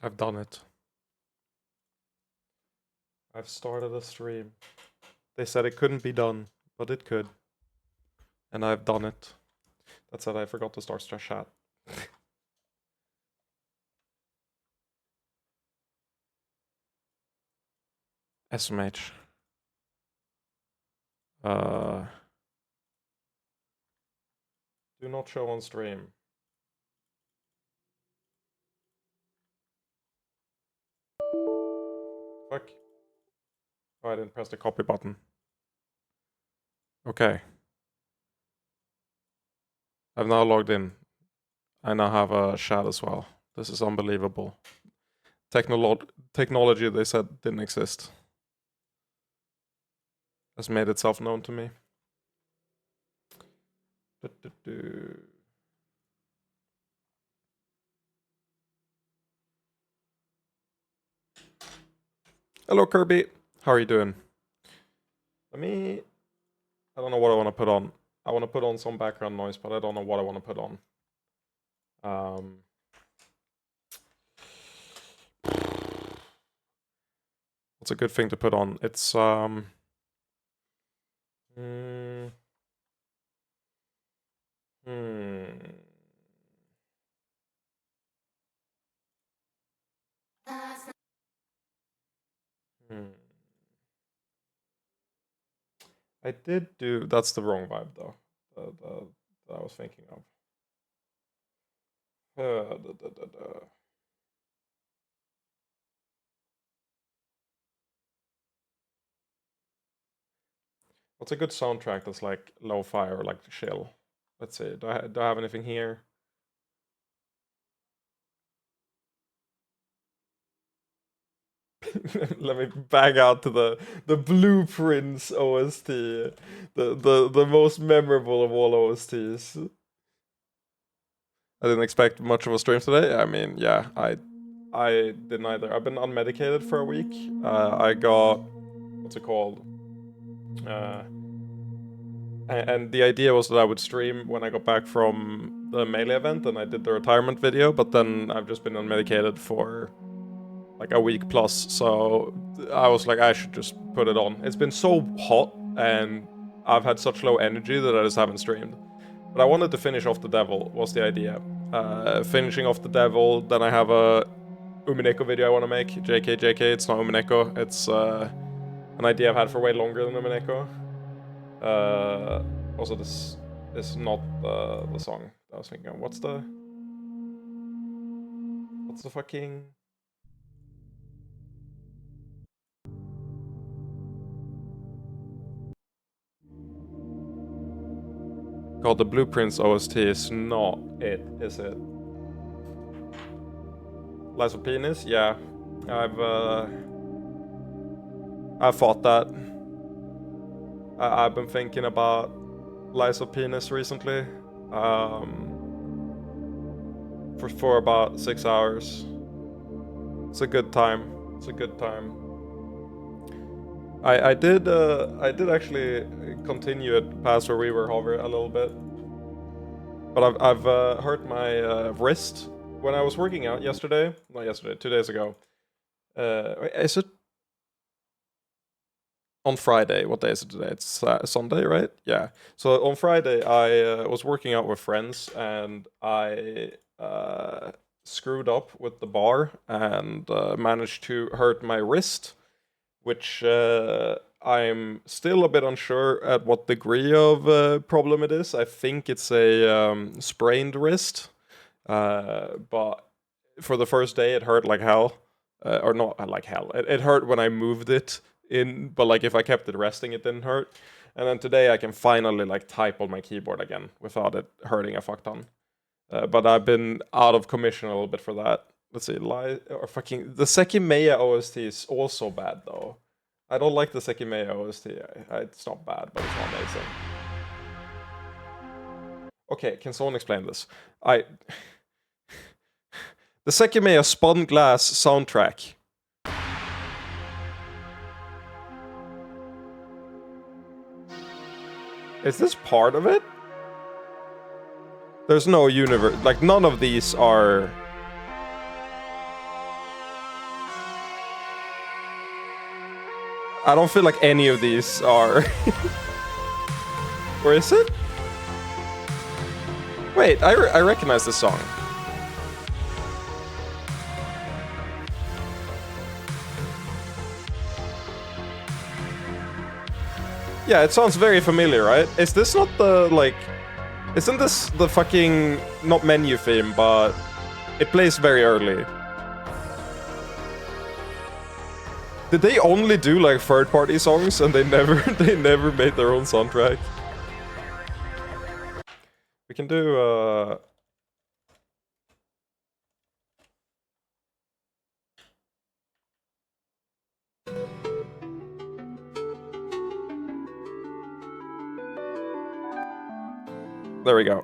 I've done it. I've started a stream. They said it couldn't be done, but it could. And I've done it. That said, I forgot to start stress chat. SMH. Do not show on stream. Fuck. Oh, I didn't press the copy button. Okay. I've now logged in. I now have a chat as well. This is unbelievable. Technology they said didn't exist has made itself known to me. Hello, Kirby. How are you doing? I don't know what I want to put on. I want to put on some background noise, but I don't know what I want to put on. What's a good thing to put on? It's I did do. That's the wrong vibe though. That I was thinking of. What's a good soundtrack that's like lo-fi or like chill? Let's see. Do I have anything here? Let me bang out to the Blueprints OST, the most memorable of all OSTs. I didn't expect much of a stream today. I mean, yeah, I didn't either. I've been unmedicated for a week. I got what's it called? And the idea was that I would stream when I got back from the Melee event, and I did the retirement video. But then I've just been unmedicated for like a week plus, so I was like, I should just put it on. It's been so hot, and I've had such low energy that I just haven't streamed. But I wanted to finish off the devil, was the idea. Finishing off the devil, then I have a Umineko video I want to make. JK, it's not Umineko. It's an idea I've had for way longer than Umineko. Also, this is not the song I was thinking of. What's the fucking... God, the Blueprints OST is not it, is it? Lies of Penis? Yeah. I've thought that. I've been thinking about Lies of Penis recently. For about 6 hours. It's a good time. It's a good time. I did actually continue it past where we were, Hover, a little bit. But I've hurt my wrist when I was working out yesterday. Not yesterday, 2 days ago. Is it on Friday? What day is it today? It's Sunday, right? Yeah. So on Friday, I was working out with friends, and I screwed up with the bar and managed to hurt my wrist, which I'm still a bit unsure at what degree of problem it is. I think it's a sprained wrist, but for the first day it hurt like hell. Or not like hell. It hurt when I moved it in, but like if I kept it resting, it didn't hurt. And then today I can finally like type on my keyboard again without it hurting a fuck ton. But I've been out of commission a little bit for that. Let's see, the Sekimeya OST is also bad though. I don't like the Sekimeya OST. It's not bad, but it's not amazing. Okay, can someone explain this? The Sekimeya Spun Glass soundtrack. Is this part of it? There's no universe. Like, none of these are... I don't feel like any of these are. Or is it? Wait, I recognize this song. Yeah, it sounds very familiar, right? Is this not the, like... Isn't this the fucking... Not menu theme, but... It plays very early. Did they only do, like, third-party songs and they never made their own soundtrack? We can do, There we go.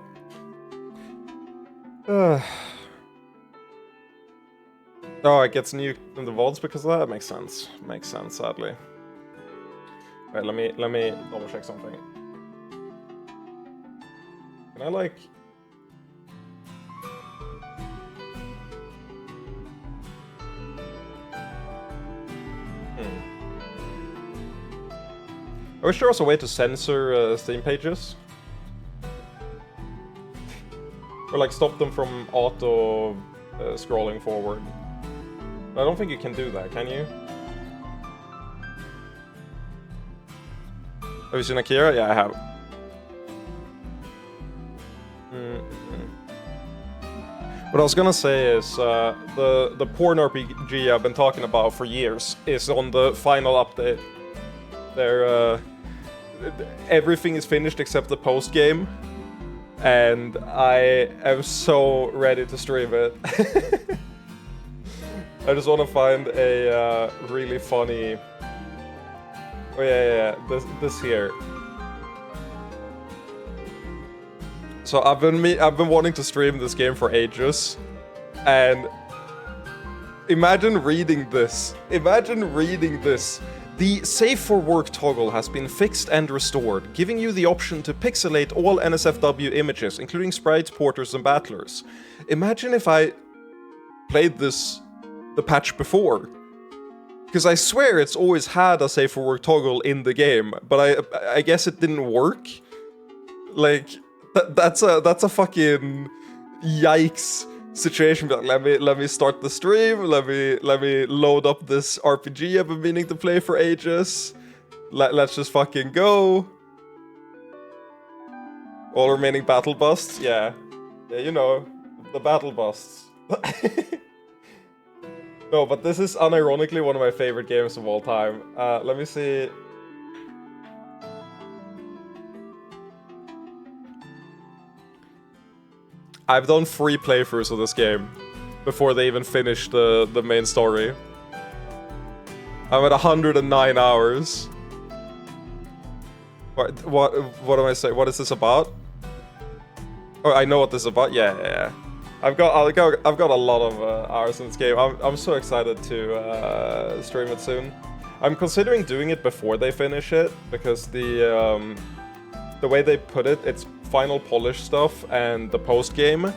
Oh, it gets new in the VODs because of that? Makes sense. Makes sense, sadly. Wait, let me double check something. Can I, like... I wish there was a way to censor Steam pages. Or like stop them from auto scrolling forward. But I don't think you can do that, can you? Have you seen Akira? Yeah, I have. What I was gonna say is the porn RPG I've been talking about for years is on the final update. There, everything is finished except the post game. And I am so ready to stream it. I just want to find a really funny... Oh yeah, this here. So I've been wanting to stream this game for ages, and imagine reading this. Imagine reading this. The Save for Work toggle has been fixed and restored, giving you the option to pixelate all NSFW images, including sprites, porters, and battlers. Imagine if I played the patch before. Because I swear it's always had a Save for Work toggle in the game, but I guess it didn't work. Like, that's a fucking yikes situation. But let me start the stream. Let me load up this RPG I've been meaning to play for ages. Let's just fucking go. All remaining battle busts. Yeah, you know, the battle busts. No, but this is unironically one of my favorite games of all time. Let me see. I've done 3 playthroughs of this game before they even finished the main story. I'm at 109 hours. What am I saying? What is this about? Oh, I know what this is about. Yeah. I've got a lot of hours in this game. I'm so excited to stream it soon. I'm considering doing it before they finish it because the way they put it, it's final polish stuff and the post game.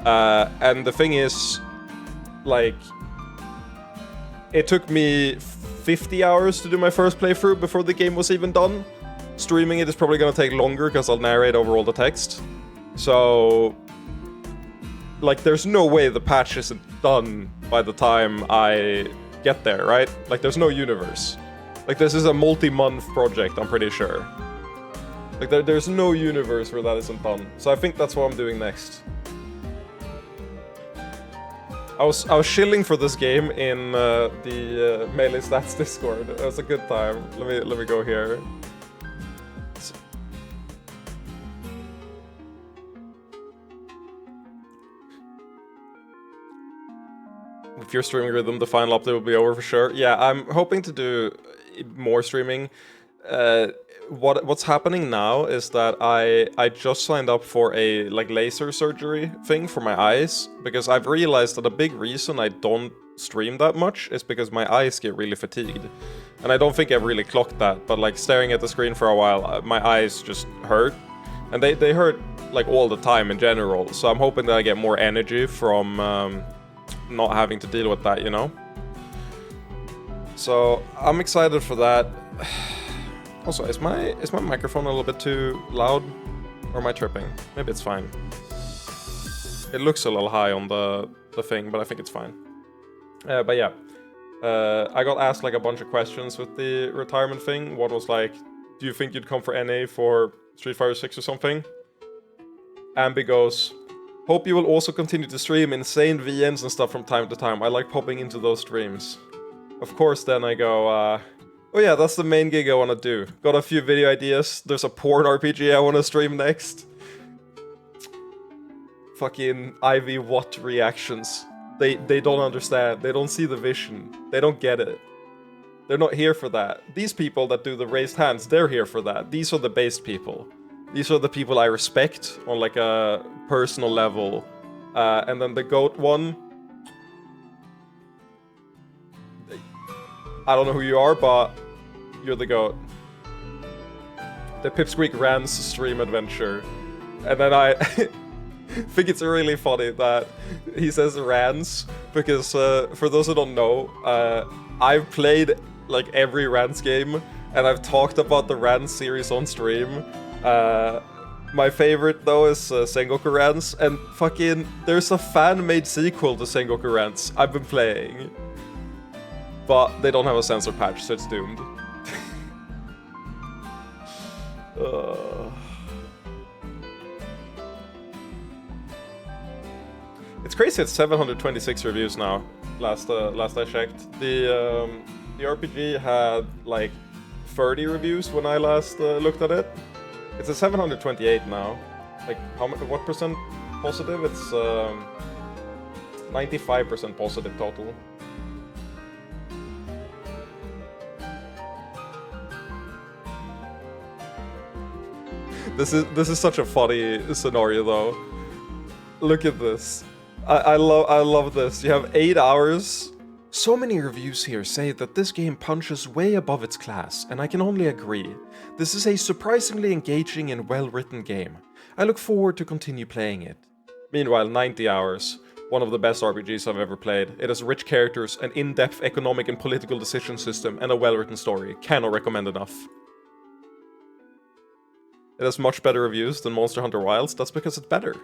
And the thing is, like, it took me 50 hours to do my first playthrough before the game was even done. Streaming it is probably gonna take longer because I'll narrate over all the text. So, like, there's no way the patch isn't done by the time I get there, right? Like, there's no universe. Like, this is a multi-month project, I'm pretty sure. Like, there's no universe where that isn't done. So I think that's what I'm doing next. I was shilling for this game in the Melee Stats Discord. It was a good time. Let me go here. If you're streaming Rhythm, the final update will be over for sure. Yeah, I'm hoping to do more streaming. What's happening now is that I just signed up for a laser surgery thing for my eyes, because I've realized that a big reason I don't stream that much is because my eyes get really fatigued. And I don't think I've really clocked that, but like staring at the screen for a while, my eyes just hurt. And they hurt like all the time in general, so I'm hoping that I get more energy from not having to deal with that, you know? So I'm excited for that. Also, is my microphone a little bit too loud? Or am I tripping? Maybe it's fine. It looks a little high on the thing, but I think it's fine. But yeah. I got asked like a bunch of questions with the retirement thing. One was like, do you think you'd come for NA for Street Fighter 6 or something? Ambi goes, hope you will also continue to stream insane VNs and stuff from time to time. I like popping into those streams. Of course, then I go, oh yeah, that's the main gig I want to do. Got a few video ideas. There's a porn RPG I want to stream next. Fucking Ivy Watt reactions. They don't understand. They don't see the vision. They don't get it. They're not here for that. These people that do the raised hands, they're here for that. These are the based people. These are the people I respect on like a personal level. And then the GOAT one, I don't know who you are, but you're the GOAT. The Pipsqueak Rans stream adventure. And then I think it's really funny that he says Rans, because for those who don't know, I've played like every Rans game, and I've talked about the Rans series on stream. My favorite though is Sengoku Rans, and fucking there's a fan-made sequel to Sengoku Rans I've been playing. But they don't have a censor patch, so it's doomed. It's crazy, it's 726 reviews now, last I checked. The RPG had like 30 reviews when I last looked at it. It's a 728 now. Like, what percent positive? It's 95% positive total. This is such a funny scenario though. Look at this. I love this. You have 8 hours. So many reviews here say that this game punches way above its class, and I can only agree. This is a surprisingly engaging and well-written game. I look forward to continue playing it. Meanwhile, 90 hours. One of the best RPGs I've ever played. It has rich characters, an in-depth economic and political decision system, and a well-written story. Cannot recommend enough. It has much better reviews than Monster Hunter Wilds. That's because it's better.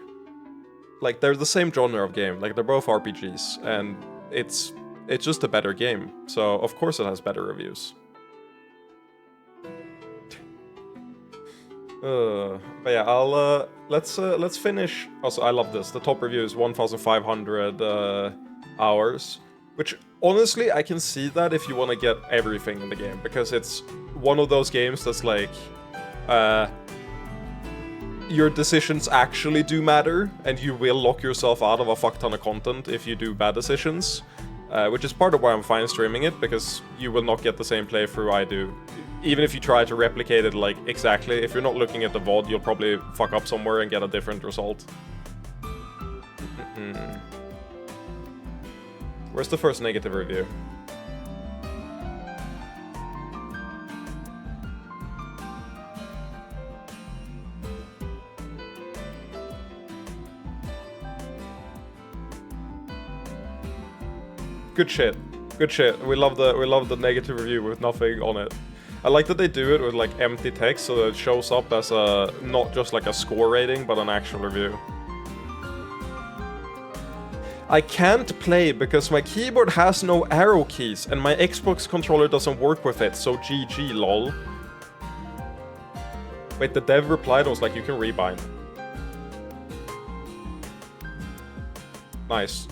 Like, they're the same genre of game. Like, they're both RPGs, and it's just a better game. So, of course it has better reviews. But yeah, let's finish. Also, I love this. The top review is 1,500 hours, which honestly, I can see that if you want to get everything in the game, because it's one of those games that's like, your decisions actually do matter, and you will lock yourself out of a fuck ton of content if you do bad decisions. Which is part of why I'm fine streaming it, because you will not get the same playthrough I do. Even if you try to replicate it like exactly, if you're not looking at the VOD, you'll probably fuck up somewhere and get a different result. Where's the first negative review? Good shit. Good shit. We love the negative review with nothing on it. I like that they do it with like empty text, so that it shows up as a not just like a score rating, but an actual review. I can't play because my keyboard has no arrow keys and my Xbox controller doesn't work with it, so GG lol. Wait, the dev replied and was like, you can rebind. Nice.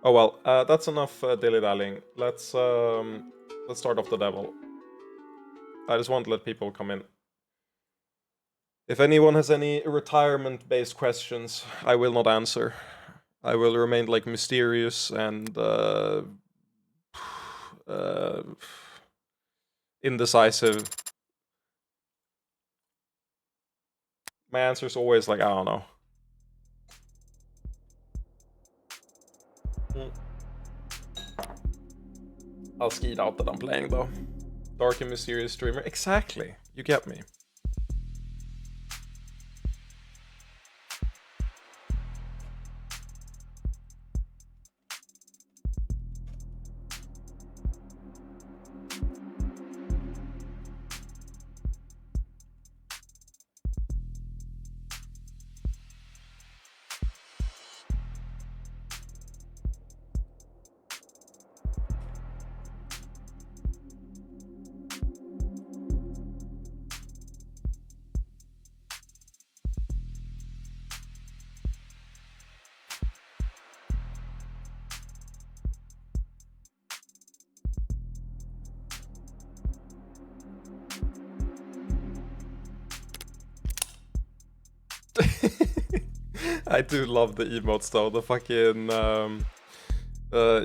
Oh well, that's enough dilly-dallying. Let's start off the devil. I just want to let people come in. If anyone has any retirement-based questions, I will not answer. I will remain like mysterious and indecisive. My answer is always like, I don't know. I'll skeet out that I'm playing though. Dark and mysterious streamer. Exactly. You get me. I do love the emotes though. The fucking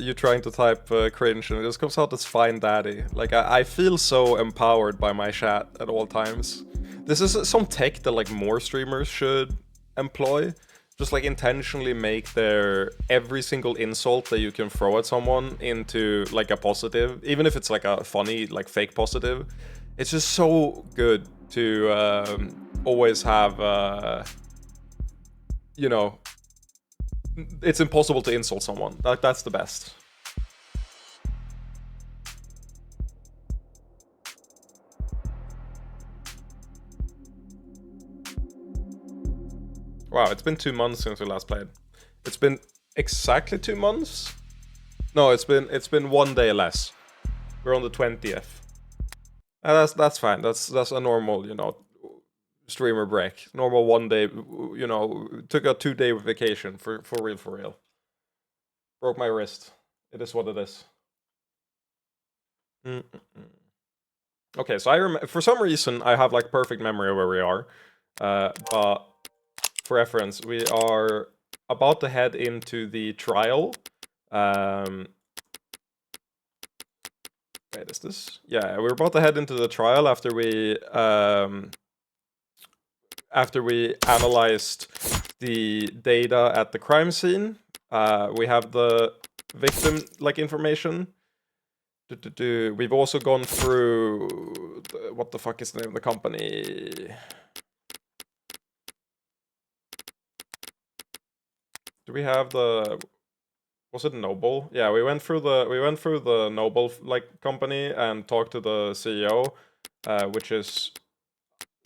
you trying to type cringe and it just comes out as fine daddy. Like I feel so empowered by my chat at all times. This is some tech that like more streamers should employ. Just like intentionally make their every single insult that you can throw at someone into like a positive, even if it's like a funny like fake positive. It's just so good to always have you know, it's impossible to insult someone. That's the best. Wow, it's been 2 months since we last played. It's been exactly 2 months? No, it's been 1 day less. We're on the 20th. That's fine. That's a normal, you know, streamer break. Normal 1 day, you know, took a 2-day vacation for real. Broke my wrist. It is what it is. Okay, so I remember, for some reason I have like perfect memory of where we are. But for reference, we are about to head into the trial. Wait, is this? Yeah, we're about to head into the trial after we analyzed the data at the crime scene. We have the victim like information. We've also gone through what the fuck is the name of the company? Do we have the? Was it Noble? Yeah, we went through the Noble like company and talked to the CEO, which is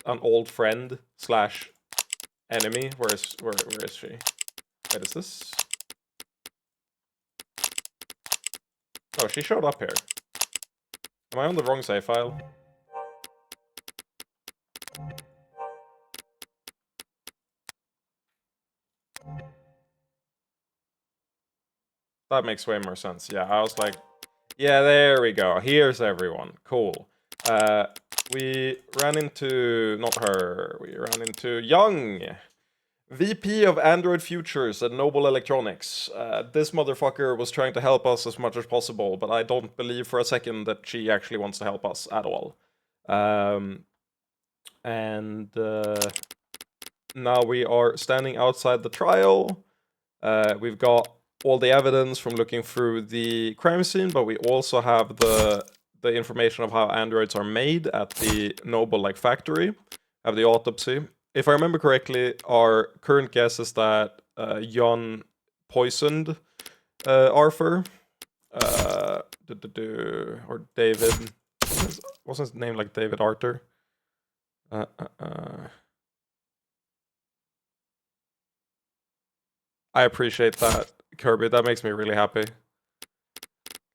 an old friend slash enemy. Where is she? Wait, is this? Oh, she showed up here. Am I on the wrong save file? That makes way more sense. Yeah, I was like, yeah, there we go. Here's everyone. Cool. We ran into, not her, we ran into Young, VP of Android Futures at Noble Electronics. This motherfucker was trying to help us as much as possible, but I don't believe for a second that she actually wants to help us at all. Now we are standing outside the trial. We've got all the evidence from looking through the crime scene, but we also have the information of how androids are made at the Noble like factory. Have the autopsy. If I remember correctly, our current guess is that Jon poisoned Arthur. Or David. Wasn't his name like David Arthur? I appreciate that, Kirby. That makes me really happy.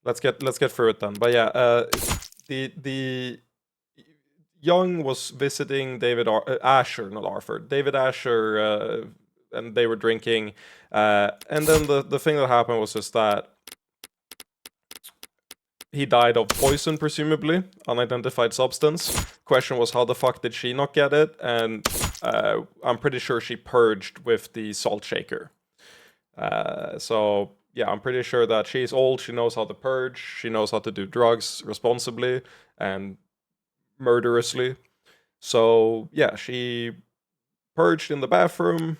Let's get through it then. But yeah, the Young was visiting David Asher, not Arthur. David Asher, and they were drinking. And then the thing that happened was just that he died of poison, presumably, unidentified substance. Question was, how the fuck did she not get it? And I'm pretty sure she purged with the salt shaker. So yeah, I'm pretty sure that she's old, she knows how to purge, she knows how to do drugs responsibly and murderously. So yeah, she purged in the bathroom,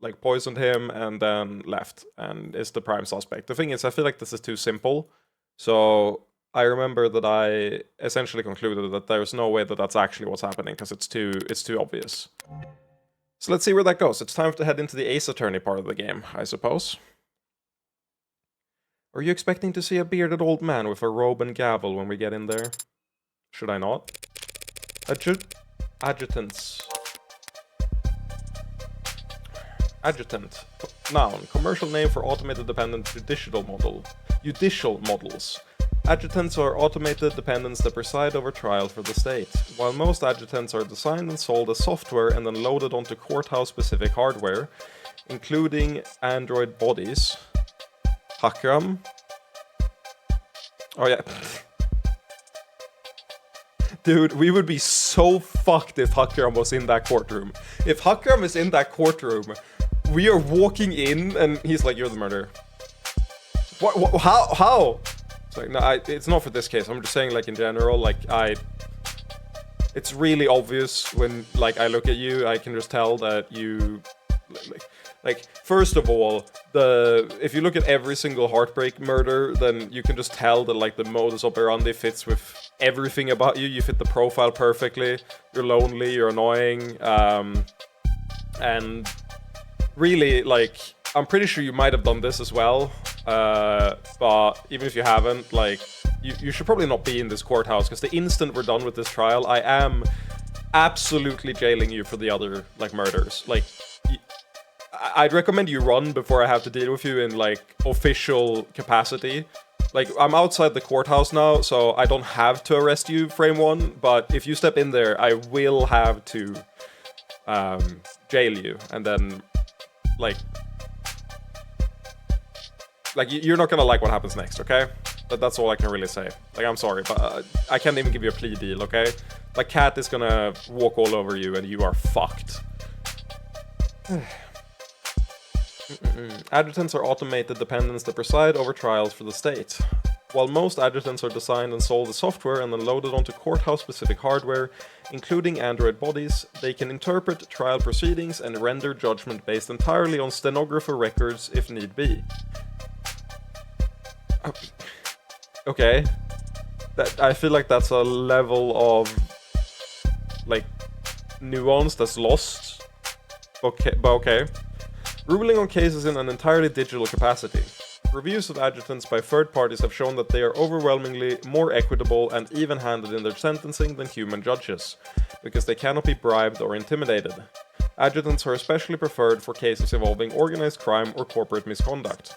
like poisoned him, and then left, and is the prime suspect. The thing is, I feel like this is too simple. So I remember that I essentially concluded that there's no way that that's actually what's happening, because it's too obvious. So let's see where that goes. It's time to head into the Ace Attorney part of the game, I suppose. Are you expecting to see a bearded old man with a robe and gavel when we get in there? Should I not? Adjutants. Adjutant. Noun. Commercial name for automated dependent judicial models. Adjutants are automated dependents that preside over trial for the state. While most adjutants are designed and sold as software and then loaded onto courthouse-specific hardware, including Android bodies. Hakram. Oh yeah. Dude, we would be so fucked if Hakram was in that courtroom. If Hakram is in that courtroom, we are walking in and he's like, "You're the murderer." What how? It's like, no, it's not for this case. I'm just saying, like, in general, like, it's really obvious when, like, I look at you, I can just tell that you, like, first of all, if you look at every single Heartbreak murder, then you can just tell that, like, the modus operandi fits with everything about you. You fit the profile perfectly. You're lonely, you're annoying, and really, like, I'm pretty sure you might have done this as well, but even if you haven't, like, you should probably not be in this courthouse, because the instant we're done with this trial, I am absolutely jailing you for the other, like, murders. Like, I'd recommend you run before I have to deal with you in, like, official capacity. Like, I'm outside the courthouse now, so I don't have to arrest you, frame one, but if you step in there, I will have to jail you, and then, like, you're not gonna like what happens next, okay? That's all I can really say. Like, I'm sorry, but I can't even give you a plea deal, okay? Like, Cat is gonna walk all over you and you are fucked. Adjutants are automated dependents that preside over trials for the state. While most adjutants are designed and sold as software and then loaded onto courthouse-specific hardware, including Android bodies, they can interpret trial proceedings and render judgment based entirely on stenographer records if need be. Okay. I feel like that's a level of, like, nuance that's lost. Okay, but okay. Ruling on cases in an entirely digital capacity. Reviews of adjutants by third parties have shown that they are overwhelmingly more equitable and even-handed in their sentencing than human judges, because they cannot be bribed or intimidated. Adjutants are especially preferred for cases involving organized crime or corporate misconduct.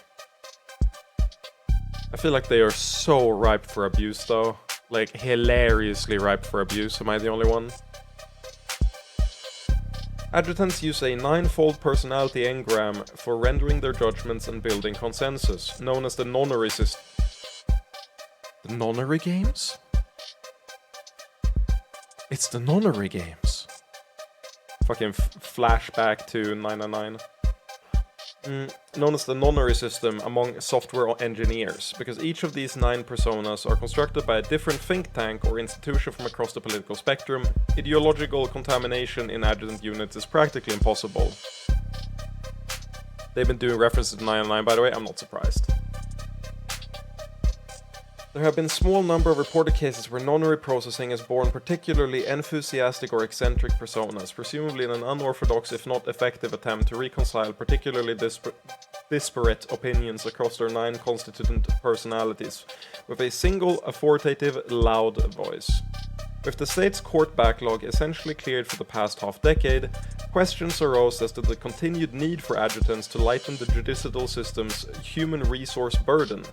I feel like they are so ripe for abuse, though. Like, hilariously ripe for abuse. Am I the only one? Adjutants use a 9-fold personality engram for rendering their judgments and building consensus, known as the nonary system. The nonary games? It's the nonary games. Fucking flashback to 999. Known as the nonary system among software engineers, because each of these 9 personas are constructed by a different think tank or institution from across the political spectrum. Ideological contamination in adjutant units is practically impossible. They've been doing references to 999, by the way, I'm not surprised. There have been a small number of reported cases where nonary processing has borne particularly enthusiastic or eccentric personas, presumably in an unorthodox if not effective attempt to reconcile particularly disparate opinions across their 9 constituent personalities, with a single, authoritative, loud voice. With the state's court backlog essentially cleared for the past half-decade, questions arose as to the continued need for adjutants to lighten the judicial system's human resource burden.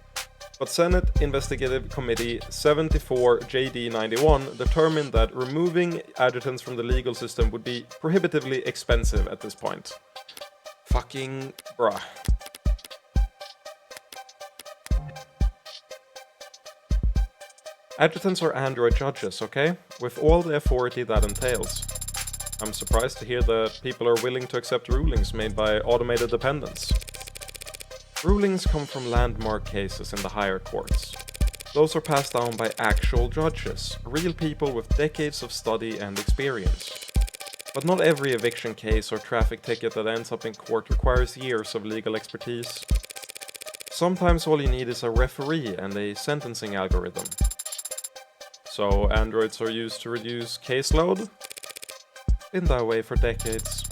But Senate Investigative Committee 74 JD 91 determined that removing adjutants from the legal system would be prohibitively expensive at this point. Fucking bruh. Adjutants are Android judges, okay? With all the authority that entails. I'm surprised to hear that people are willing to accept rulings made by automated dependents. Rulings come from landmark cases in the higher courts. Those are passed down by actual judges, real people with decades of study and experience. But not every eviction case or traffic ticket that ends up in court requires years of legal expertise. Sometimes all you need is a referee and a sentencing algorithm. So androids are used to reduce caseload? Been that way for decades.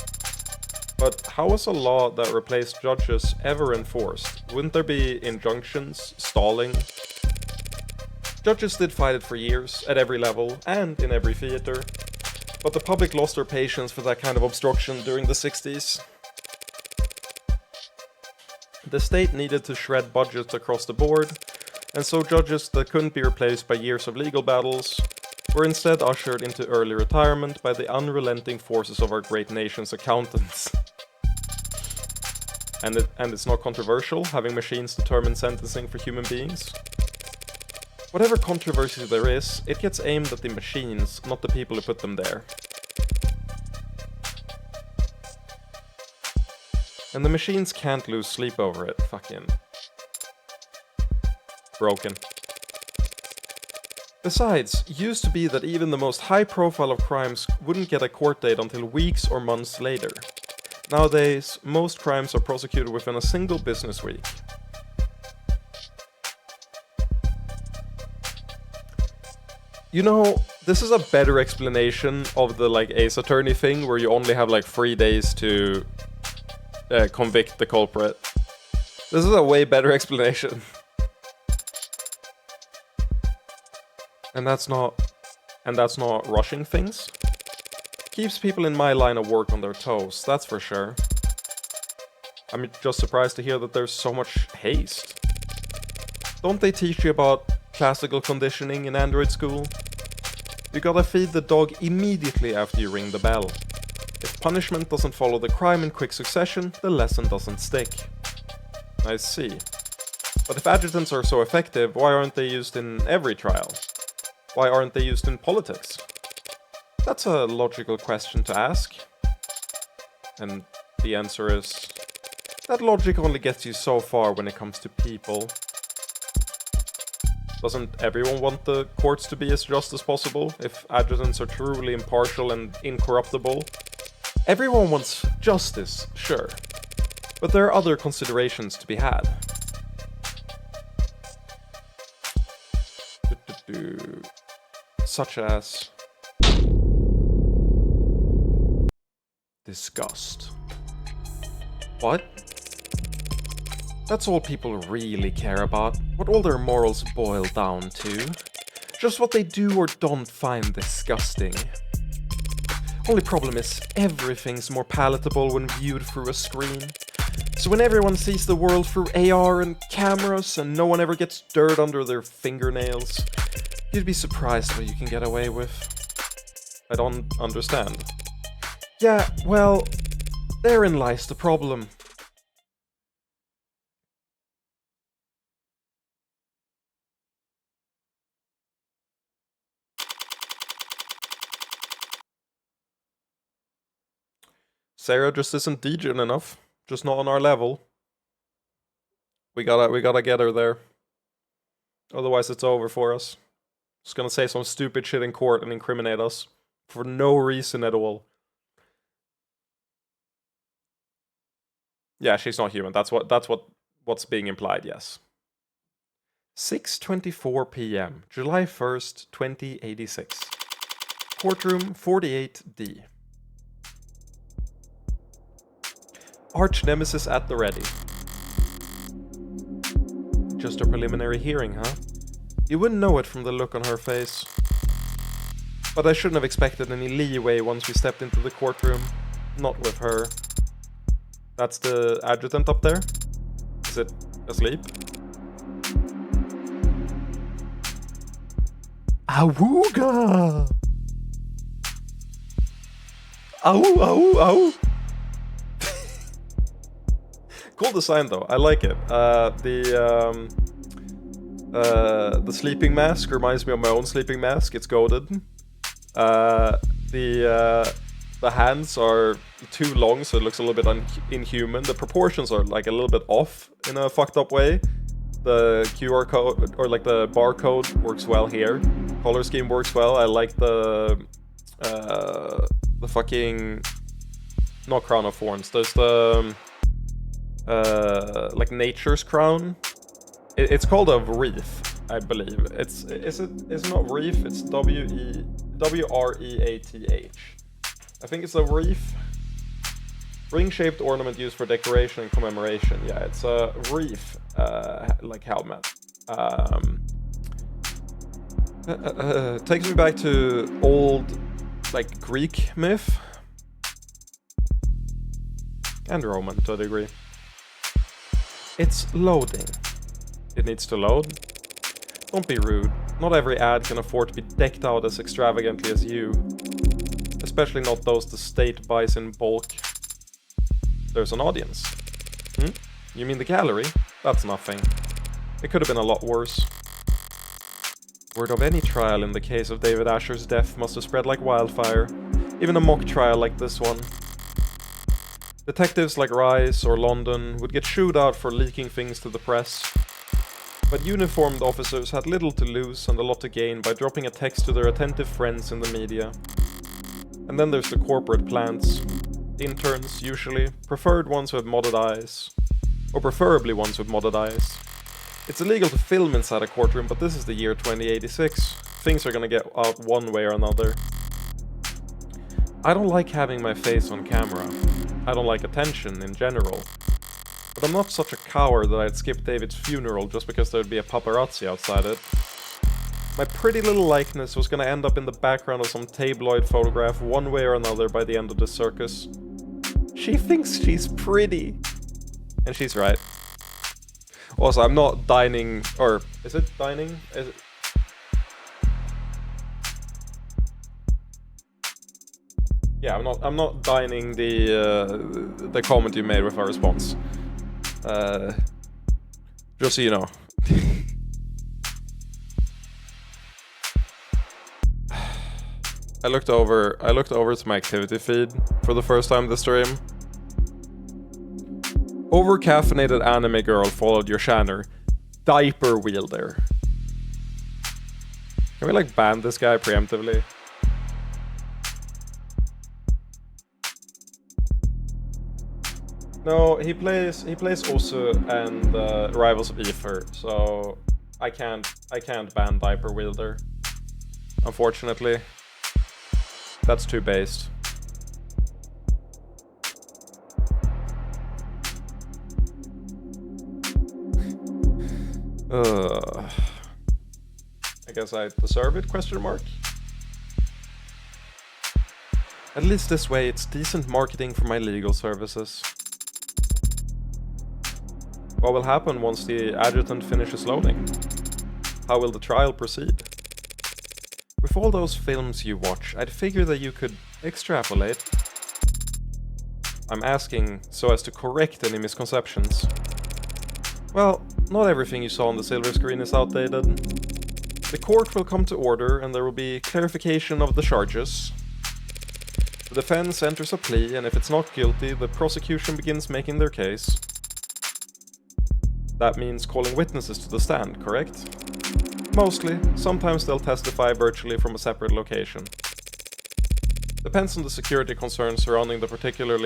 But how was a law that replaced judges ever enforced? Wouldn't there be injunctions, stalling? Judges did fight it for years, at every level, and in every theater. But the public lost their patience for that kind of obstruction during the 60s. The state needed to shred budgets across the board, and so judges that couldn't be replaced by years of legal battles were instead ushered into early retirement by the unrelenting forces of our great nation's accountants. And it's not controversial, having machines determine sentencing for human beings. Whatever controversy there is, it gets aimed at the machines, not the people who put them there. And the machines can't lose sleep over it. Fucking broken. Besides, it used to be that even the most high profile of crimes wouldn't get a court date until weeks or months later. Nowadays, most crimes are prosecuted within a single business week. You know, this is a better explanation of the like Ace Attorney thing where you only have like 3 days to convict the culprit. This is a way better explanation. And that's not rushing things. Keeps people in my line of work on their toes, that's for sure. I'm just surprised to hear that there's so much haste. Don't they teach you about classical conditioning in Android school? You gotta feed the dog immediately after you ring the bell. If punishment doesn't follow the crime in quick succession, the lesson doesn't stick. I see. But if adjutants are so effective, why aren't they used in every trial? Why aren't they used in politics? That's a logical question to ask. And the answer is that logic only gets you so far when it comes to people. Doesn't everyone want the courts to be as just as possible if adjutants are truly impartial and incorruptible? Everyone wants justice, sure. But there are other considerations to be had. Such as disgust. What? That's all people really care about, what all their morals boil down to. Just what they do or don't find disgusting. Only problem is, everything's more palatable when viewed through a screen. So when everyone sees the world through AR and cameras and no one ever gets dirt under their fingernails, you'd be surprised what you can get away with. I don't understand. Yeah, well, therein lies the problem. Sarah just isn't degen enough. Just not on our level. We gotta get her there. Otherwise it's over for us. Just gonna say some stupid shit in court and incriminate us. For no reason at all. Yeah, she's not human. That's what's being implied, yes. 6:24 p.m. July 1st, 2086. Courtroom 48D. Arch nemesis at the ready. Just a preliminary hearing, huh? You wouldn't know it from the look on her face. But I shouldn't have expected any leeway once we stepped into the courtroom. Not with her. That's the adjutant up there? Is it asleep? Awooga! Ow, ow, ow! Cool design though, I like it. The sleeping mask reminds me of my own sleeping mask, it's goated. The hands are too long, so it looks a little bit inhuman. The proportions are like a little bit off in a fucked up way. The QR code, or like the barcode, works well here. Color scheme works well. I like the fucking, not crown of thorns. There's the like nature's crown. It's called a wreath, I believe. Is it not wreath? It's W-R-E-A-T-H. I think it's a wreath. Ring-shaped ornament used for decoration and commemoration. Yeah, it's a wreath, like helmet. Takes me back to old, like, Greek myth. And Roman, to a degree. It's loading. It needs to load. Don't be rude. Not every ad can afford to be decked out as extravagantly as you. Especially not those the state buys in bulk. There's an audience. You mean the gallery? That's nothing. It could have been a lot worse. Word of any trial in the case of David Asher's death must have spread like wildfire, even a mock trial like this one. Detectives like Rice or London would get chewed out for leaking things to the press, but uniformed officers had little to lose and a lot to gain by dropping a text to their attentive friends in the media. And then there's the corporate plants. Interns, usually, preferred ones with modded eyes. Or preferably ones with modded eyes. It's illegal to film inside a courtroom, but this is the year 2086. Things are gonna get out one way or another. I don't like having my face on camera. I don't like attention in general. But I'm not such a coward that I'd skip David's funeral just because there'd be a paparazzi outside it. My pretty little likeness was gonna end up in the background of some tabloid photograph one way or another by the end of this circus. She thinks she's pretty. And she's right. Also, I'm not dining, or is it dining? Is it? Yeah, I'm not dining the comment you made with our response. Just so you know. I looked over to my activity feed for the first time this stream. Over-caffeinated anime girl followed your Shanner. Diaper wielder. Can we like ban this guy preemptively? No, he plays Osu and Rivals of Ether, so I can't ban Diaper Wielder. Unfortunately. That's too based. I guess I deserve it, question mark? At least this way it's decent marketing for my legal services. What will happen once the adjutant finishes loading? How will the trial proceed? With all those films you watch, I'd figure that you could extrapolate. I'm asking so as to correct any misconceptions. Well, not everything you saw on the silver screen is outdated. The court will come to order and there will be clarification of the charges. The defense enters a plea, and if it's not guilty, the prosecution begins making their case. That means calling witnesses to the stand, correct? Mostly. Sometimes they'll testify virtually from a separate location. Depends on the security concerns surrounding the particular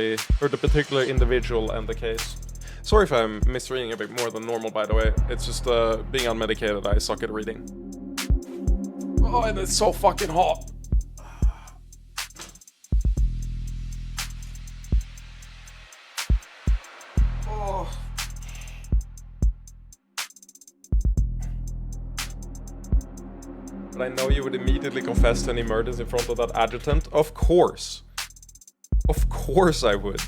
individual and the case. Sorry if I'm misreading a bit more than normal, by the way. It's just being unmedicated, I suck at reading. Oh, and it's so fucking hot. Oh. But I know you would immediately confess to any murders in front of that adjutant. Of course. Of course I would.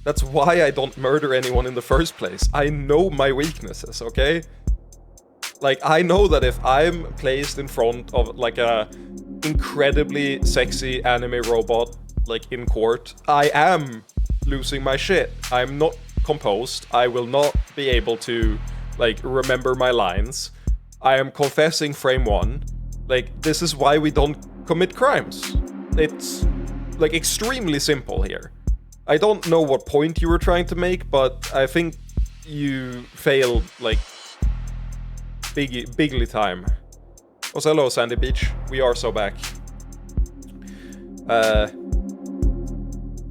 That's why I don't murder anyone in the first place. I know my weaknesses, okay? Like, I know that if I'm placed in front of, like, a incredibly sexy anime robot, like, in court, I am losing my shit. I'm not composed. I will not be able to, like, remember my lines. I am confessing frame one. Like, this is why we don't commit crimes. It's, like, extremely simple here. I don't know what point you were trying to make, but I think you failed, like, bigly time. Also, hello, Sandy Beach. We are so back. I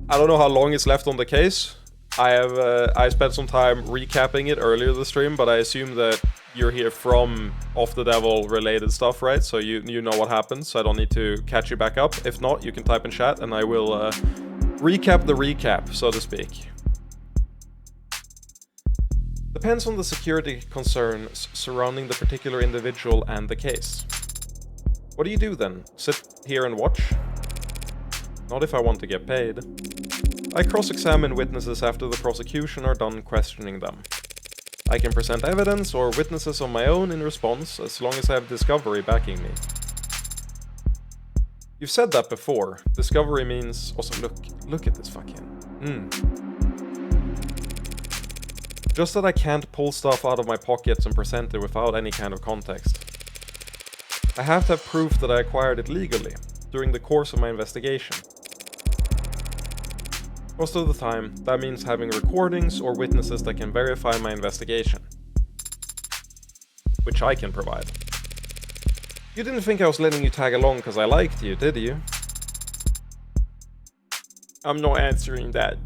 don't know how long is left on the case. I spent some time recapping it earlier this stream, but I assume that you're here from Off the Devil related stuff, right? So you know what happens, so I don't need to catch you back up. If not, you can type in chat and I will recap the recap, so to speak. Depends on the security concerns surrounding the particular individual and the case. What do you do then? Sit here and watch? Not if I want to get paid. I cross-examine witnesses after the prosecution are done questioning them. I can present evidence or witnesses on my own in response, as long as I have discovery backing me. You've said that before. Discovery means... Also, look at this fucking... Just that I can't pull stuff out of my pockets and present it without any kind of context. I have to have proof that I acquired it legally, during the course of my investigation. Most of the time, that means having recordings or witnesses that can verify my investigation. Which I can provide. You didn't think I was letting you tag along because I liked you, did you? I'm not answering that.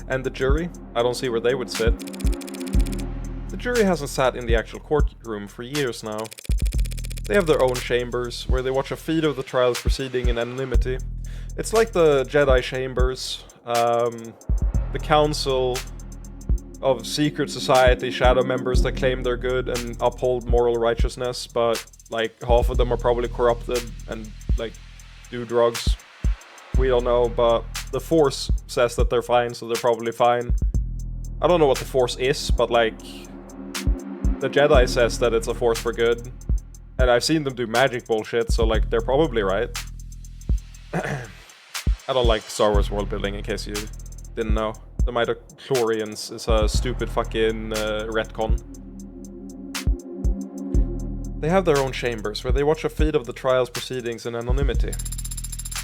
And the jury? I don't see where they would sit. The jury hasn't sat in the actual courtroom for years now. They have their own chambers, where they watch a feed of the trials proceeding in anonymity. It's like the Jedi chambers, the Council of Secret Society shadow members that claim they're good and uphold moral righteousness, but, like, half of them are probably corrupted and, like, do drugs. We don't know, but the Force says that they're fine, so they're probably fine. I don't know what the Force is, but, like, the Jedi says that it's a force for good. And I've seen them do magic bullshit, so, like, they're probably right. I don't like Star Wars world building, in case you didn't know. The midichlorians is a stupid fucking retcon. They have their own chambers, where they watch a feed of the trial's proceedings in anonymity.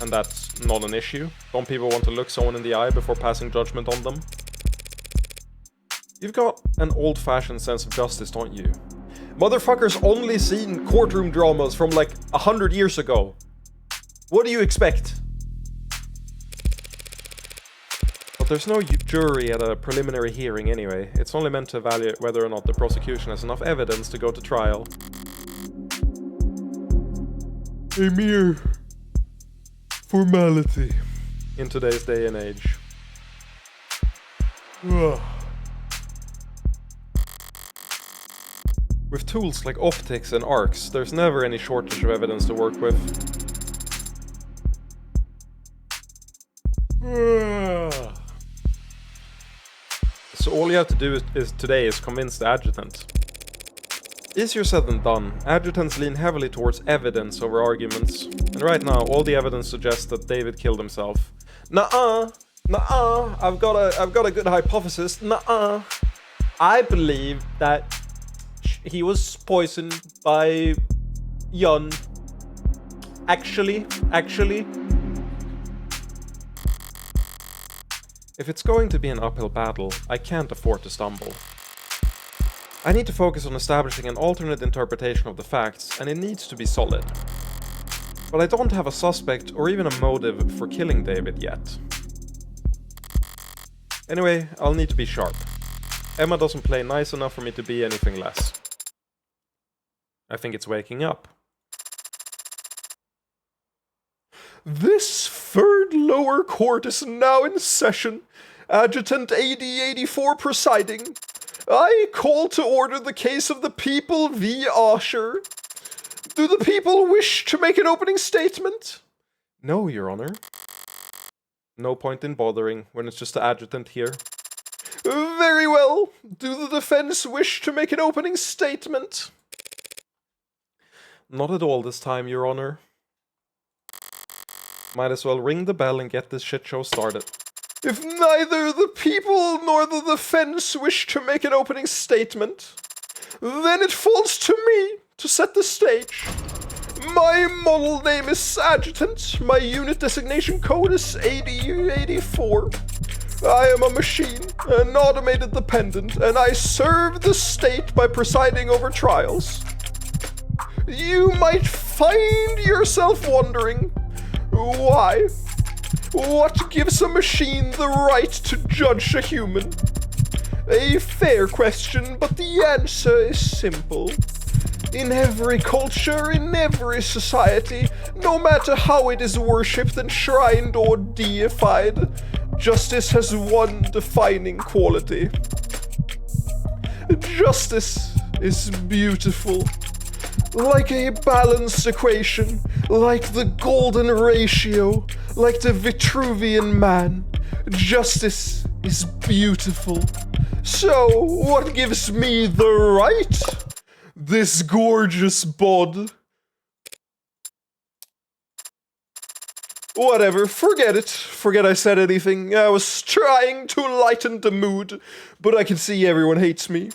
And that's not an issue. Don't people want to look someone in the eye before passing judgment on them? You've got an old-fashioned sense of justice, don't you? Motherfuckers only seen courtroom dramas from like 100 years ago. What do you expect? But there's no jury at a preliminary hearing anyway. It's only meant to evaluate whether or not the prosecution has enough evidence to go to trial. A mere formality in today's day and age. Ugh. With tools like optics and arcs, there's never any shortage of evidence to work with. So all you have to do today is convince the adjutant. Easier said than done. Adjutants lean heavily towards evidence over arguments. And right now, all the evidence suggests that David killed himself. Nuh-uh! Nuh-uh! I've got a good hypothesis. Nuh-uh! I believe that he was poisoned by Yun. Actually. If it's going to be an uphill battle, I can't afford to stumble. I need to focus on establishing an alternate interpretation of the facts, and it needs to be solid. But I don't have a suspect or even a motive for killing David yet. Anyway, I'll need to be sharp. Emma doesn't play nice enough for me to be anything less. I think it's waking up. This third lower court is now in session. Adjutant AD-84 presiding. I call to order the case of the people v. Asher. Do the people wish to make an opening statement? No, Your Honor. No point in bothering when it's just the adjutant here. Very well. Do the defense wish to make an opening statement? Not at all this time, Your Honor. Might as well ring the bell and get this shit show started. If neither the people nor the defense wish to make an opening statement, then it falls to me to set the stage. My model name is Adjutant. My unit designation code is AD-84. I am a machine, an automated dependent, and I serve the state by presiding over trials. You might find yourself wondering, why? What gives a machine the right to judge a human? A fair question, but the answer is simple. In every culture, in every society, no matter how it is worshipped, enshrined, or deified, justice has one defining quality. Justice is beautiful. Like a balanced equation, like the golden ratio, like the Vitruvian man, justice is beautiful. So, what gives me the right? This gorgeous bod. Whatever, forget it. Forget I said anything. I was trying to lighten the mood, but I can see everyone hates me.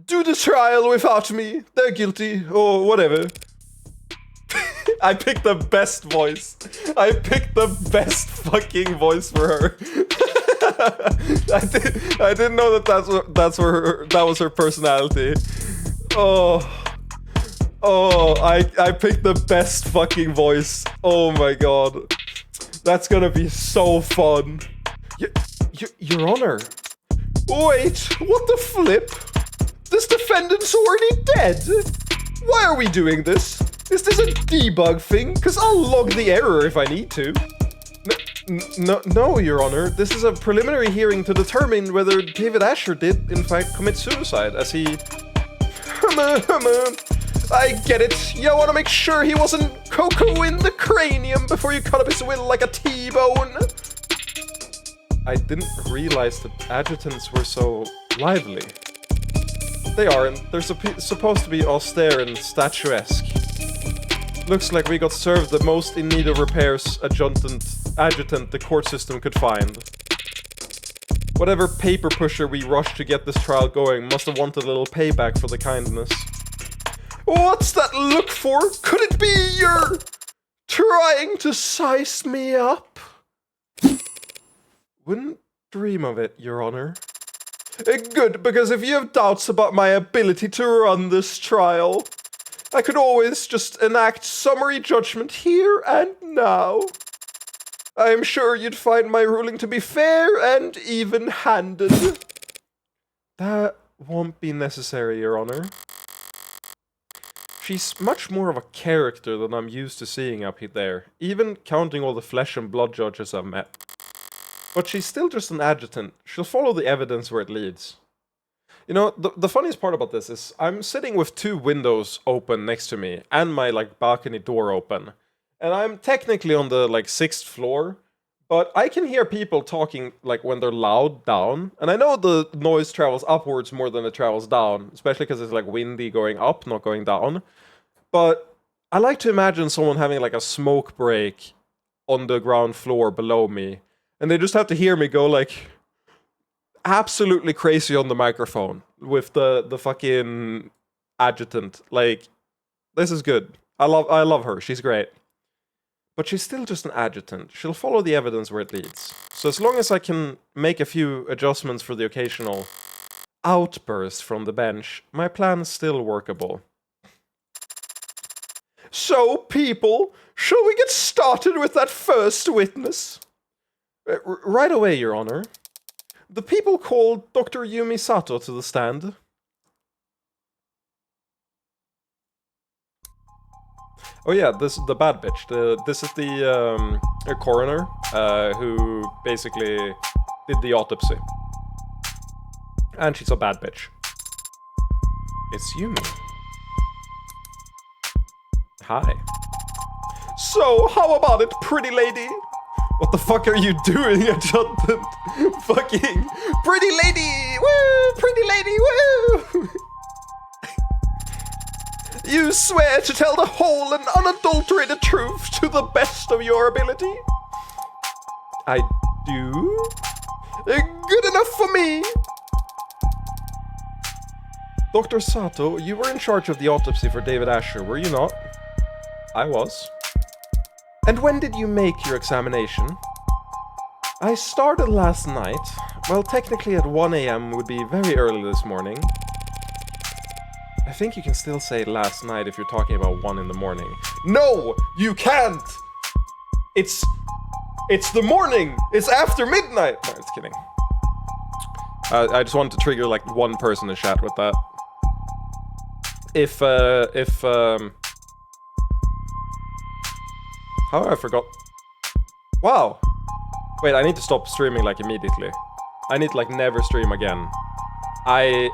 do the trial without me. They're guilty, or whatever. I picked the best voice. I picked the best fucking voice for her. I didn't know that was her personality. I picked the best fucking voice. Oh my god. That's gonna be so fun. Your Honor. Wait, what the flip? This defendant's already dead. Why are we doing this? Is this a debug thing? Cause I'll log the error if I need to. No, Your Honor. This is a preliminary hearing to determine whether David Asher did, in fact, commit suicide, as he... I get it. You want to make sure he wasn't cocoa in the cranium before you cut up his will like a T-bone. I didn't realize that adjutants were so lively. They aren't. They're supposed to be austere and statuesque. Looks like we got served the most in need of repairs adjutant the court system could find. Whatever paper pusher we rushed to get this trial going must have wanted a little payback for the kindness. What's that look for? Could it be you're trying to size me up? Wouldn't dream of it, Your Honor. Good, because if you have doubts about my ability to run this trial, I could always just enact summary judgment here and now. I am sure you'd find my ruling to be fair and even-handed. That won't be necessary, Your Honor. She's much more of a character than I'm used to seeing up there, even counting all the flesh and blood judges I've met. But she's still just an adjutant. She'll follow the evidence where it leads. You know, the funniest part about this is I'm sitting with 2 windows open next to me and my, balcony door open. And I'm technically on the, 6th floor, but I can hear people talking, when they're loud down. And I know the noise travels upwards more than it travels down, especially because it's, windy going up, not going down. But I like to imagine someone having, a smoke break on the ground floor below me. And they just have to hear me go, absolutely crazy on the microphone with the fucking adjutant. This is good. I love her. She's great. But she's still just an adjutant. She'll follow the evidence where it leads. So as long as I can make a few adjustments for the occasional outburst from the bench, my plan is still workable. So, people, shall we get started with that first witness? Right away, Your Honor. The people called Dr. Yumi Sato to the stand. Oh yeah, this is the bad bitch. This is the coroner who basically did the autopsy. And she's a bad bitch. It's Yumi. Hi. So, how about it, pretty lady? What the fuck are you doing, adjutant? Fucking pretty lady! Woo! Pretty lady! Woo! You swear to tell the whole and unadulterated truth to the best of your ability? I do? Good enough for me! Dr. Sato, you were in charge of the autopsy for David Asher, were you not? I was. And when did you make your examination? I started last night. Well, technically at 1 AM would be very early this morning. I think you can still say last night if you're talking about 1 in the morning. No! You can't! It's the morning! It's after midnight! No, just kidding. I just wanted to trigger one person in chat with that. How I forgot. Wow. Wait, I need to stop streaming immediately. I need to never stream again. I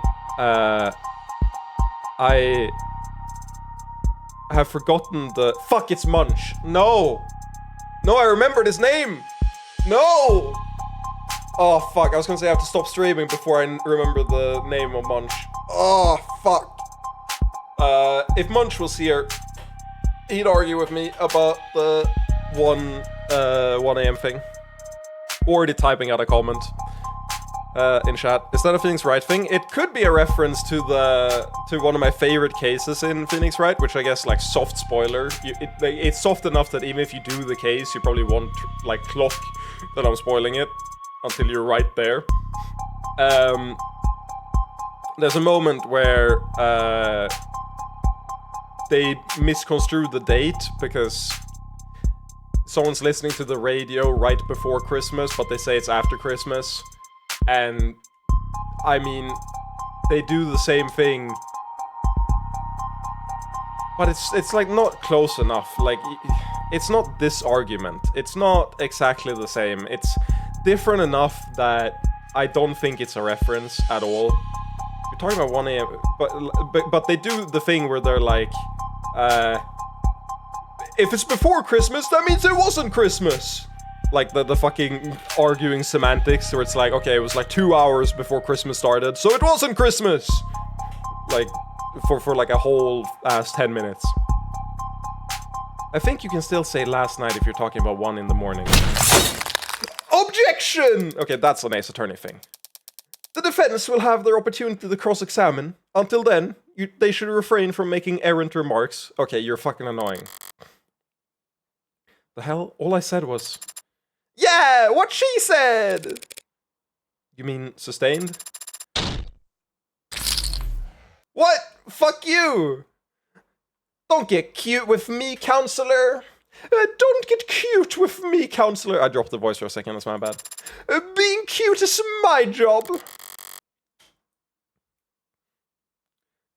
have forgotten the... Fuck, it's Munch. No! No, I remembered his name! No! Oh, fuck. I was gonna say I have to stop streaming before I remember the name of Munch. Oh, fuck. If Munch was here, he'd argue with me about the 1 AM thing. Already typing out a comment. In chat. Is that a Phoenix Wright thing? It could be a reference to one of my favorite cases in Phoenix Wright, which I guess, like, soft spoiler. It's soft enough that even if you do the case, you probably won't, like, clock that I'm spoiling it until you're right there. There's a moment where they misconstrue the date because someone's listening to the radio right before Christmas, but they say it's after Christmas. And, I mean, they do the same thing, but it's like not close enough. Like, it's not this argument. It's not exactly the same. It's different enough that I don't think it's a reference at all. You're talking about 1 a.m., but they do the thing where they're like, if it's before Christmas, that means it wasn't Christmas. Like, the fucking arguing semantics, where it's like, okay, it was like 2 hours before Christmas started, so it wasn't Christmas! Like, for like a whole ass 10 minutes. I think you can still say last night if you're talking about 1 in the morning. Objection! Okay, that's an Ace Attorney thing. The defense will have their opportunity to cross-examine. Until then, they should refrain from making errant remarks. Okay, you're fucking annoying. The hell? All I said was... Yeah, what she said! You mean sustained? What? Fuck you! Don't get cute with me, counselor! Don't get cute with me, counselor! I dropped the voice for a second, that's my bad. Being cute is my job!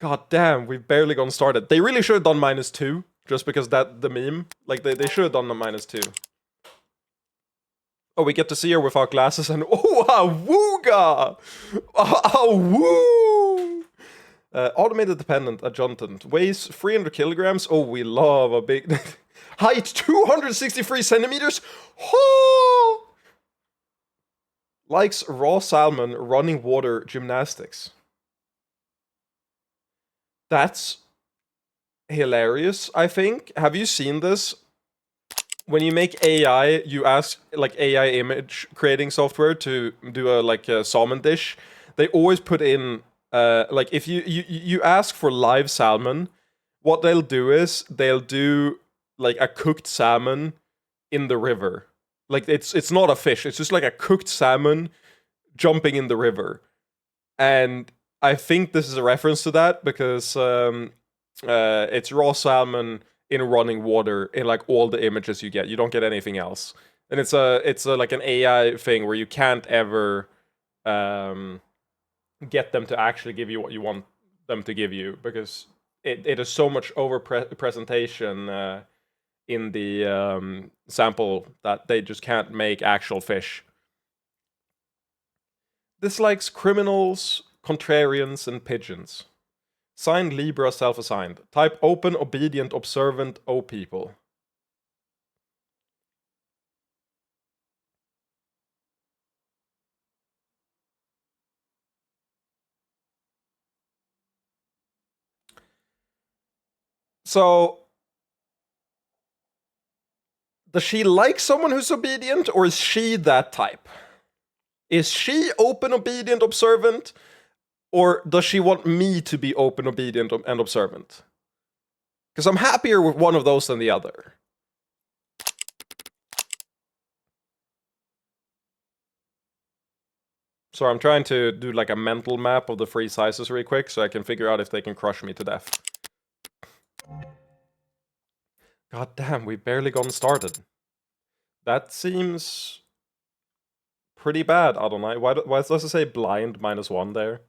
God damn, we've barely gotten started. They really should have done -2, just because the meme. Like, they should have done the -2. Oh, we get to see her without glasses and... Oh, awooga! Awoo! Automated dependent adjutant. Weighs 300 kilograms. Oh, we love a big... Height 263 centimeters. Oh! Likes raw salmon, running water, gymnastics. That's hilarious, I think. Have you seen this? When you make AI, you ask, like, AI image creating software to do a salmon dish. They always put in, like, if you ask for live salmon, what they'll do is they'll do, like, a cooked salmon in the river. Like, it's not a fish, it's just like a cooked salmon jumping in the river. And I think this is a reference to that because it's raw salmon in running water in, like, all the images you get. You don't get anything else. And it's like an AI thing where you can't ever get them to actually give you what you want them to give you, because it is so much over presentation in the sample that they just can't make actual fish. Dislikes criminals, contrarians, and pigeons. Signed Libra, self-assigned. Type open, obedient, observant, O people. So, does she like someone who's obedient, or is she that type? Is she open, obedient, observant? Or does she want me to be open, obedient, and observant? Because I'm happier with one of those than the other. So I'm trying to do, like, a mental map of the three sizes really quick so I can figure out if they can crush me to death. God damn, we've barely gotten started. That seems pretty bad, Adonai. Why does it say blind -1 there?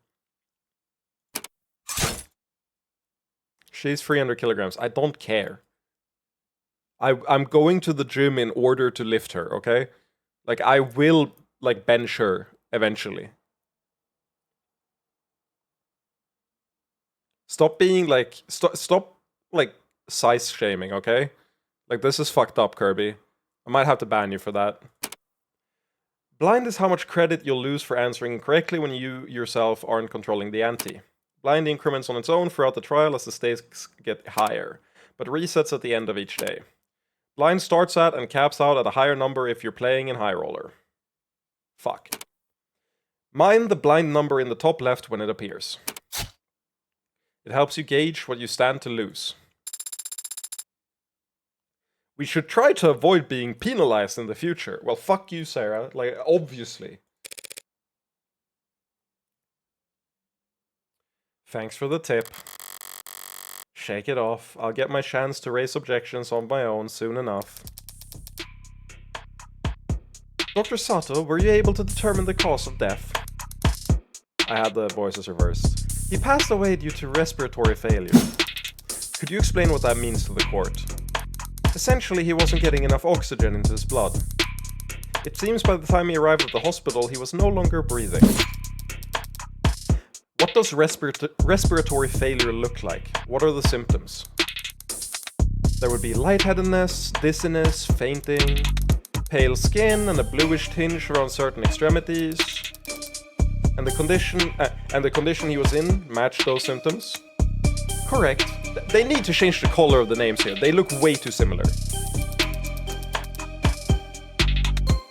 She's 300 kilograms. I don't care. I'm going to the gym in order to lift her, okay? Like, I will, like, bench her eventually. Stop being, like... Stop, like, size shaming, okay? Like, this is fucked up, Kirby. I might have to ban you for that. Blind is how much credit you'll lose for answering incorrectly when you yourself aren't controlling the ante. Blind increments on its own throughout the trial as the stakes get higher, but resets at the end of each day. Blind starts at and caps out at a higher number if you're playing in High Roller. Fuck. Mind the blind number in the top left when it appears. It helps you gauge what you stand to lose. We should try to avoid being penalized in the future. Well, fuck you, Sarah. Like, obviously. Thanks for the tip. Shake it off. I'll get my chance to raise objections on my own soon enough. Dr. Sato, were you able to determine the cause of death? I had the voices reversed. He passed away due to respiratory failure. Could you explain what that means to the court? Essentially, he wasn't getting enough oxygen into his blood. It seems by the time he arrived at the hospital, he was no longer breathing. What does respiratory failure look like? What are the symptoms? There would be lightheadedness, dizziness, fainting, pale skin, and a bluish tinge around certain extremities. And the condition he was in matched those symptoms? Correct. They need to change the color of the names here. They look way too similar.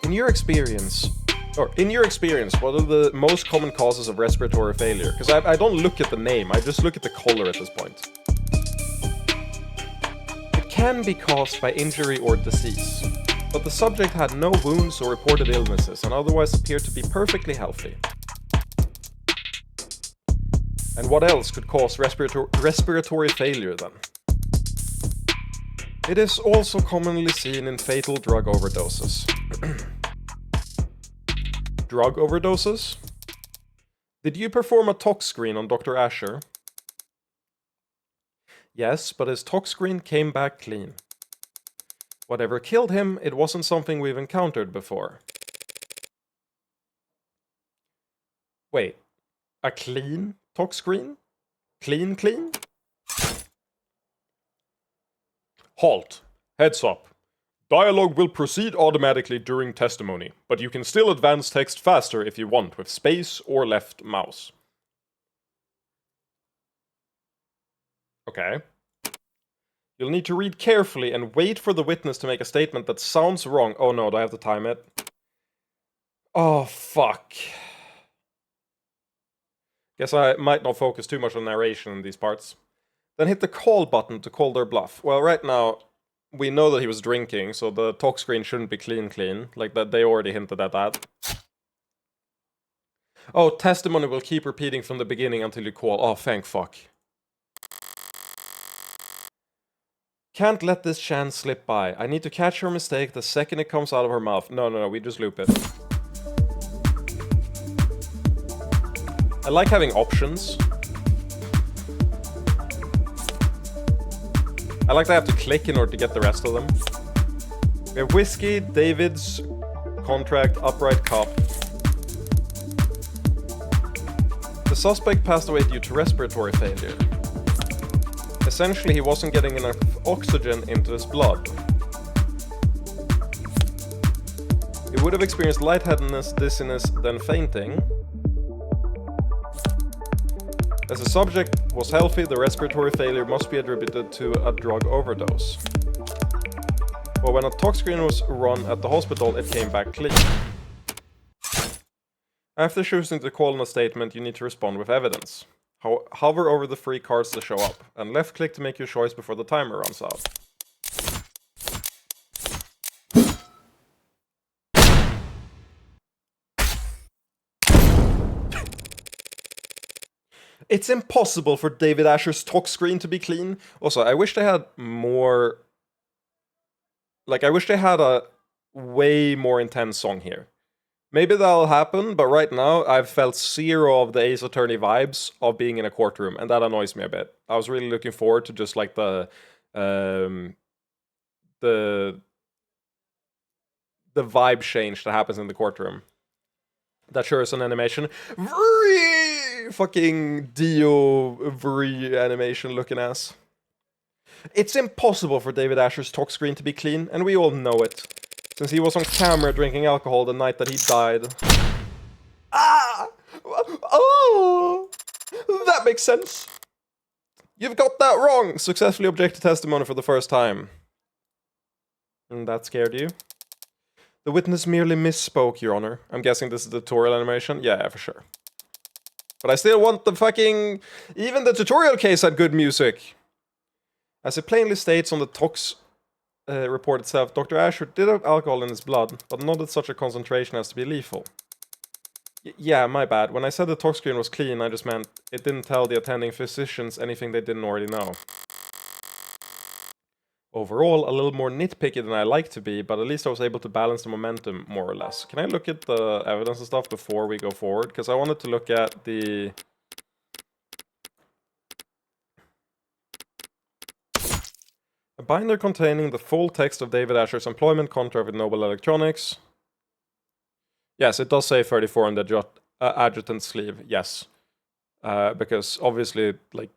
In your experience, what are the most common causes of respiratory failure? Because I don't look at the name, I just look at the color at this point. It can be caused by injury or disease, but the subject had no wounds or reported illnesses and otherwise appeared to be perfectly healthy. And what else could cause respiratory failure then? It is also commonly seen in fatal drug overdoses. Drug overdoses? Did you perform a tox screen on Dr. Asher? Yes, but his tox screen came back clean. Whatever killed him, it wasn't something we've encountered before. Wait, a clean tox screen? Clean? Halt. Heads up. Dialogue will proceed automatically during testimony, but you can still advance text faster if you want with space or left mouse. Okay. You'll need to read carefully and wait for the witness to make a statement that sounds wrong. Oh no, do I have to time it? Oh, fuck. Guess I might not focus too much on narration in these parts. Then hit the call button to call their bluff. Well, right now, we know that he was drinking, so the talk screen shouldn't be clean. Like, that they already hinted at that. Oh, testimony will keep repeating from the beginning until you call. Oh, thank fuck. Can't let this chance slip by. I need to catch her mistake the second it comes out of her mouth. No, we just loop it. I like having options. I like to have to click in order to get the rest of them. We have whiskey, David's contract, upright cop. The suspect passed away due to respiratory failure. Essentially, he wasn't getting enough oxygen into his blood. He would have experienced lightheadedness, dizziness, then fainting. As the subject was healthy, the respiratory failure must be attributed to a drug overdose. But when a tox screen was run at the hospital, it came back clean. After choosing to call in a statement, you need to respond with evidence. Hover over the three cards to show up, and left-click to make your choice before the timer runs out. It's impossible for David Asher's talk screen to be clean. Also, I wish they had more... Like, I wish they had a way more intense song here. Maybe that'll happen, but right now, I've felt zero of the Ace Attorney vibes of being in a courtroom, and that annoys me a bit. I was really looking forward to just, like, the vibe change that happens in the courtroom. That sure is an animation. Fucking Dio animation looking ass. It's impossible for David Asher's talk screen to be clean, and we all know it, since he was on camera drinking alcohol the night that he died. Ah! Oh! That makes sense. You've got that wrong! Successfully object to testimony for the first time. And that scared you? The witness merely misspoke, Your Honor. I'm guessing this is the tutorial animation? Yeah, for sure. But I still want the fucking... Even the tutorial case had good music! As it plainly states on the tox report itself, Dr. Asher did have alcohol in his blood, but not at such a concentration as to be lethal. Yeah, my bad. When I said the tox screen was clean, I just meant it didn't tell the attending physicians anything they didn't already know. Overall, a little more nitpicky than I like to be, but at least I was able to balance the momentum, more or less. Can I look at the evidence and stuff before we go forward? Because I wanted to look at the... A binder containing the full text of David Asher's employment contract with Noble Electronics. Yes, it does say 34 on the adjutant sleeve, yes. Because obviously, like,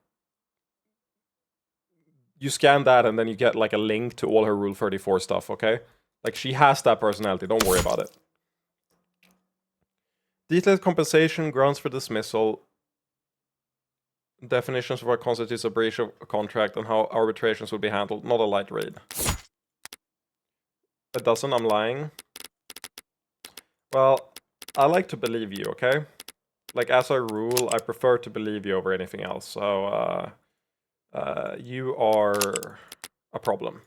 you scan that and then you get like a link to all her Rule 34 stuff, okay? Like, she has that personality, don't worry about it. Detailed compensation, grounds for dismissal, definitions of what constitutes a breach of a contract, and how arbitrations will be handled. Not a light read. It doesn't, I'm lying. Well, I like to believe you, okay? Like, as a rule, I prefer to believe you over anything else, so, you are a problem.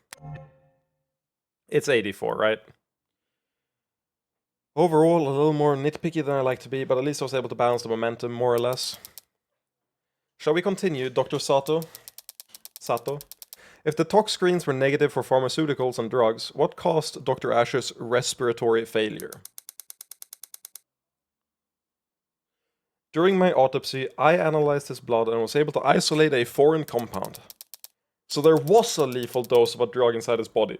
It's 84, right? Overall, a little more nitpicky than I like to be, but at least I was able to balance the momentum, more or less. Shall we continue, Dr. Sato? If the tox screens were negative for pharmaceuticals and drugs, what caused Dr. Asher's respiratory failure? During my autopsy, I analyzed his blood and was able to isolate a foreign compound. So there was a lethal dose of a drug inside his body.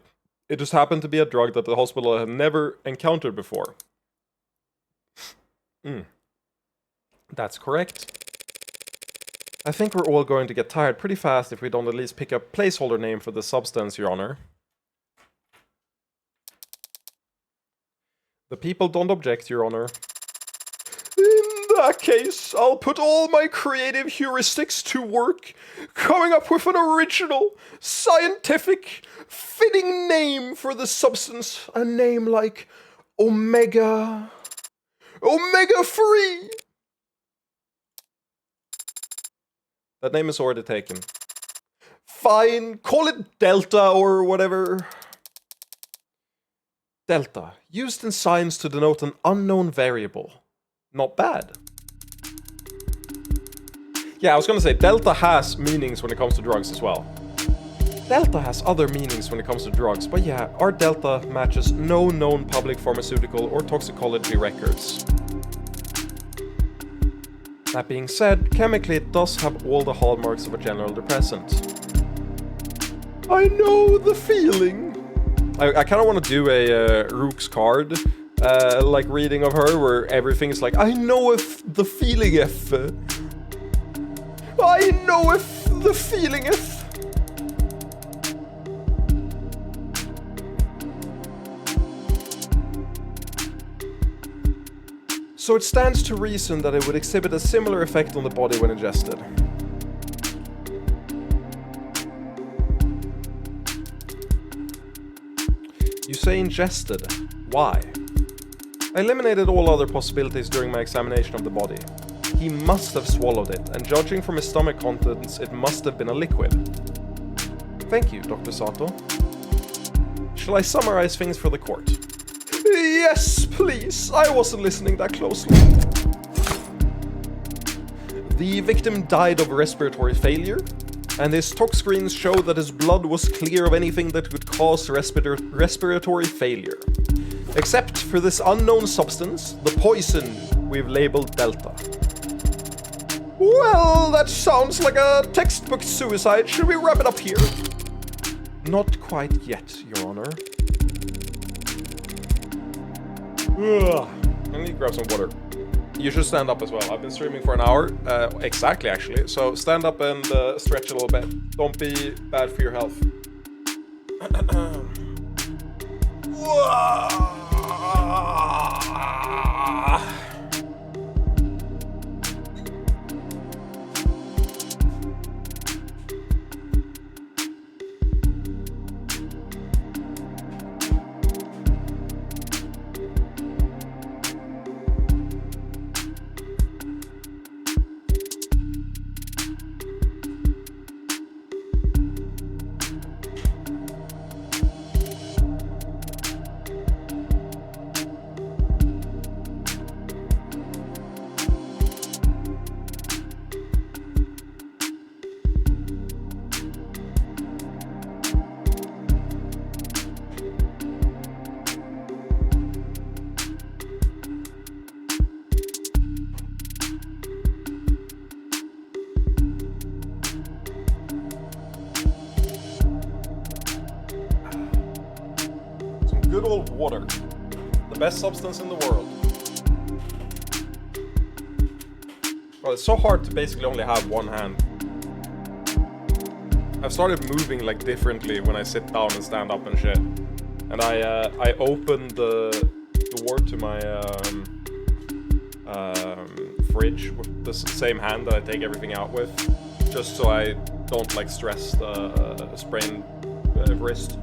It just happened to be a drug that the hospital had never encountered before. That's correct. I think we're all going to get tired pretty fast if we don't at least pick a placeholder name for the substance, Your Honor. The people don't object, Your Honor. In that case, I'll put all my creative heuristics to work, coming up with an original, scientific, fitting name for the substance. A name like Omega... Omega-3! That name is already taken. Fine, call it Delta or whatever. Delta, used in science to denote an unknown variable. Not bad. Yeah, I was gonna say, Delta has meanings when it comes to drugs as well. Delta has other meanings when it comes to drugs, but yeah, our Delta matches no known public pharmaceutical or toxicology records. That being said, chemically it does have all the hallmarks of a general depressant. I know the feeling. I kind of want to do a Rook's card, like reading of her, where everything is like, I know if the feeling if. I know if the feeling if. So it stands to reason that it would exhibit a similar effect on the body when ingested. You say ingested. Why? I eliminated all other possibilities during my examination of the body. He must have swallowed it, and judging from his stomach contents, it must have been a liquid. Thank you, Dr. Sato. Shall I summarize things for the court? Yes, please. I wasn't listening that closely. The victim died of respiratory failure, and his tox screens show that his blood was clear of anything that could cause respiratory failure. Except for this unknown substance, the poison we've labeled Delta. Well, that sounds like a textbook suicide. Should we wrap it up here? Not quite yet, Your Honor. Ugh. I need to grab some water. You should stand up as well. I've been streaming for an hour. Exactly, actually. So stand up and stretch a little bit. Don't be bad for your health. good old water. The best substance in the world. Well, it's so hard to basically only have one hand. I've started moving like differently when I sit down and stand up and shit. And I opened the door to my fridge with the same hand that I take everything out with, just so I don't like stress the sprained wrist.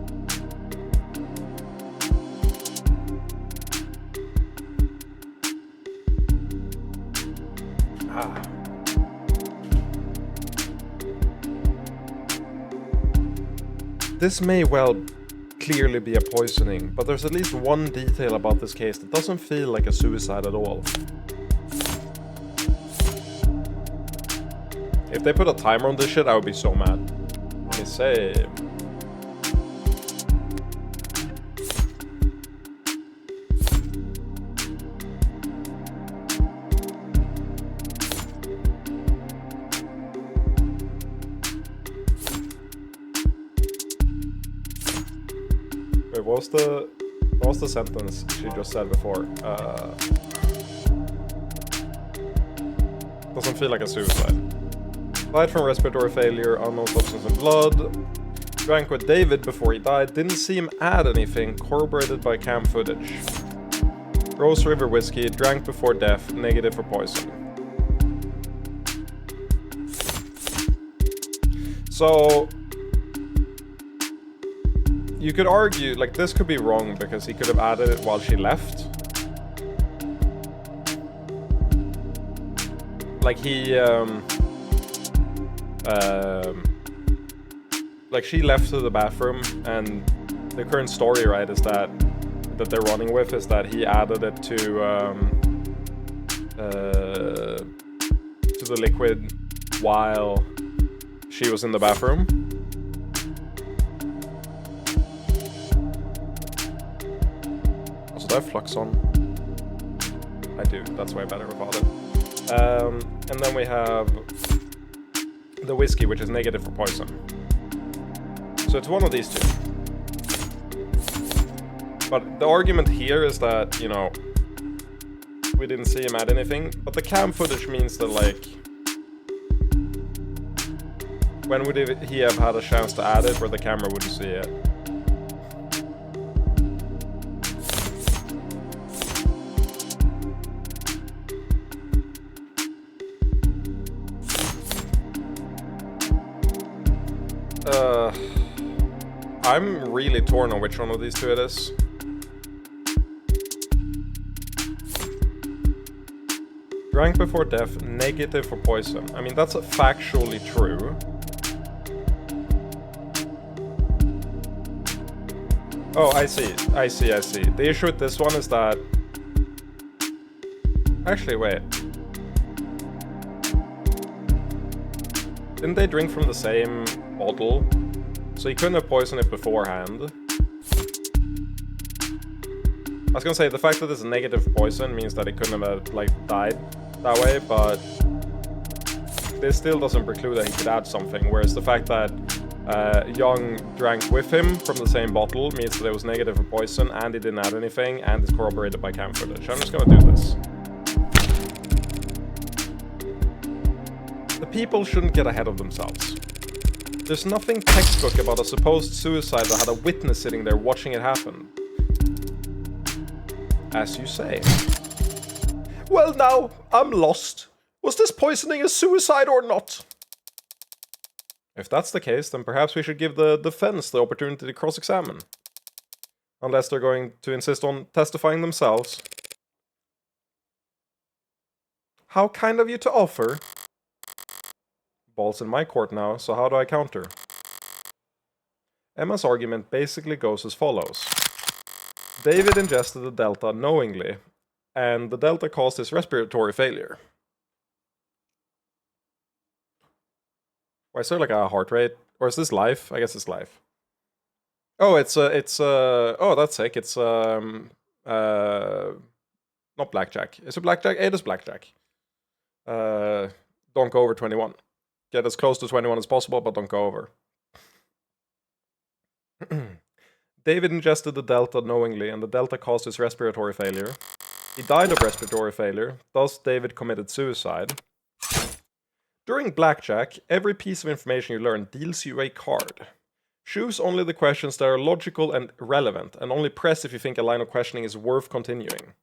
This may well clearly be a poisoning, but there's at least one detail about this case that doesn't feel like a suicide at all. If they put a timer on this shit, I would be so mad. Let me say... Wait, what was the sentence she just said before? Doesn't feel like a suicide. Died from respiratory failure, unknown substance in blood. Drank with David before he died. Didn't see him add anything, corroborated by cam footage. Rose River whiskey, drank before death, negative for poison. So... you could argue, like, this could be wrong because he could have added it while she left. Like, like, she left to the bathroom, and the current story, right, is that they're running with is that he added it to the liquid while she was in the bathroom. Also, do I have flux on? I do. That's way better without it. And then we have the whiskey, which is negative for poison. So it's one of these two. But the argument here is that, you know, we didn't see him add anything. But the cam footage means that, like, when would he have had a chance to add it where the camera wouldn't see it? I'm really torn on which one of these two it is. Drank before death, negative for poison. I mean, that's factually true. Oh, I see. The issue with this one is that... Actually, wait. Didn't they drink from the same bottle? So he couldn't have poisoned it beforehand. I was gonna say, the fact that it's negative poison means that he couldn't have, like, died that way, but this still doesn't preclude that he could add something, whereas the fact that Young drank with him from the same bottle means that it was negative for poison, and he didn't add anything, and it's corroborated by cam footage. I'm just gonna do this. The people shouldn't get ahead of themselves. There's nothing textbook about a supposed suicide that had a witness sitting there watching it happen. As you say. Well now, I'm lost. Was this poisoning a suicide or not? If that's the case, then perhaps we should give the defense the opportunity to cross-examine. Unless they're going to insist on testifying themselves. How kind of you to offer. Ball's in my court now, so how do I counter? Emma's argument basically goes as follows. David ingested the Delta knowingly, and the Delta caused his respiratory failure. Why is there like a heart rate? Or is this life? I guess it's life. Oh, oh, that's sick. It's, not blackjack. Is it blackjack? It is blackjack. Don't go over 21. Get as close to 21 as possible, but don't go over. David ingested the Delta knowingly, and the Delta caused his respiratory failure. He died of respiratory failure, thus David committed suicide. During blackjack, every piece of information you learn deals you a card. Choose only the questions that are logical and relevant, and only press if you think a line of questioning is worth continuing.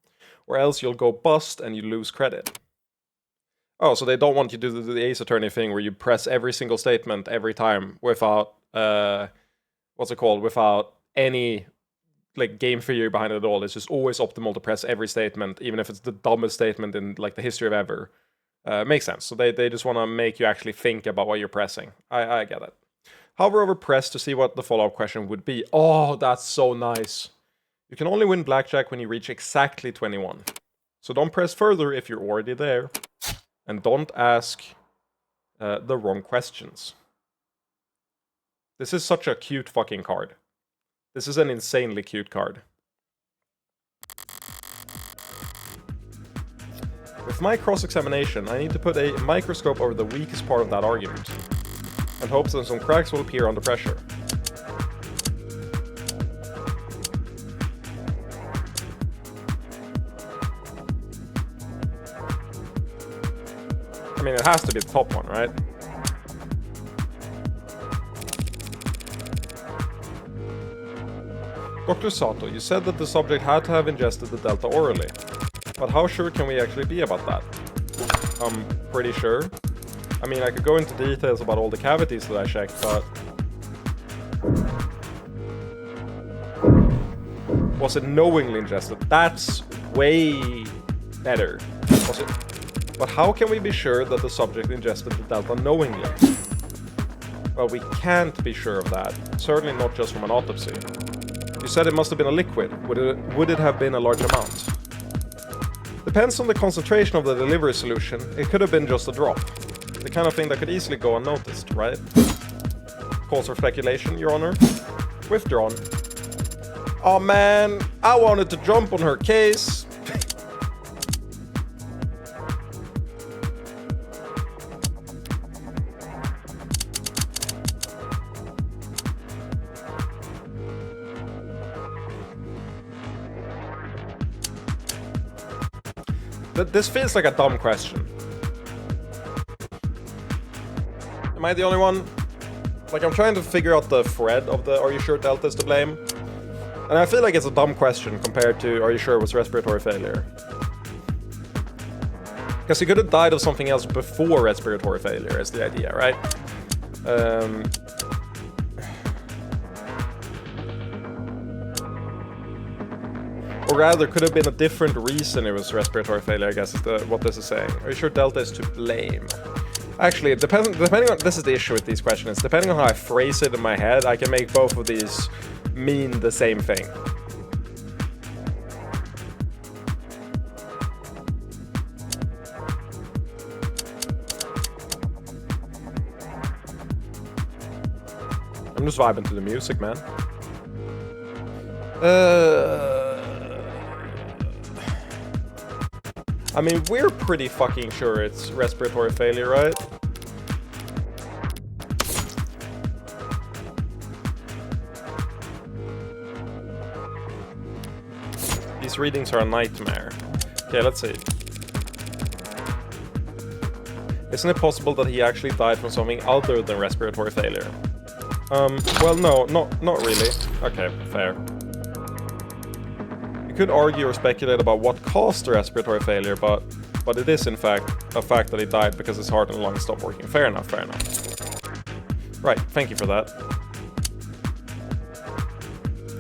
Or else you'll go bust and you lose credit. Oh, so they don't want you to do the Ace Attorney thing where you press every single statement every time without, without any like game theory behind it at all. It's just always optimal to press every statement, even if it's the dumbest statement in like the history of ever. Makes sense. So they just want to make you actually think about what you're pressing. I get it. Hover over press to see what the follow-up question would be. Oh, that's so nice. You can only win blackjack when you reach exactly 21. So don't press further if you're already there. And don't ask the wrong questions. This is such a cute fucking card. This is an insanely cute card. With my cross-examination, I need to put a microscope over the weakest part of that argument, and hope that some cracks will appear under pressure. I mean, it has to be the top one, right? Dr. Sato, you said that the subject had to have ingested the Delta orally. But how sure can we actually be about that? I'm pretty sure. I mean, I could go into details about all the cavities that I checked, but... Was it knowingly ingested? That's way better. Was it? But how can we be sure that the subject ingested the Delta knowingly? Well, we can't be sure of that. Certainly not just from an autopsy. You said it must have been a liquid. Would it have been a large amount? Depends on the concentration of the delivery solution. It could have been just a drop. The kind of thing that could easily go unnoticed, right? Calls for speculation, Your Honor. Withdrawn. Oh man, I wanted to jump on her case. This feels like a dumb question. Am I the only one? Like, I'm trying to figure out the thread of the "Are you sure Delta is to blame?" And I feel like it's a dumb question compared to "Are you sure it was respiratory failure?" Because he could have died of something else before respiratory failure, is the idea, right? Or rather, could have been a different reason it was respiratory failure, I guess is what this is saying. Are you sure Delta is to blame? Actually, depending on... This is the issue with these questions. Depending on how I phrase it in my head, I can make both of these mean the same thing. I'm just vibing to the music, man. I mean, we're pretty fucking sure it's respiratory failure, right? These readings are a nightmare. Okay, let's see. Isn't it possible that he actually died from something other than respiratory failure? Well, no, not really. Okay, fair. You could argue or speculate about what caused the respiratory failure, but it is in fact a fact that he died because his heart and lungs stopped working. Fair enough, fair enough. Right, thank you for that.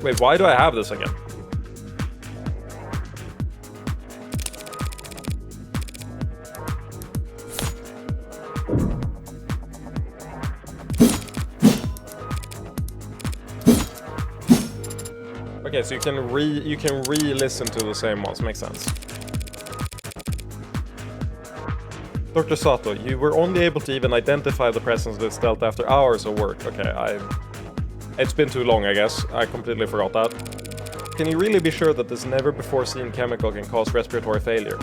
Wait, why do I have this again? Okay, so you can re-listen to the same ones. Makes sense. Dr. Sato, you were only able to even identify the presence of this Delta after hours of work. Okay, it's been too long, I guess. I completely forgot that. Can you really be sure that this never-before-seen chemical can cause respiratory failure?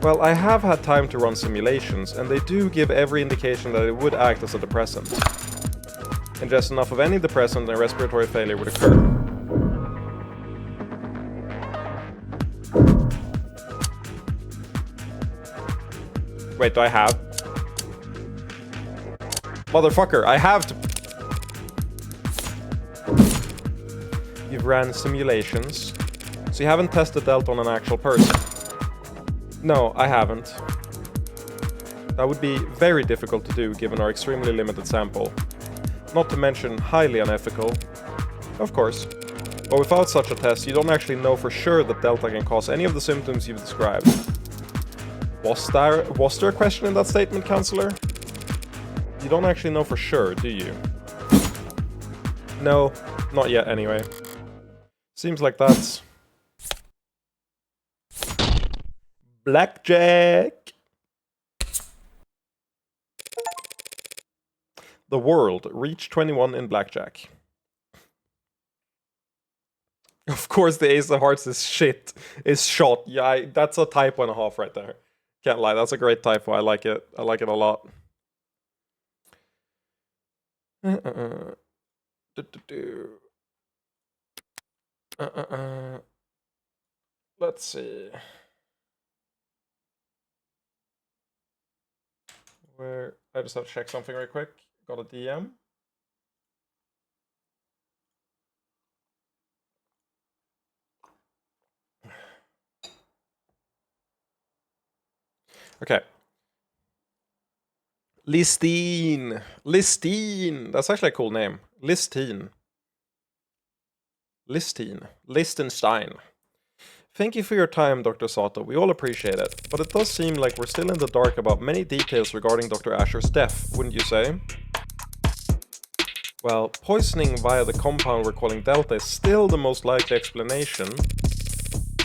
Well, I have had time to run simulations, and they do give every indication that it would act as a depressant. ingest enough of any depressant and respiratory failure would occur. Wait, do I have? Motherfucker, I have to... You've ran simulations, so you haven't tested Delta on an actual person. No, I haven't. That would be very difficult to do given our extremely limited sample. Not to mention highly unethical. Of course. But without such a test, you don't actually know for sure that Delta can cause any of the symptoms you've described. Was there a question in that statement, Counselor? You don't actually know for sure, do you? No, not yet anyway. Seems like that's... Blackjack! The world reached 21 in blackjack. Of course the Ace of Hearts is shit. Is shot. Yeah, that's a typo and a half right there. Can't lie, that's a great typo. I like it. I like it a lot. Let's see. Where I just have to check something real quick. Got a DM. Okay. Listine. Listine. That's actually a cool name. Listine. Listine. Liechtenstein. Thank you for your time, Dr. Sato. We all appreciate it. But it does seem like we're still in the dark about many details regarding Dr. Asher's death, wouldn't you say? Well, poisoning via the compound we're calling Delta is still the most likely explanation.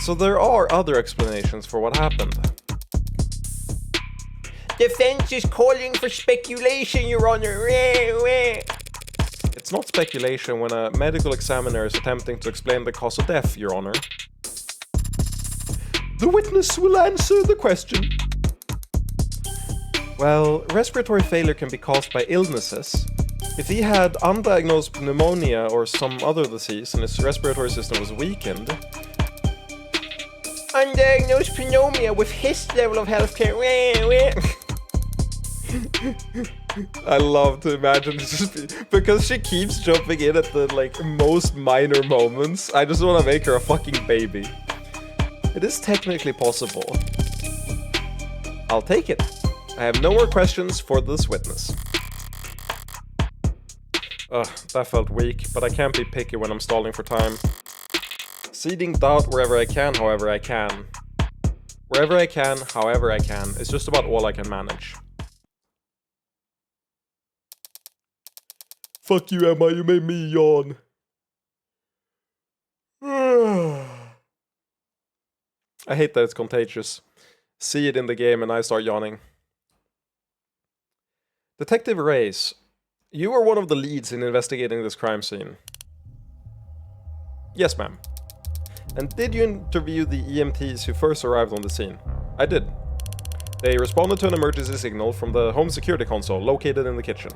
So there are other explanations for what happened. Defense is calling for speculation, Your Honor. It's not speculation when a medical examiner is attempting to explain the cause of death, Your Honor. The witness will answer the question. Well, respiratory failure can be caused by illnesses. If he had undiagnosed pneumonia or some other disease and his respiratory system was weakened... Undiagnosed pneumonia with his level of healthcare. I love to imagine just because she keeps jumping in at the most minor moments. I just want to make her a fucking baby. It is technically possible. I'll take it. I have no more questions for this witness. Ugh, that felt weak, but I can't be picky when I'm stalling for time. Seeding doubt wherever I can, however I can. Wherever I can, however I can. It's just about all I can manage. Fuck you, Emma, you made me yawn. I hate that it's contagious. See it in the game and I start yawning. Detective Reyes, you are one of the leads in investigating this crime scene. Yes, ma'am. And did you interview the EMTs who first arrived on the scene? I did. They responded to an emergency signal from the home security console located in the kitchen.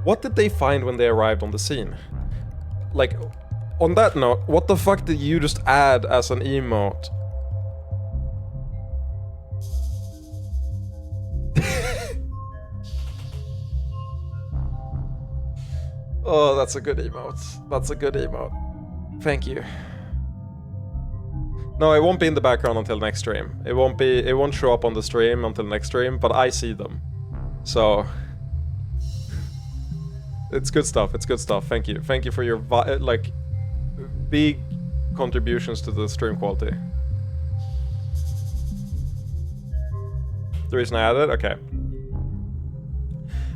What did they find when they arrived on the scene? Like, on that note, what the fuck did you just add as an emote? Oh, that's a good emote. That's a good emote. Thank you. No, it won't be in the background until next stream. It won't show up on the stream until next stream, but I see them. So it's good stuff. It's good stuff. Thank you. Thank you for your big contributions to the stream quality. The reason I added? Okay.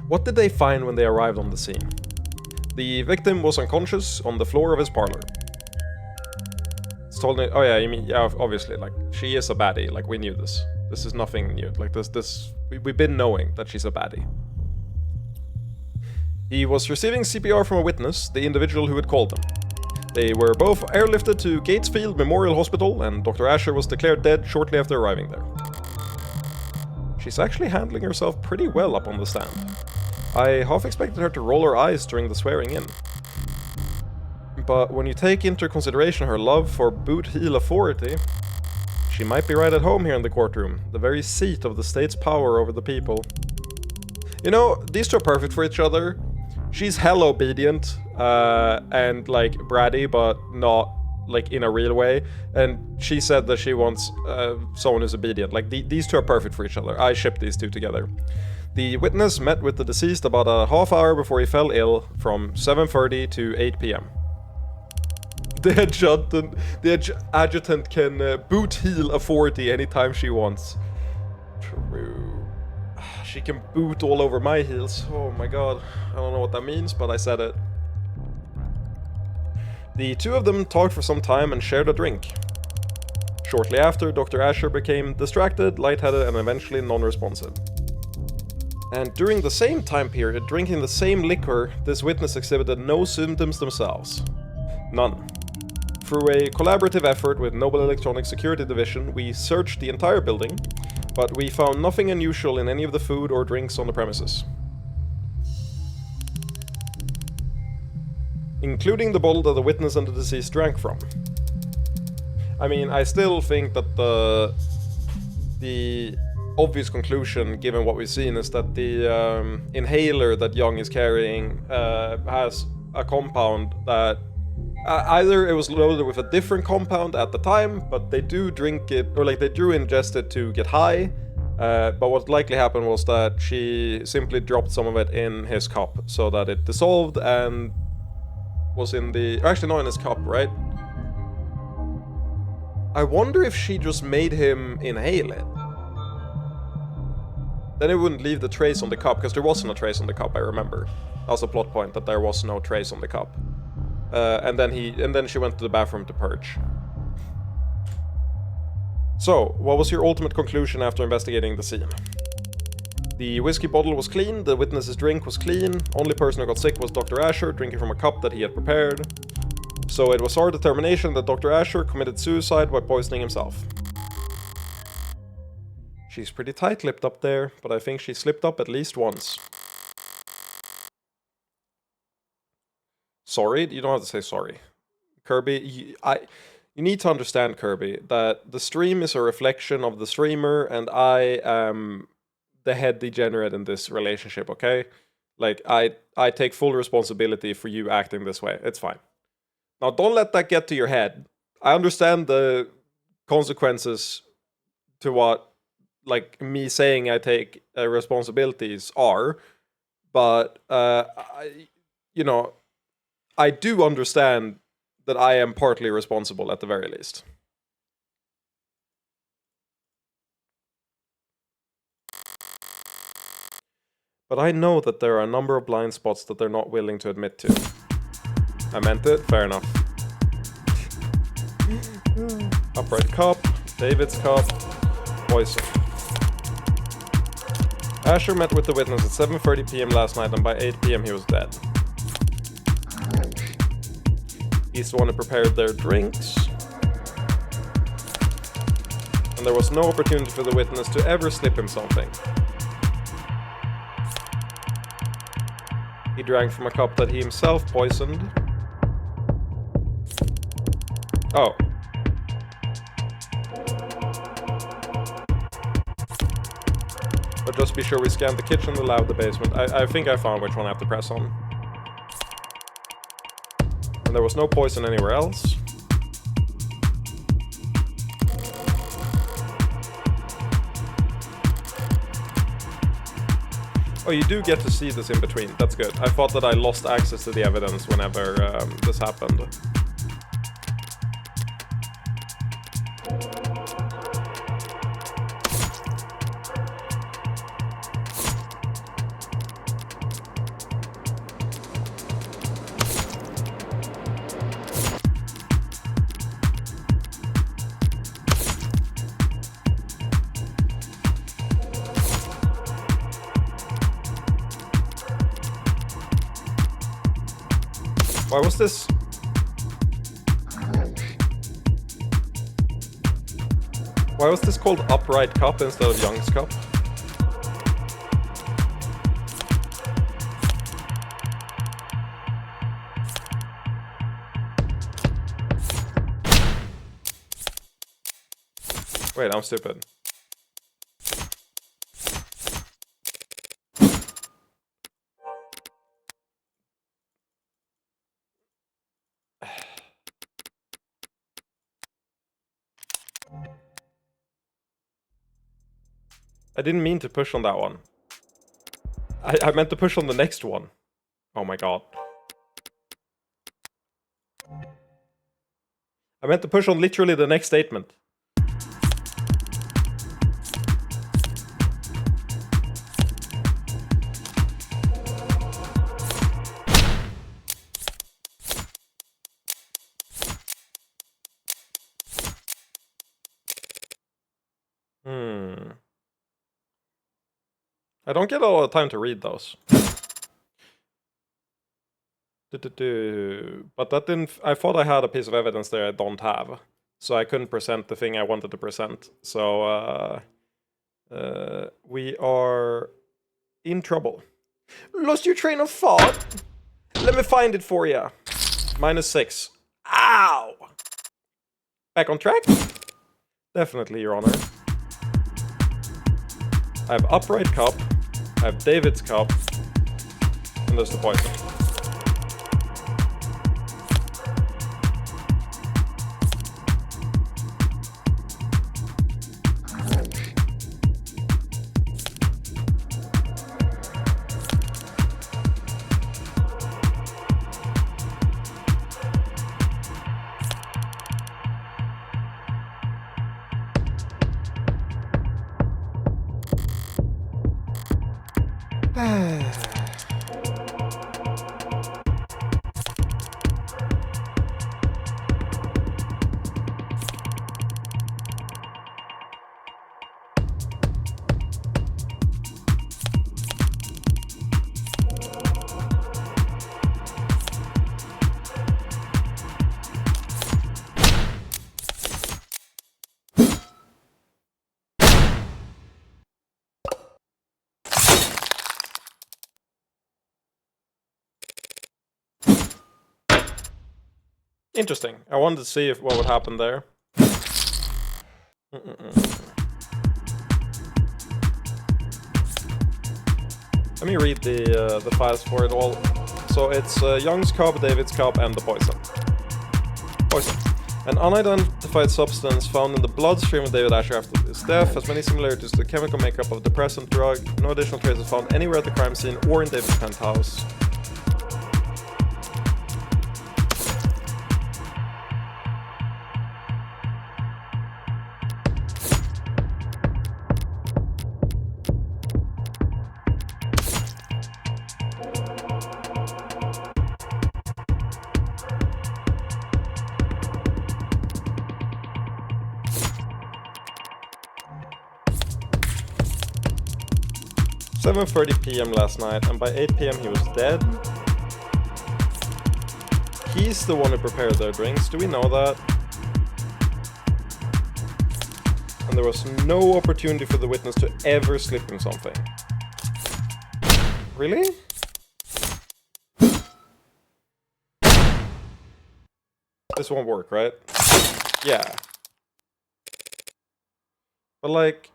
What did they find when they arrived on the scene? The victim was unconscious on the floor of his parlor. It's told me, oh yeah, you mean, yeah, obviously, like, she is a baddie, like, we knew this. This is nothing new, like, we've been knowing that she's a baddie. He was receiving CPR from a witness, the individual who had called them. They were both airlifted to Gatesfield Memorial Hospital, and Dr. Asher was declared dead shortly after arriving there. She's actually handling herself pretty well up on the stand. I half expected her to roll her eyes during the swearing in. But when you take into consideration her love for boot heel authority, she might be right at home here in the courtroom, the very seat of the state's power over the people. You know, these two are perfect for each other. She's hella obedient, and like bratty, but not like in a real way. And she said that she wants someone who's obedient. Like these two are perfect for each other. I ship these two together. The witness met with the deceased about a half hour before he fell ill, from 7:30 to 8 p.m. The adjutant can boot heel authority anytime she wants. True. She can boot all over my heels. Oh my god. I don't know what that means, but I said it. The two of them talked for some time and shared a drink. Shortly after, Dr. Asher became distracted, lightheaded, and eventually non-responsive. And during the same time period, drinking the same liquor, this witness exhibited no symptoms themselves. None. Through a collaborative effort with Noble Electronic Security Division, we searched the entire building, but we found nothing unusual in any of the food or drinks on the premises. Including the bottle that the witness and the deceased drank from. I mean, I still think that the obvious conclusion, given what we've seen, is that the inhaler that Young is carrying has a compound that either it was loaded with a different compound at the time, but they do drink it, or like they do ingest it to get high. But what likely happened was that she simply dropped some of it in his cup so that it dissolved and was in the... Actually, not in his cup, right? I wonder if she just made him inhale it. Then it wouldn't leave the trace on the cup, because there wasn't a trace on the cup, I remember. That was a plot point, that there was no trace on the cup. And then she went to the bathroom to purge. So, what was your ultimate conclusion after investigating the scene? The whiskey bottle was clean, the witness's drink was clean, only person who got sick was Dr. Asher, drinking from a cup that he had prepared. So it was our determination that Dr. Asher committed suicide by poisoning himself. She's pretty tight-lipped up there, but I think she slipped up at least once. Sorry? You don't have to say sorry. Kirby, you need to understand, Kirby, that the stream is a reflection of the streamer, and I am the head degenerate in this relationship, okay? Like, I take full responsibility for you acting this way. It's fine. Now, don't let that get to your head. I understand the consequences to what, like, me saying I take responsibilities are, but, I do understand that I am partly responsible at the very least. But I know that there are a number of blind spots that they're not willing to admit to. I meant it, fair enough. Upright cup, David's cup, poison. Asher met with the witness at 7:30 p.m. last night, and by 8 p.m. he was dead. He's the one who prepared their drinks. And there was no opportunity for the witness to ever slip him something. He drank from a cup that he himself poisoned. Oh. But just be sure we scan the kitchen, the lab, the basement. I think I found which one I have to press on. And there was no poison anywhere else. Oh, you do get to see this in between. That's good. I thought that I lost access to the evidence whenever this happened. Why was this? Why was this called Upright Cup instead of Young's Cup? Wait, I'm stupid. I didn't mean to push on that one. I meant to push on the next one. Oh my god. I meant to push on literally the next statement. I don't get a lot of time to read those. But that didn't... I thought I had a piece of evidence there I don't have. So I couldn't present the thing I wanted to present. So, we are in trouble. Lost your train of thought? Let me find it for you. -6. Ow! Back on track? Definitely, Your Honor. I have Upright Cup, I have David's Cup, and there's the poison. Interesting. I wanted to see what would happen there. Let me read the files for it all. So it's Young's Cup, David's Cup, and the poison. Poison. An unidentified substance found in the bloodstream of David Asher after his death has many similarities to the chemical makeup of the depressant drug. No additional traces found anywhere at the crime scene or in David's penthouse. .30 p.m. last night, and by 8 p.m. he was dead. He's the one who prepared their drinks, do we know that? And there was no opportunity for the witness to ever slip him something. Really? This won't work, right? Yeah. But like...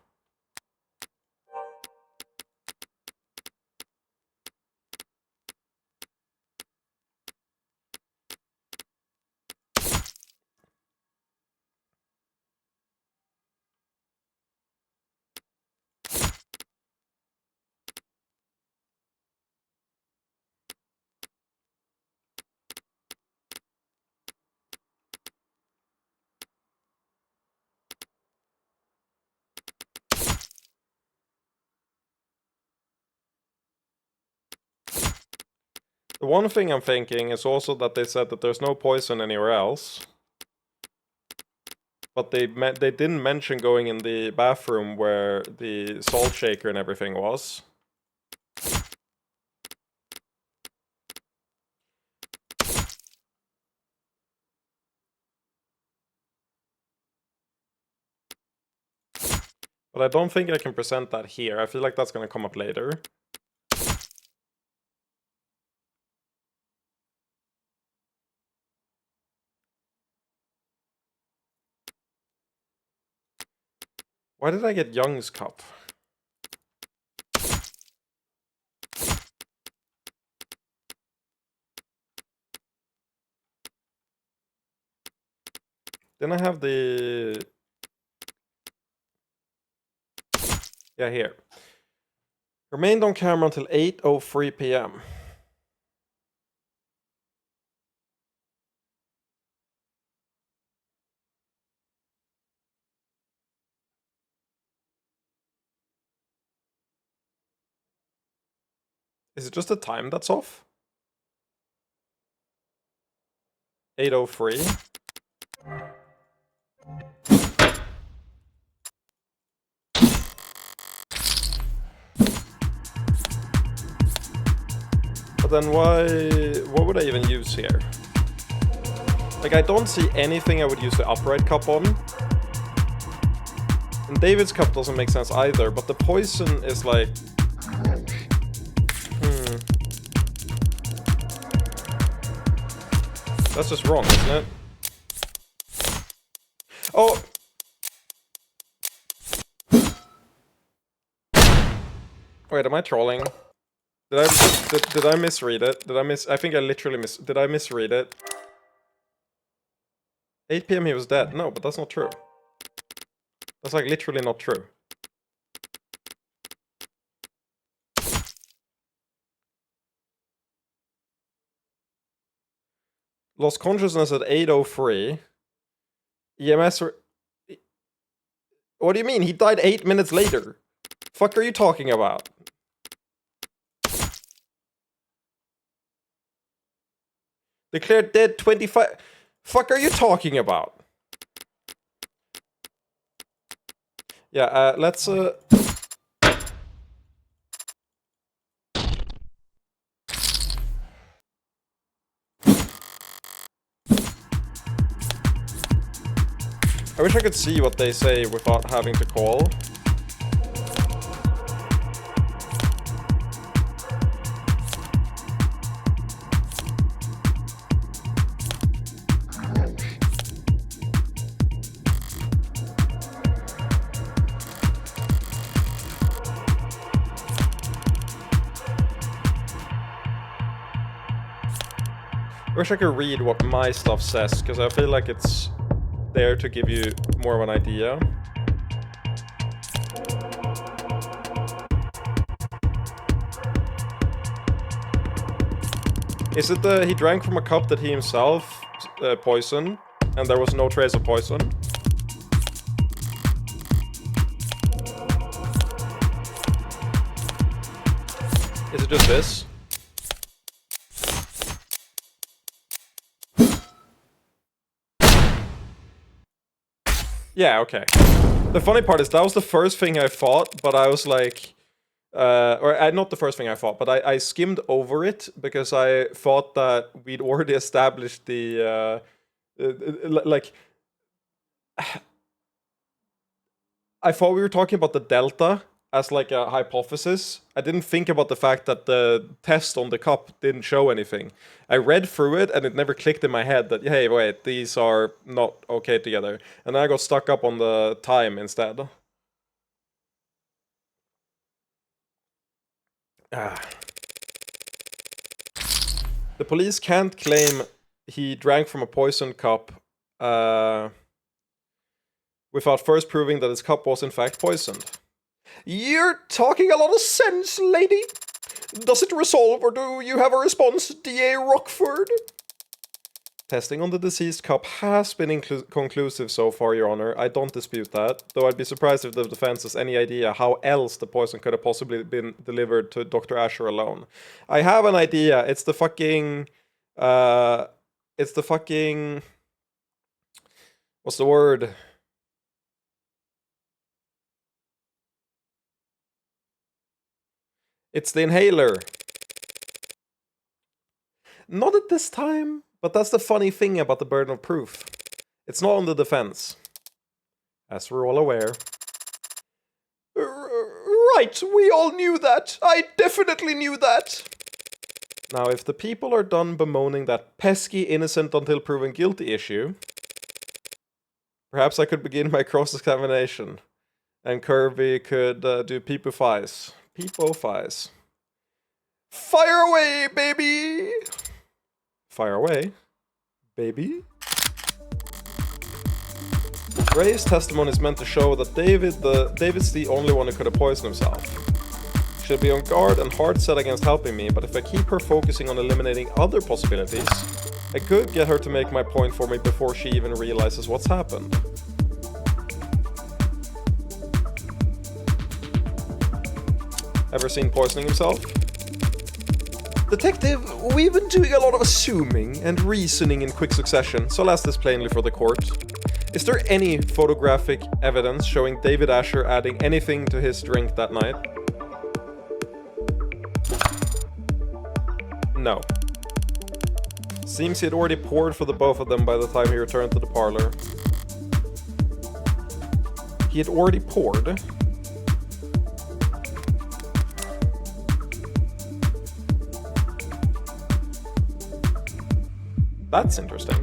The one thing I'm thinking is also that they said that there's no poison anywhere else. But they didn't mention going in the bathroom where the salt shaker and everything was. But I don't think I can present that here. I feel like that's gonna come up later. Why did I get Young's cup? Then I have the... Yeah, here. Remained on camera until 8:03 p.m. Is it just the time that's off? 8:03? But then what would I even use here? Like, I don't see anything I would use the upright cup on. And David's cup doesn't make sense either, but the poison is like... That's just wrong, isn't it? Oh! Wait, am I trolling? Did I misread it? I think I literally did I misread it? 8 p.m. he was dead. No, but that's not true. That's like literally not true. Lost consciousness at 8:03. EMS... What do you mean? He died 8 minutes later. Fuck are you talking about? Declared dead 25... Fuck are you talking about? Yeah, let's... I wish I could see what they say without having to call. I wish I could read what my stuff says, because I feel like it's there to give you more of an idea. Is it he drank from a cup that he himself poisoned, and there was no trace of poison? Is it just this? Yeah, okay. The funny part is that was the first thing I thought, but I was like... not the first thing I thought, but I skimmed over it because I thought that we'd already established the... like... I thought we were talking about the delta as like a hypothesis. I didn't think about the fact that the test on the cup didn't show anything. I read through it and it never clicked in my head that, hey, wait, these are not okay together. And then I got stuck up on the time instead. The police can't claim he drank from a poisoned cup without first proving that his cup was in fact poisoned. You're talking a lot of sense, lady. Does it resolve, or do you have a response, D.A. Rockford? Testing on the deceased cup has been conclusive so far, Your Honor. I don't dispute that, though I'd be surprised if the defense has any idea how else the poison could have possibly been delivered to Dr. Asher alone. I have an idea. It's the fucking... What's the word? It's the inhaler. Not at this time, but that's the funny thing about the burden of proof. It's not on the defense. As we're all aware. Right, we all knew that. I definitely knew that. Now, if the people are done bemoaning that pesky innocent until proven guilty issue, perhaps I could begin my cross-examination. And Kirby could do Peepo-Fies. Peepo-Fies. Fire away, baby! Fire away, baby. Ray's testimony is meant to show that David's the only one who could have poisoned himself. She'll be on guard and hard set against helping me, but if I keep her focusing on eliminating other possibilities, I could get her to make my point for me before she even realizes what's happened. Ever seen poisoning himself? Detective, we've been doing a lot of assuming and reasoning in quick succession, so I'll ask this plainly for the court. Is there any photographic evidence showing David Asher adding anything to his drink that night? No. Seems he had already poured for the both of them by the time he returned to the parlor. He had already poured? That's interesting.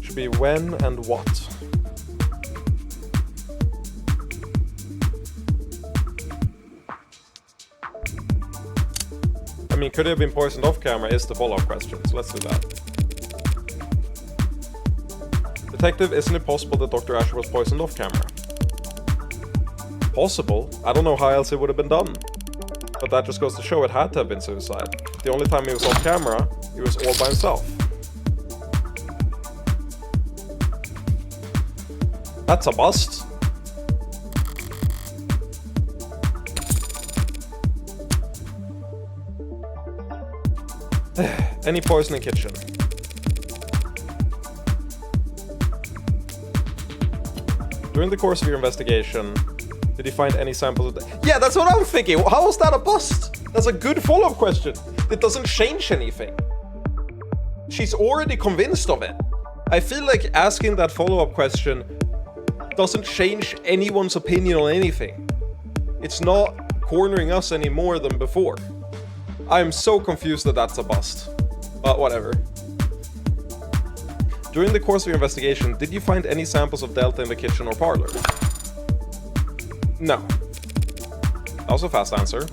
Should be when and what. I mean, could he have been poisoned off camera is the follow-up question, so let's do that. Detective, isn't it possible that Dr. Asher was poisoned off camera? Possible? I don't know how else it would have been done. But that just goes to show it had to have been suicide. The only time he was off camera, he was all by himself. That's a bust. Any poison in kitchen? During the course of your investigation, did you find any samples of that? Yeah, that's what I'm thinking. How was that a bust? That's a good follow-up question. It doesn't change anything. She's already convinced of it. I feel like asking that follow-up question doesn't change anyone's opinion on anything. It's not cornering us any more than before. I'm so confused that that's a bust. But whatever. During the course of your investigation, did you find any samples of Delta in the kitchen or parlor? No. That was a fast answer.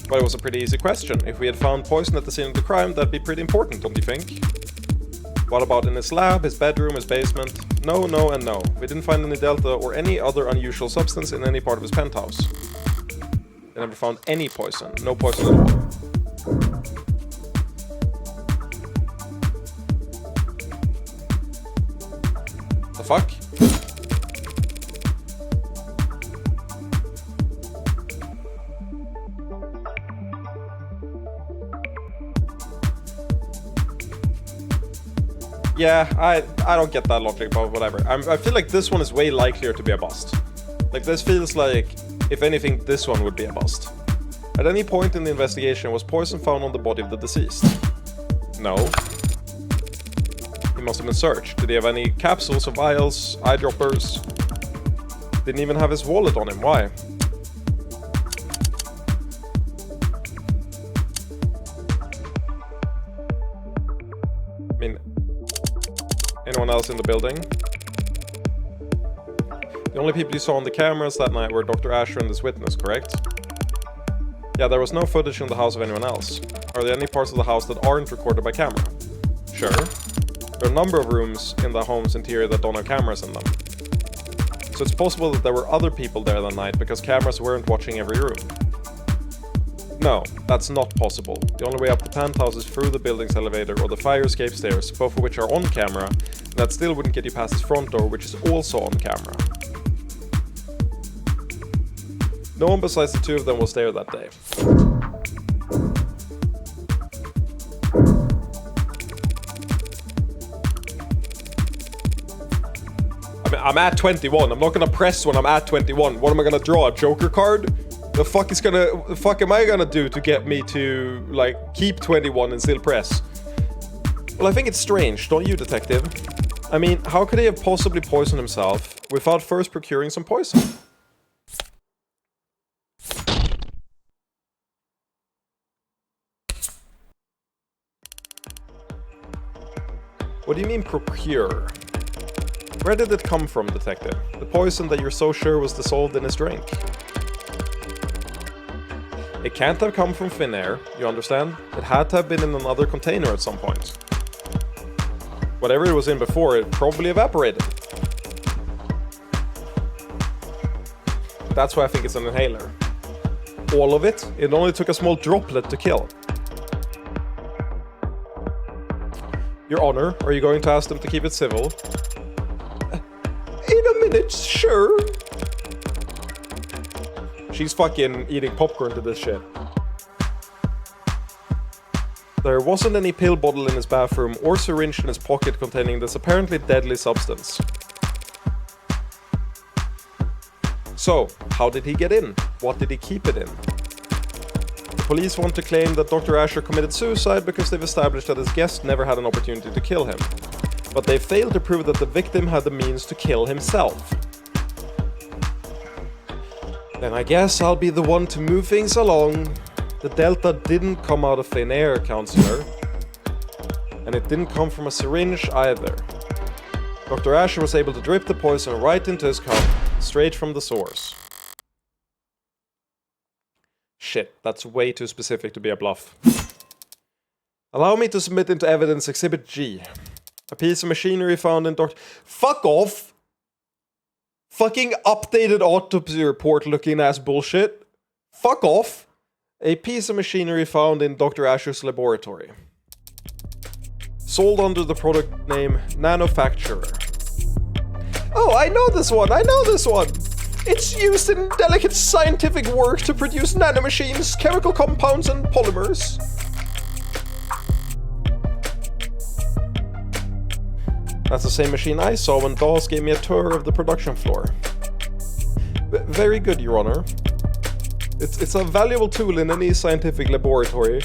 But it was a pretty easy question. If we had found poison at the scene of the crime, that'd be pretty important, don't you think? What about in his lab, his bedroom, his basement? No, no, and no. We didn't find any Delta or any other unusual substance in any part of his penthouse. They never found any poison. No poison at all. The fuck? Yeah, I don't get that logic, but whatever. I feel like this one is way likelier to be a bust. Like, this feels like, if anything, this one would be a bust. At any point in the investigation, was poison found on the body of the deceased? No. He must have been searched. Did he have any capsules or vials, eyedroppers? Didn't even have his wallet on him. Why? I mean, anyone else in the building? The only people you saw on the cameras that night were Dr. Asher and this witness, correct? Yeah, there was no footage in the house of anyone else. Are there any parts of the house that aren't recorded by camera? Sure. There are a number of rooms in the home's interior that don't have cameras in them. So it's possible that there were other people there that night because cameras weren't watching every room. No, that's not possible. The only way up the penthouse is through the building's elevator or the fire escape stairs, both of which are on camera, and that still wouldn't get you past his front door, which is also on camera. No one besides the two of them was there that day. I mean, I'm at 21. I'm not gonna press when I'm at 21. What am I gonna draw? A Joker card? The fuck am I gonna do to get me to, like, keep 21 and still press? Well, I think it's strange, don't you, detective? I mean, how could he have possibly poisoned himself without first procuring some poison? What do you mean procure? Where did it come from, detective? The poison that you're so sure was dissolved in his drink. It can't have come from thin air, you understand? It had to have been in another container at some point. Whatever it was in before, it probably evaporated. That's why I think it's an inhaler. All of it? It only took a small droplet to kill. Your Honor, are you going to ask them to keep it civil? In a minute, sure. She's fucking eating popcorn to this shit. There wasn't any pill bottle in his bathroom or syringe in his pocket containing this apparently deadly substance. So, how did he get in? What did he keep it in? The police want to claim that Dr. Asher committed suicide because they've established that his guest never had an opportunity to kill him. But they failed to prove that the victim had the means to kill himself. Then I guess I'll be the one to move things along. The Delta didn't come out of thin air, counselor. And it didn't come from a syringe either. Dr. Asher was able to drip the poison right into his cup, straight from the source. Shit, that's way too specific to be a bluff. Allow me to submit into evidence Exhibit G. A piece of machinery found in Dr. Fuck off! Fucking updated autopsy report looking ass bullshit. Fuck off! A piece of machinery found in Dr. Asher's laboratory. Sold under the product name Nanofacturer. Oh, I know this one! I know this one! It's used in delicate scientific work to produce nanomachines, chemical compounds, and polymers. That's the same machine I saw when Dawes gave me a tour of the production floor. Very good, Your Honor. It's a valuable tool in any scientific laboratory,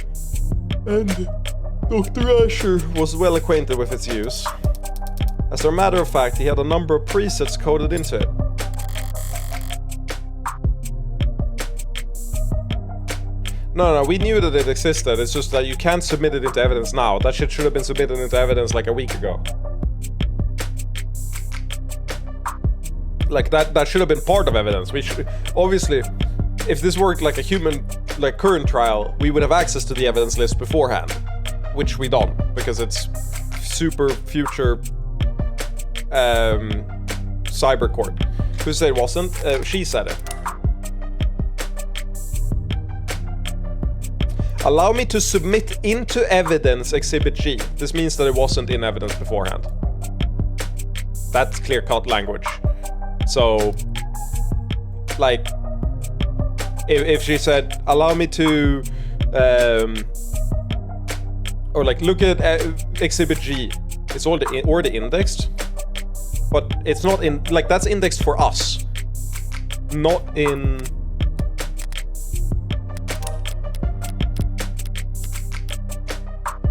and Dr. Asher was well acquainted with its use. As a matter of fact, he had a number of presets coded into it. No, we knew that it existed, it's just that you can't submit it into evidence now. That shit should have been submitted into evidence like a week ago. Like, that should have been part of evidence. We should, obviously, if this worked like a human, like, current trial, we would have access to the evidence list beforehand. Which we don't, because it's super future, cyber court. Who said it wasn't? She said it. Allow me to submit into evidence Exhibit G. This means that it wasn't in evidence beforehand. That's clear-cut language. So, like, if she said, allow me to, or like, look at Exhibit G. It's already indexed, but it's not in, like, that's indexed for us. Not in...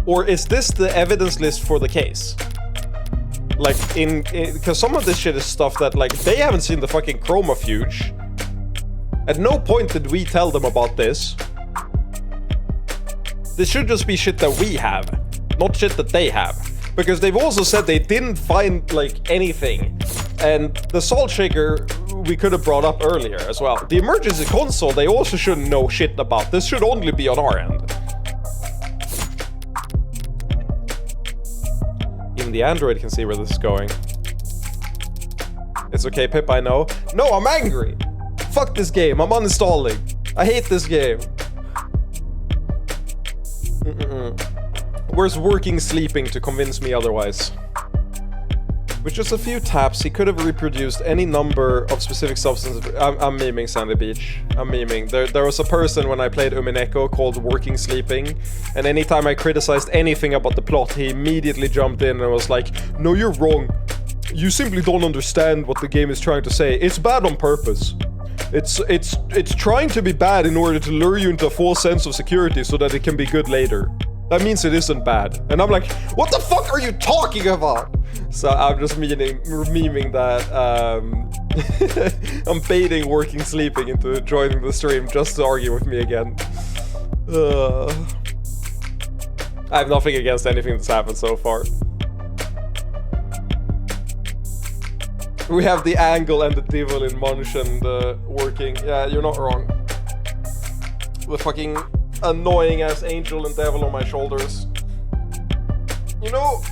Or is this the evidence list for the case? Like, because some of this shit is stuff that, like, they haven't seen the fucking chromofuge. At no point did we tell them about this. This should just be shit that we have, not shit that they have. Because they've also said they didn't find, like, anything. And the salt shaker we could have brought up earlier as well. The emergency console, they also shouldn't know shit about. This should only be on our end. Even the android can see where this is going. It's okay, Pip, I know. No, I'm angry! Fuck this game, I'm uninstalling. I hate this game. Where's working sleeping to convince me otherwise? With just a few taps, he could have reproduced any number of specific substances. I'm memeing Sandy Beach. I'm memeing. There was a person when I played Umineko called Working Sleeping, and anytime I criticized anything about the plot, he immediately jumped in and was like, no, you're wrong. You simply don't understand what the game is trying to say. It's bad on purpose. It's trying to be bad in order to lure you into a false sense of security so that it can be good later. That means it isn't bad. And I'm like, what the fuck are you talking about? So I'm just memeing that. I'm baiting Working Sleeping into joining the stream just to argue with me again. I have nothing against anything that's happened so far. We have the angle and the devil in Munch and working. Yeah, you're not wrong. The fucking annoying ass angel and devil on my shoulders. You know,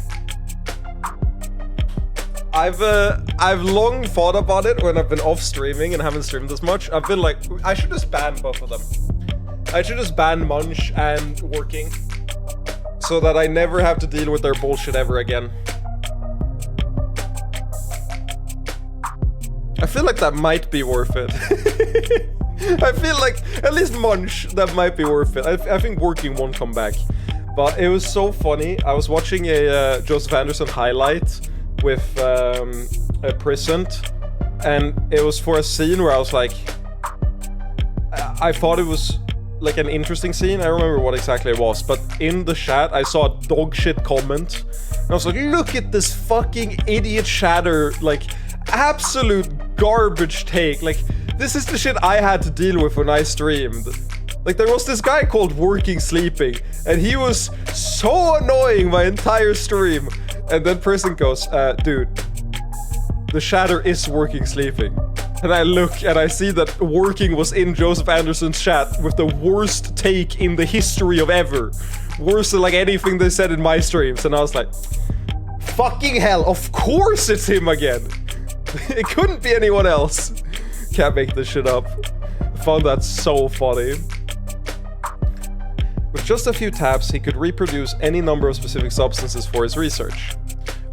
I've long thought about it when I've been off streaming and haven't streamed as much. I've been like, I should just ban both of them. I should just ban Munch and working, so that I never have to deal with their bullshit ever again. I feel like that might be worth it. I feel like, at least Munch, that might be worth it. I think working won't come back. But it was so funny. I was watching a Joseph Anderson highlight with a Prisant, and it was for a scene where I was like, I thought it was like an interesting scene. I don't remember what exactly it was, but in the chat I saw a dog shit comment, and I was like, look at this fucking idiot shatter, like absolute garbage take. Like, this is the shit I had to deal with when I streamed. Like, there was this guy called Working Sleeping, and he was so annoying my entire stream. And then person goes, dude, the shatter is Working Sleeping. And I look and I see that Working was in Joseph Anderson's chat with the worst take in the history of ever. Worse than like anything they said in my streams. And I was like, fucking hell, of course it's him again. It couldn't be anyone else. Can't make this shit up. I found that so funny. With just a few taps, he could reproduce any number of specific substances for his research.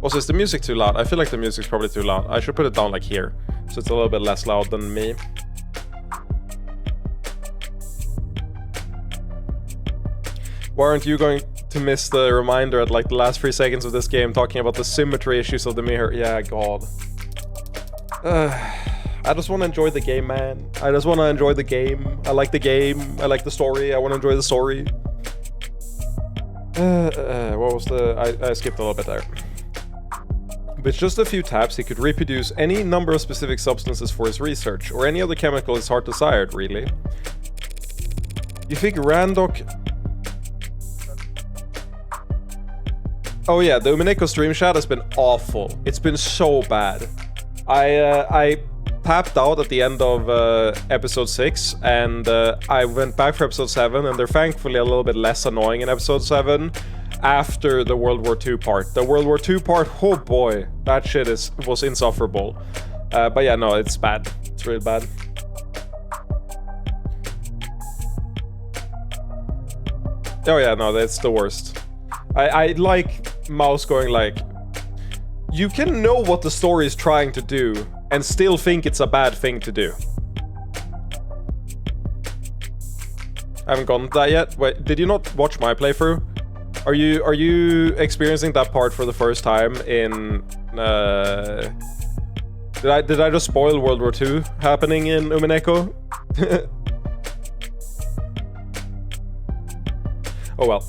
Also, is the music too loud? I feel like the music's probably too loud. I should put it down like here, so it's a little bit less loud than me. Why aren't you going to miss the reminder at like the last 3 seconds of this game talking about the symmetry issues of the mirror? Yeah, God. I just want to enjoy the game, man. I just want to enjoy the game. I like the game. I like the story. I want to enjoy the story. What was the... I skipped a little bit there. With just a few taps, he could reproduce any number of specific substances for his research, or any other chemical his heart desired, really. You think Randok... Oh yeah, the Umineko stream chat has been awful. It's been so bad. I tapped out at the end of episode 6, and I went back for episode 7, and they're thankfully a little bit less annoying in episode 7 after the World War II part. The World War II part, oh boy, that shit was insufferable. But yeah, no, it's bad. It's real bad. Oh yeah, no, that's the worst. I like Mouse going like, you can know what the story is trying to do and still think it's a bad thing to do. I haven't gotten to that yet. Wait, did you not watch my playthrough? Are you experiencing that part for the first time in did I just spoil World War II happening in Umineko? Oh well.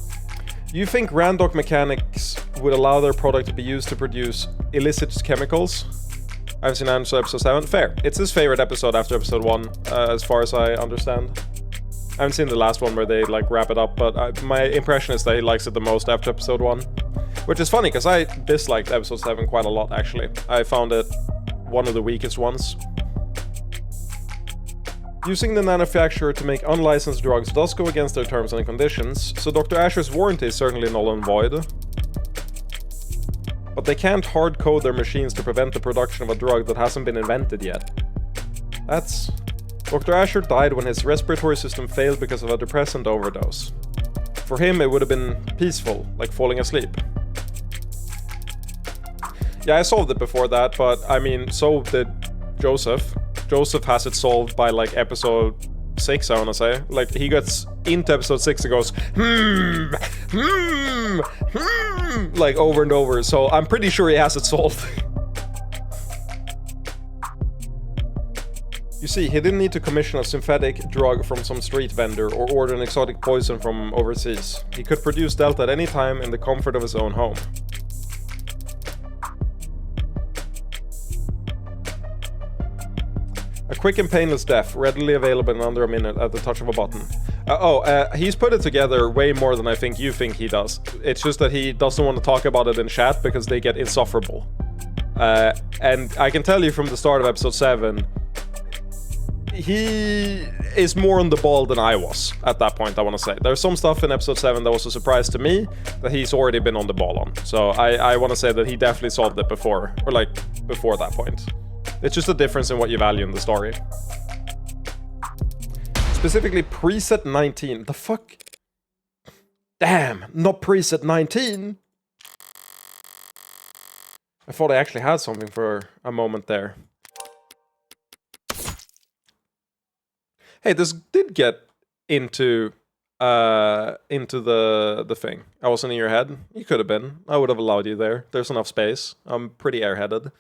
You think Randok mechanics would allow their product to be used to produce illicit chemicals? I've seen episode 7. Fair. It's his favorite episode after episode 1, as far as I understand. I haven't seen the last one where they like wrap it up, but my impression is that he likes it the most after episode 1. Which is funny, because I disliked episode 7 quite a lot, actually. I found it one of the weakest ones. Using the manufacturer to make unlicensed drugs does go against their terms and conditions, so Dr. Asher's warranty is certainly null and void. But they can't hard-code their machines to prevent the production of a drug that hasn't been invented yet. That's... Dr. Asher died when his respiratory system failed because of a depressant overdose. For him, it would have been peaceful, like falling asleep. Yeah, I solved it before that, but I mean, so did Joseph. Joseph has it solved by like episode 6, I wanna say. Like, he gets into episode 6 and goes, like over and over, so I'm pretty sure he has it solved. You see, he didn't need to commission a synthetic drug from some street vendor or order an exotic poison from overseas. He could produce Delta at any time in the comfort of his own home. A quick and painless death, readily available in under a minute at the touch of a button. He's put it together way more than I think you think he does. It's just that he doesn't want to talk about it in chat because they get insufferable. And I can tell you from the start of episode 7, he is more on the ball than I was at that point, I want to say. There's some stuff in episode 7 that was a surprise to me that he's already been on the ball on. So I want to say that he definitely solved it before, or like before that point. It's just a difference in what you value in the story. Specifically preset 19. The fuck? Damn, not preset 19. I thought I actually had something for a moment there. Hey, this did get into the thing. I wasn't in your head. You could have been. I would have allowed you there. There's enough space. I'm pretty airheaded.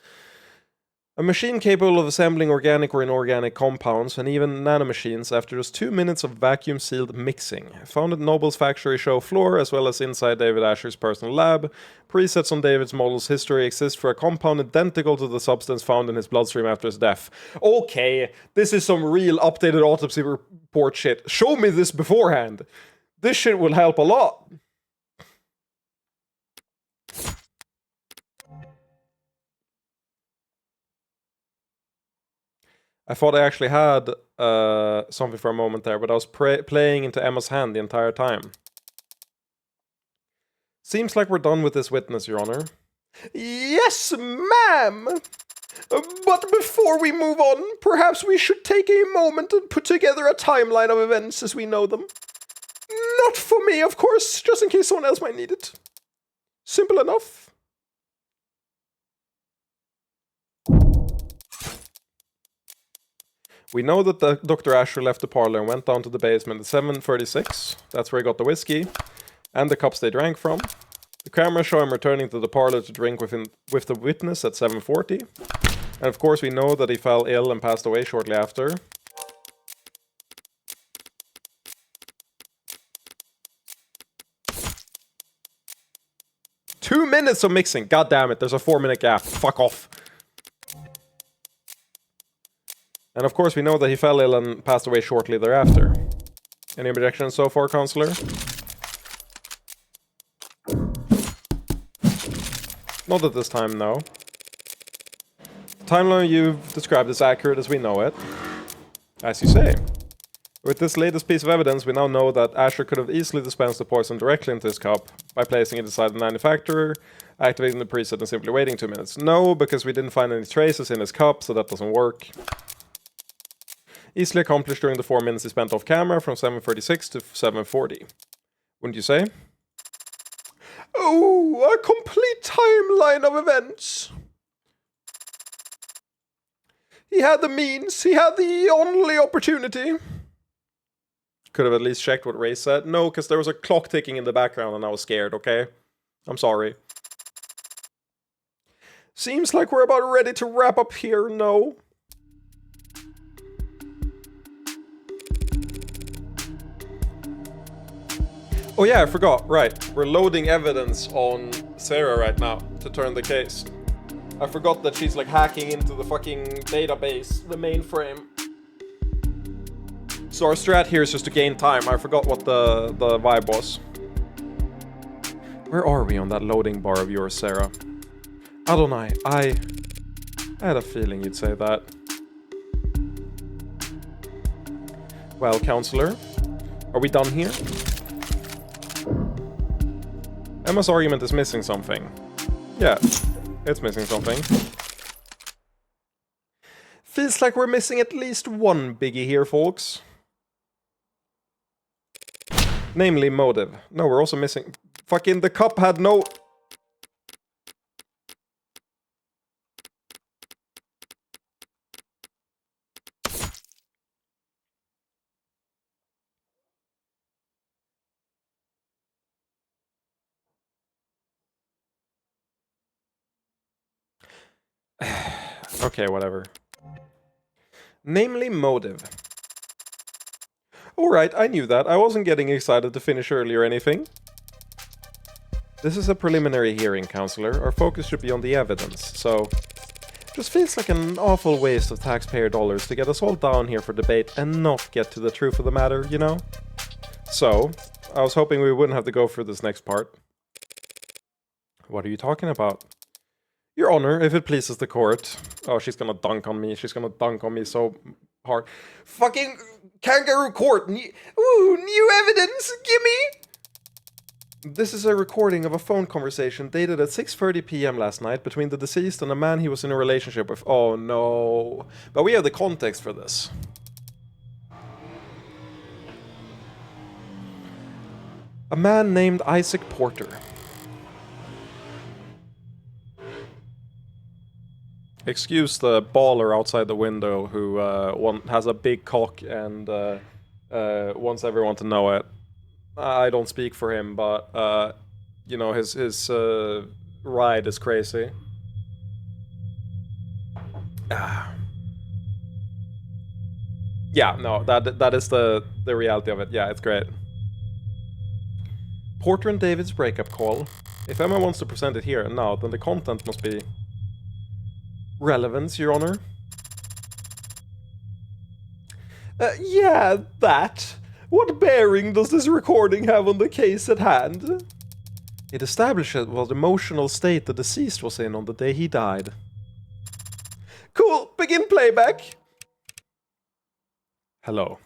A machine capable of assembling organic or inorganic compounds and even nanomachines after just 2 minutes of vacuum-sealed mixing. Found at Noble's factory show floor as well as inside David Asher's personal lab. Presets on David's model's history exist for a compound identical to the substance found in his bloodstream after his death. Okay, this is some real updated autopsy report shit. Show me this beforehand. This shit will help a lot. I thought I actually had something for a moment there, but I was playing into Emma's hand the entire time. Seems like we're done with this witness, Your Honor. Yes, ma'am! But before we move on, perhaps we should take a moment and put together a timeline of events as we know them. Not for me, of course, just in case someone else might need it. Simple enough. We know that Dr. Asher left the parlor and went down to the basement at 7:36. That's where he got the whiskey and the cups they drank from. The cameras show him returning to the parlor to drink with the witness at 7:40. And of course we know that he fell ill and passed away shortly after. Two minutes of mixing. God damn it, there's a 4-minute gap. Fuck off. And of course we know that he fell ill and passed away shortly thereafter. Any objections so far, Counselor? Not at this time, no. The timeline you've described is accurate as we know it. As you say. With this latest piece of evidence, we now know that Asher could have easily dispensed the poison directly into his cup by placing it inside the manufacturer, activating the preset and simply waiting 2 minutes. No, because we didn't find any traces in his cup, so that doesn't work. Easily accomplished during the 4 minutes he spent off camera from 7:36 to 7:40. Wouldn't you say? Oh, a complete timeline of events. He had the means, he had the only opportunity. Could have at least checked what Ray said. No, because there was a clock ticking in the background and I was scared, okay? I'm sorry. Seems like we're about ready to wrap up here, no? Oh yeah, I forgot. Right. We're loading evidence on Sarah right now to turn the case. I forgot that she's like hacking into the fucking database, the mainframe. So our strat here is just to gain time. I forgot what the vibe was. Where are we on that loading bar of yours, Sarah? Adonai, I had a feeling you'd say that. Well, Counselor, are we done here? Emma's argument is missing something. Yeah, it's missing something. Feels like we're missing at least one biggie here, folks. Namely, motive. No, we're also missing... Fucking the cup had no... Okay, whatever. Namely, motive. Alright, I knew that. I wasn't getting excited to finish early or anything. This is a preliminary hearing, Counselor. Our focus should be on the evidence, so... Just feels like an awful waste of taxpayer dollars to get us all down here for debate and not get to the truth of the matter, you know? So, I was hoping we wouldn't have to go through this next part. What are you talking about? Your Honor, if it pleases the court. Oh, she's gonna dunk on me. She's gonna dunk on me so hard. Fucking kangaroo court! Ooh, new evidence! Gimme! This is a recording of a phone conversation dated at 6:30 p.m. last night between the deceased and a man he was in a relationship with. Oh no. But we have the context for this. A man named Isaac Porter. Excuse the baller outside the window who has a big cock and wants everyone to know it. I don't speak for him, but you know, his ride is crazy. Yeah, no, that is the reality of it. Yeah, it's great. Porter and David's breakup call. If Emma wants to present it here and now, then the content must be relevance, Your Honor. Yeah, that. What bearing does this recording have on the case at hand? It establishes what emotional state the deceased was in on the day he died. Cool, begin playback. Hello.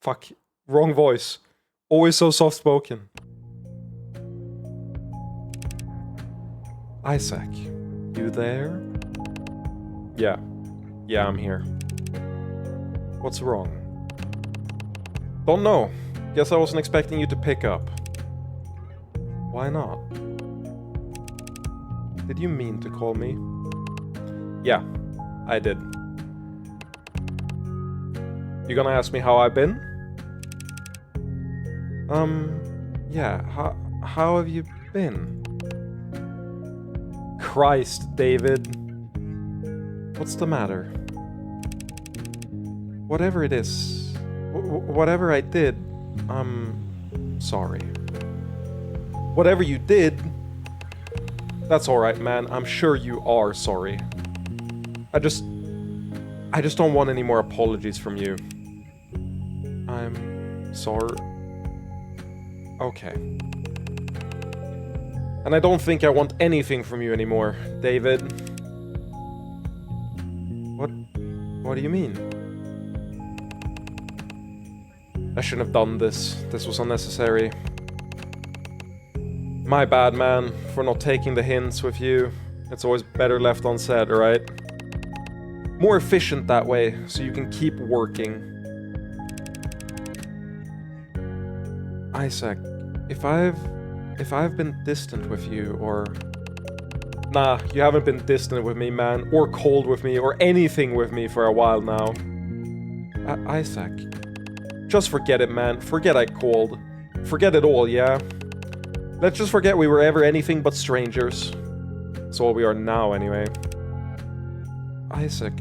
Fuck, wrong voice. Always so soft-spoken. Isaac, you there? Yeah. Yeah, I'm here. What's wrong? Don't know. Guess I wasn't expecting you to pick up. Why not? Did you mean to call me? Yeah, I did. You gonna ask me how I've been? Yeah, how have you been? Christ, David. What's the matter? Whatever it is, whatever I did, I'm sorry. Whatever you did, that's alright, man. I'm sure you are sorry. I just don't want any more apologies from you. I'm sorry. Okay. And I don't think I want anything from you anymore, David. What do you mean? I shouldn't have done this. This was unnecessary. My bad, man, for not taking the hints with you. It's always better left unsaid, right? More efficient that way, so you can keep working. Isaac, if I've been distant with you, or... Nah, you haven't been distant with me, man, or cold with me, or anything with me for a while now. Isaac, just forget it, man. Forget I called. Forget it all, yeah? Let's just forget we were ever anything but strangers. That's all we are now, anyway. Isaac,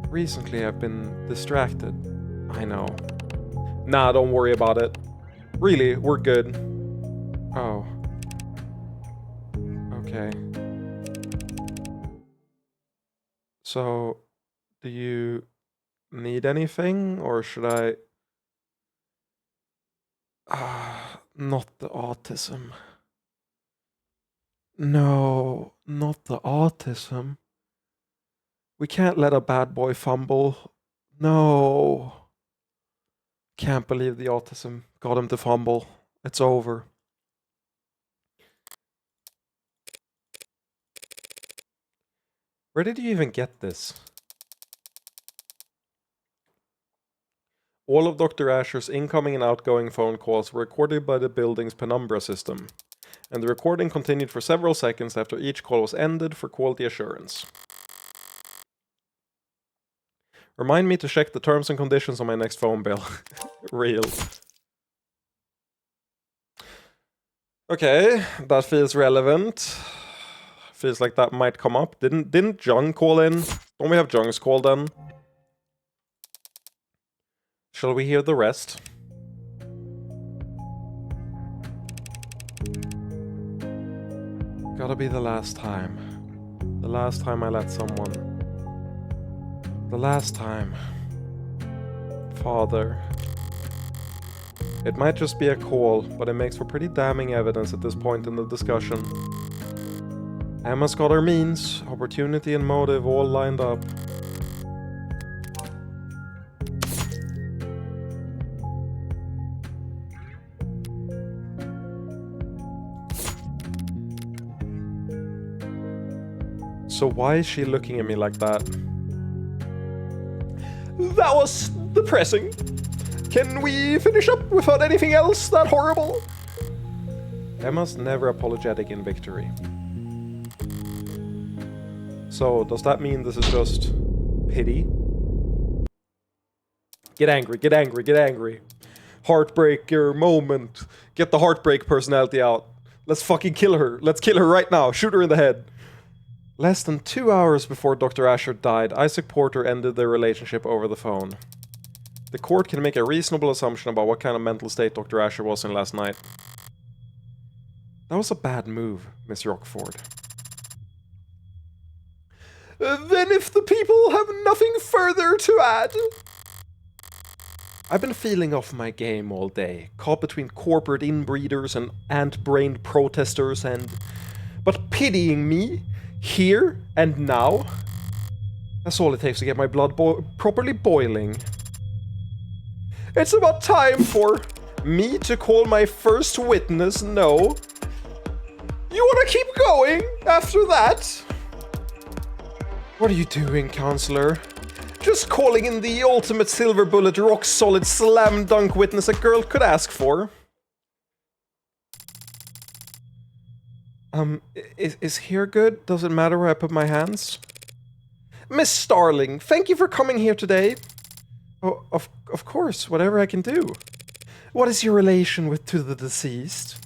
recently I've been distracted. I know. Nah, don't worry about it. Really, we're good. Oh. Okay. So, do you need anything, or should I... not the autism. No, not the autism. We can't let a bad boy fumble. No. Can't believe the autism got him to fumble. It's over. Where did you even get this? All of Dr. Asher's incoming and outgoing phone calls were recorded by the building's penumbra system, and the recording continued for several seconds after each call was ended for quality assurance. Remind me to check the terms and conditions on my next phone bill. Real. Okay, that feels relevant. Feels like that might come up. Didn't Jung call in? Don't we have Jung's call then? Shall we hear the rest? Gotta be the last time. The last time I let someone... The last time. Father. It might just be a call, but it makes for pretty damning evidence at this point in the discussion. Emma's got her means, opportunity and motive all lined up. So why is she looking at me like that? That was depressing. Can we finish up without anything else that horrible? Emma's never apologetic in victory. So, does that mean this is just pity? Get angry, get angry, get angry. Heartbreaker moment. Get the heartbreak personality out. Let's fucking kill her. Let's kill her right now. Shoot her in the head. Less than 2 hours before Dr. Asher died, Isaac Porter ended their relationship over the phone. The court can make a reasonable assumption about what kind of mental state Dr. Asher was in last night. That was a bad move, Miss Rockford. Then if the people have nothing further to add... I've been feeling off my game all day, caught between corporate inbreeders and ant-brained protesters but pitying me, here and now? That's all it takes to get my blood properly boiling. It's about time for me to call my first witness, no? You wanna keep going after that? What are you doing, counselor? Just calling in the ultimate silver bullet, rock-solid slam dunk witness a girl could ask for. Is here good? Does it matter where I put my hands? Miss Starling, thank you for coming here today. Oh, of course, whatever I can do. What is your relation to the deceased?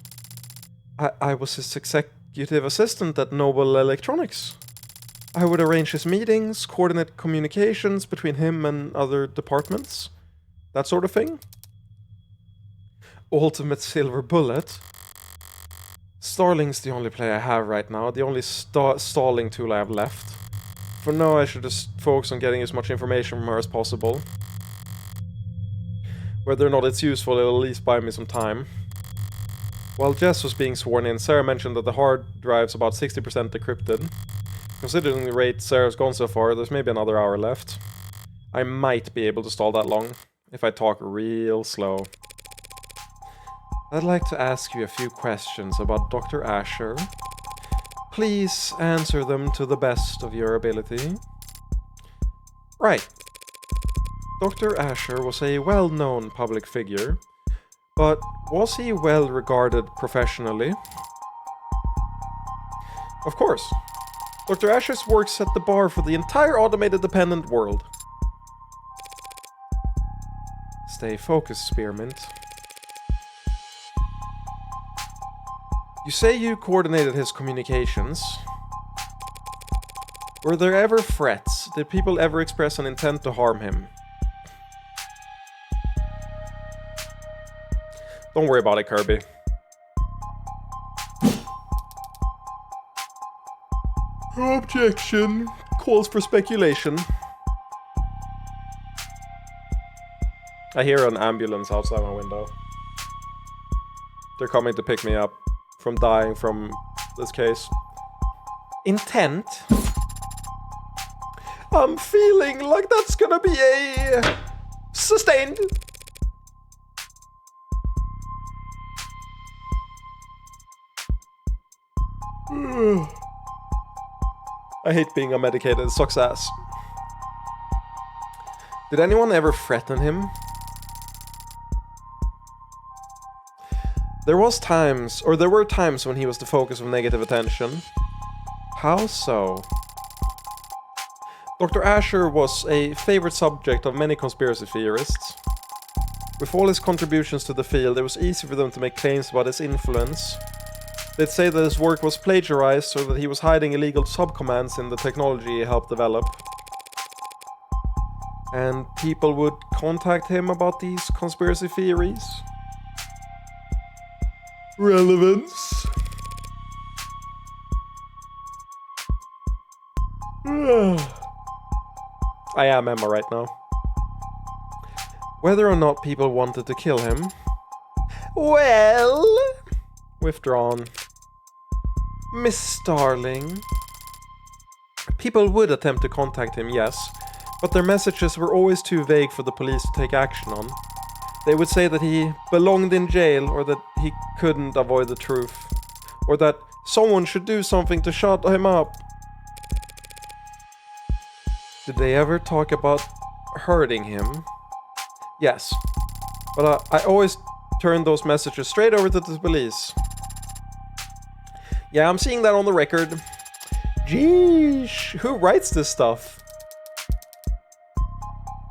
I was his executive assistant at Noble Electronics. I would arrange his meetings, coordinate communications between him and other departments. That sort of thing. Ultimate silver bullet. Starling's the only play I have right now, the only stalling tool I have left. For now, I should just focus on getting as much information from her as possible. Whether or not it's useful, it'll at least buy me some time. While Jess was being sworn in, Sarah mentioned that the hard drive's about 60% decrypted. Considering the rate Sarah's gone so far, there's maybe another hour left. I might be able to stall that long, if I talk real slow. I'd like to ask you a few questions about Dr. Asher. Please answer them to the best of your ability. Right. Dr. Asher was a well-known public figure, but was he well regarded professionally? Of course. Dr. Asher's work set the bar for the entire automated dependent world. Stay focused, Spearmint. You say you coordinated his communications. Were there ever threats? Did people ever express an intent to harm him? Don't worry about it, Kirby. Objection. Calls for speculation. I hear an ambulance outside my window. They're coming to pick me up from dying from this case. Intent? I'm feeling like that's gonna be a... sustained. I hate being unmedicated, it sucks ass. Did anyone ever threaten him? There were times when he was the focus of negative attention. How so? Dr. Asher was a favorite subject of many conspiracy theorists. With all his contributions to the field, it was easy for them to make claims about his influence. They'd say that his work was plagiarized or that he was hiding illegal subcommands in the technology he helped develop. And people would contact him about these conspiracy theories. Relevance. I am Emma right now. Whether or not people wanted to kill him, Well... Withdrawn. Miss Starling. People would attempt to contact him, yes, but their messages were always too vague for the police to take action on. They would say that he belonged in jail, or that he couldn't avoid the truth, or that someone should do something to shut him up. Did they ever talk about hurting him? Yes, but I always turned those messages straight over to the police. Yeah, I'm seeing that on the record. Jeesh, who writes this stuff?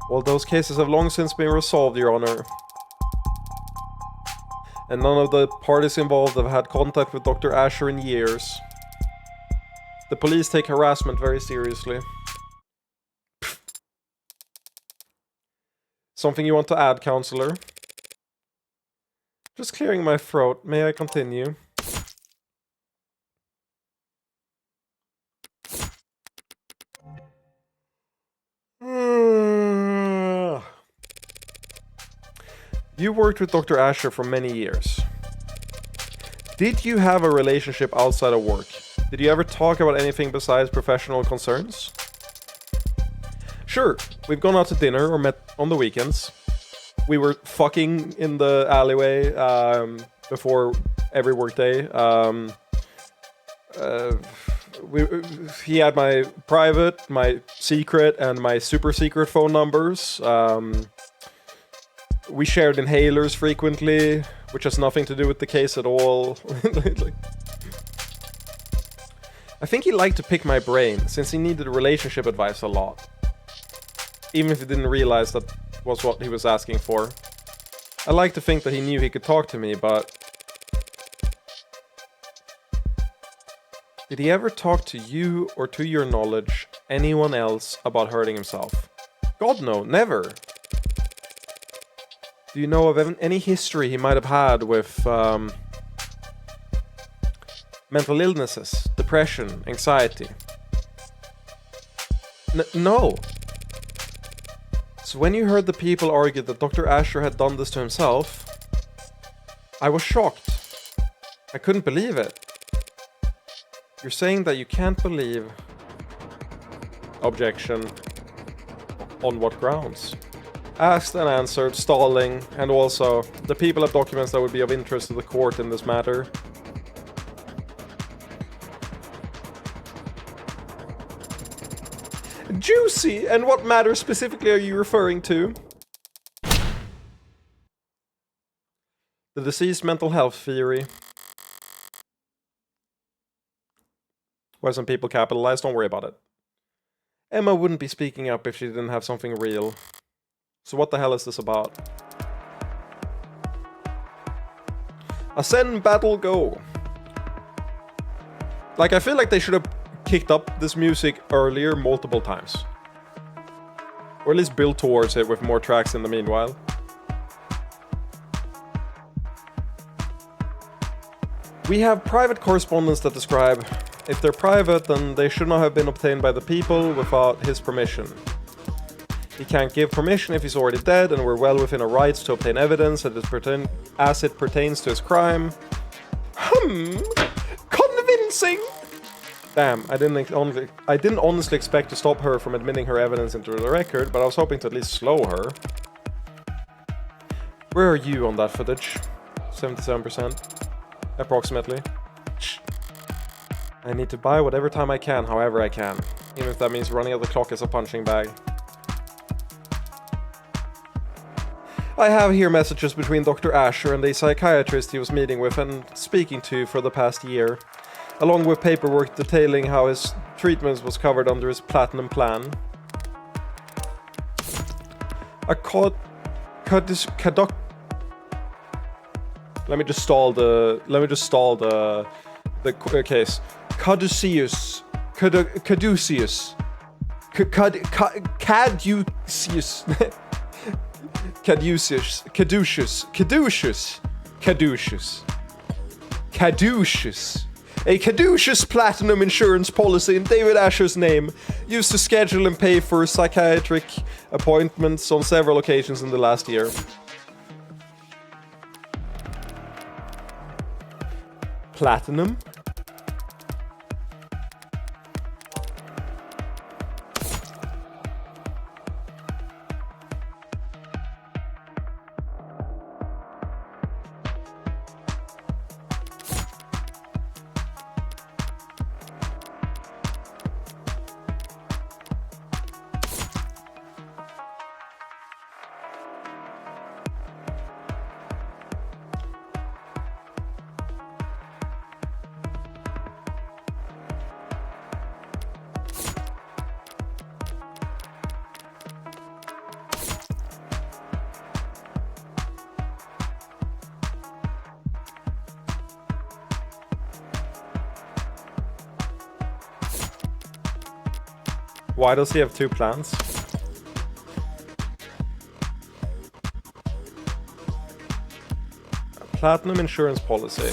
Well, those cases have long since been resolved, Your Honor. And none of the parties involved have had contact with Dr. Asher in years. The police take harassment very seriously. Something you want to add, Counselor? Just clearing my throat. May I continue? You worked with Dr. Asher for many years. Did you have a relationship outside of work? Did you ever talk about anything besides professional concerns? Sure, we've gone out to dinner or met on the weekends. We were fucking in the alleyway before every workday. He had my private, my secret, and my super secret phone numbers. We shared inhalers frequently, which has nothing to do with the case at all. I think he liked to pick my brain, since he needed relationship advice a lot. Even if he didn't realize that was what he was asking for. I like to think that he knew he could talk to me, but... Did he ever talk to you, or to your knowledge, anyone else about hurting himself? God no, never! Do you know of any history he might have had with mental illnesses, depression, anxiety? No. So when you heard the people argue that Dr. Asher had done this to himself, I was shocked. I couldn't believe it. You're saying that you can't believe... Objection. On what grounds? Asked and answered, stalling, and also, the people have documents that would be of interest to the court in this matter. Juicy! And what matter specifically are you referring to? The deceased mental health theory. Where some people capitalize, don't worry about it. Emma wouldn't be speaking up if she didn't have something real. So what the hell is this about? Ascend, battle, go. Like, I feel like they should have kicked up this music earlier multiple times. Or at least build towards it with more tracks in the meanwhile. We have private correspondence that describe, if they're private, then they should not have been obtained by the people without his permission. He can't give permission if he's already dead, and we're well within our rights to obtain evidence as it pertains to his crime. Convincing! Damn, I didn't honestly expect to stop her from admitting her evidence into the record, but I was hoping to at least slow her. Where are you on that footage? 77%? Approximately. I need to buy whatever time I can, however I can. Even if that means running out the clock as a punching bag. I have here messages between Dr. Asher and a psychiatrist he was meeting with and speaking to for the past year, along with paperwork detailing how his treatment was covered under his platinum plan. Let me just stall the case. Caduceus. A caduceus platinum insurance policy in David Asher's name, used to schedule and pay for psychiatric appointments on several occasions in the last year. Platinum? Why does he have 2 plans? A platinum insurance policy.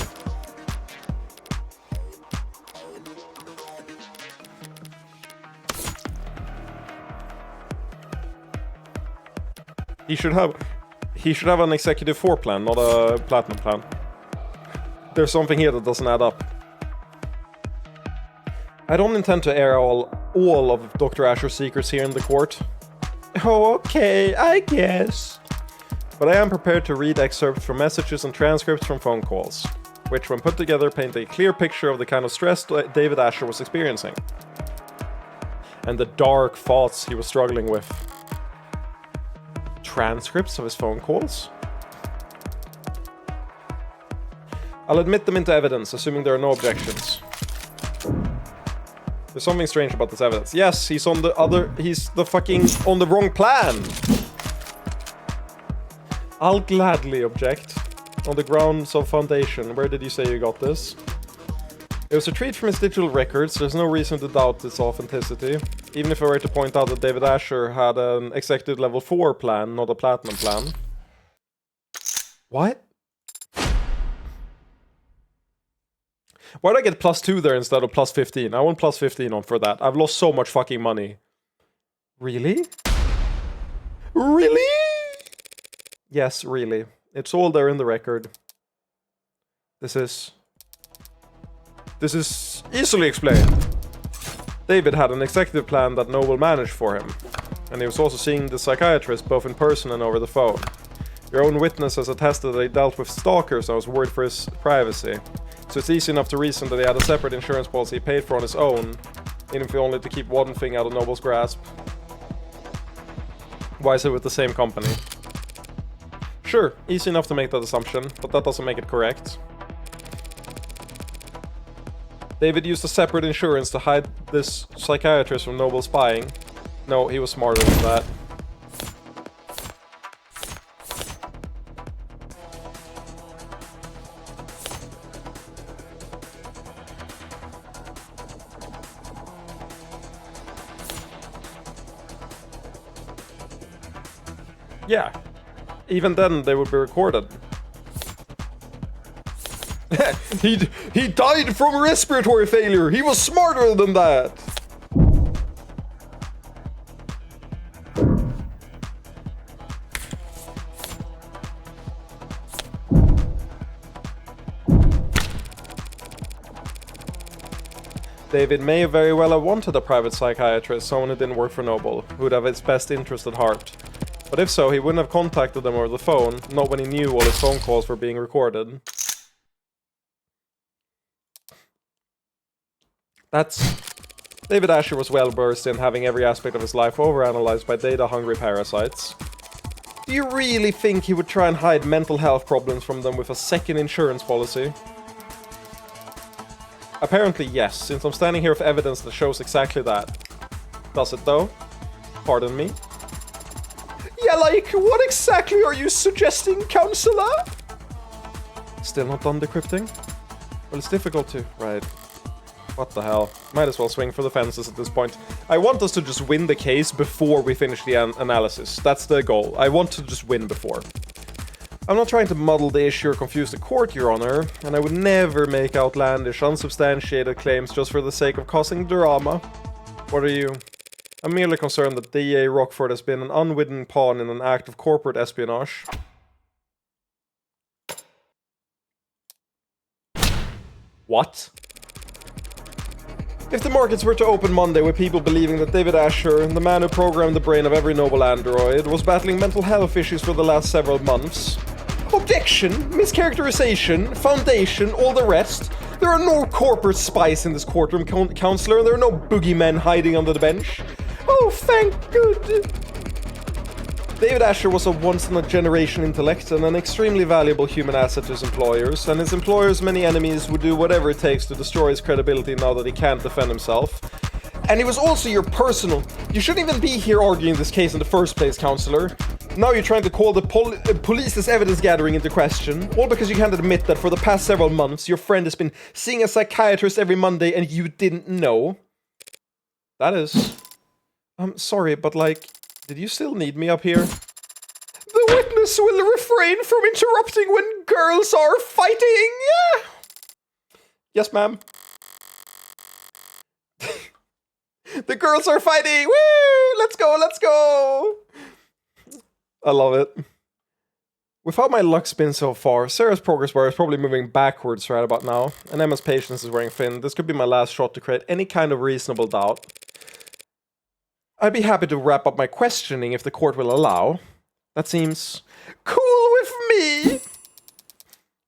He should have an executive 4 plan, not a platinum plan. There's something here that doesn't add up. I don't intend to air all of Dr. Asher's secrets here in the court. Oh, okay, I guess. But I am prepared to read excerpts from messages and transcripts from phone calls, which when put together paint a clear picture of the kind of stress David Asher was experiencing. And the dark thoughts he was struggling with. Transcripts of his phone calls? I'll admit them into evidence, assuming there are no objections. There's something strange about this evidence. Yes, he's on the wrong plan. I'll gladly object. On the grounds of foundation. Where did you say you got this? It was retrieved from his digital records. There's no reason to doubt its authenticity. Even if I were to point out that David Asher had an executive level 4 plan, not a platinum plan. What? Why did I get +2 there instead of +15? I want +15 on for that. I've lost so much fucking money. Really? Really? Yes, really. It's all there in the record. This is easily explained. David had an executive plan that Noble managed for him. And he was also seeing the psychiatrist both in person and over the phone. Your own witness has attested that he dealt with stalkers and was worried for his privacy. So it's easy enough to reason that he had a separate insurance policy he paid for on his own, even if only to keep one thing out of Noble's grasp. Why is it with the same company? Sure, easy enough to make that assumption, but that doesn't make it correct. David used a separate insurance to hide this psychiatrist from Noble spying. No, he was smarter than that. Yeah. Even then, they would be recorded. He died from respiratory failure! He was smarter than that! David may very well have wanted a private psychiatrist, someone who didn't work for Noble, who would have his best interest at heart. But if so, he wouldn't have contacted them over the phone, not when he knew all his phone calls were being recorded. David Asher was well versed in having every aspect of his life overanalyzed by data-hungry parasites. Do you really think he would try and hide mental health problems from them with a second insurance policy? Apparently yes, since I'm standing here with evidence that shows exactly that. Does it though? Pardon me? Yeah, like, what exactly are you suggesting, counselor? Still not done decrypting? Well, it's difficult to... Right. What the hell? Might as well swing for the fences at this point. I want us to just win the case before we finish the analysis. That's the goal. I want to just win before. I'm not trying to muddle the issue or confuse the court, Your Honor, and I would never make outlandish, unsubstantiated claims just for the sake of causing drama. What are you? I'm merely concerned that D.A. Rockford has been an unwitting pawn in an act of corporate espionage. What? If the markets were to open Monday with people believing that David Asher, the man who programmed the brain of every noble android, was battling mental health issues for the last several months... Objection, mischaracterization, foundation, all the rest. There are no corporate spies in this courtroom, counselor, and there are no boogeymen hiding under the bench. Oh, thank good. David Asher was a once-in-a-generation intellect and an extremely valuable human asset to his employers, and his employers' many enemies would do whatever it takes to destroy his credibility now that he can't defend himself. And he was also your personal... You shouldn't even be here arguing this case in the first place, counselor. Now you're trying to call the police's evidence gathering into question, all because you can't admit that for the past several months your friend has been seeing a psychiatrist every Monday and you didn't know. That is... I'm sorry, but like... Did you still need me up here? The witness will refrain from interrupting when girls are fighting! Yeah. Yes, ma'am. The girls are fighting! Woo! Let's go, let's go! I love it. With how my luck's been so far, Sarah's progress bar is probably moving backwards right about now, and Emma's patience is wearing thin. This could be my last shot to create any kind of reasonable doubt. I'd be happy to wrap up my questioning if the court will allow. That seems cool with me!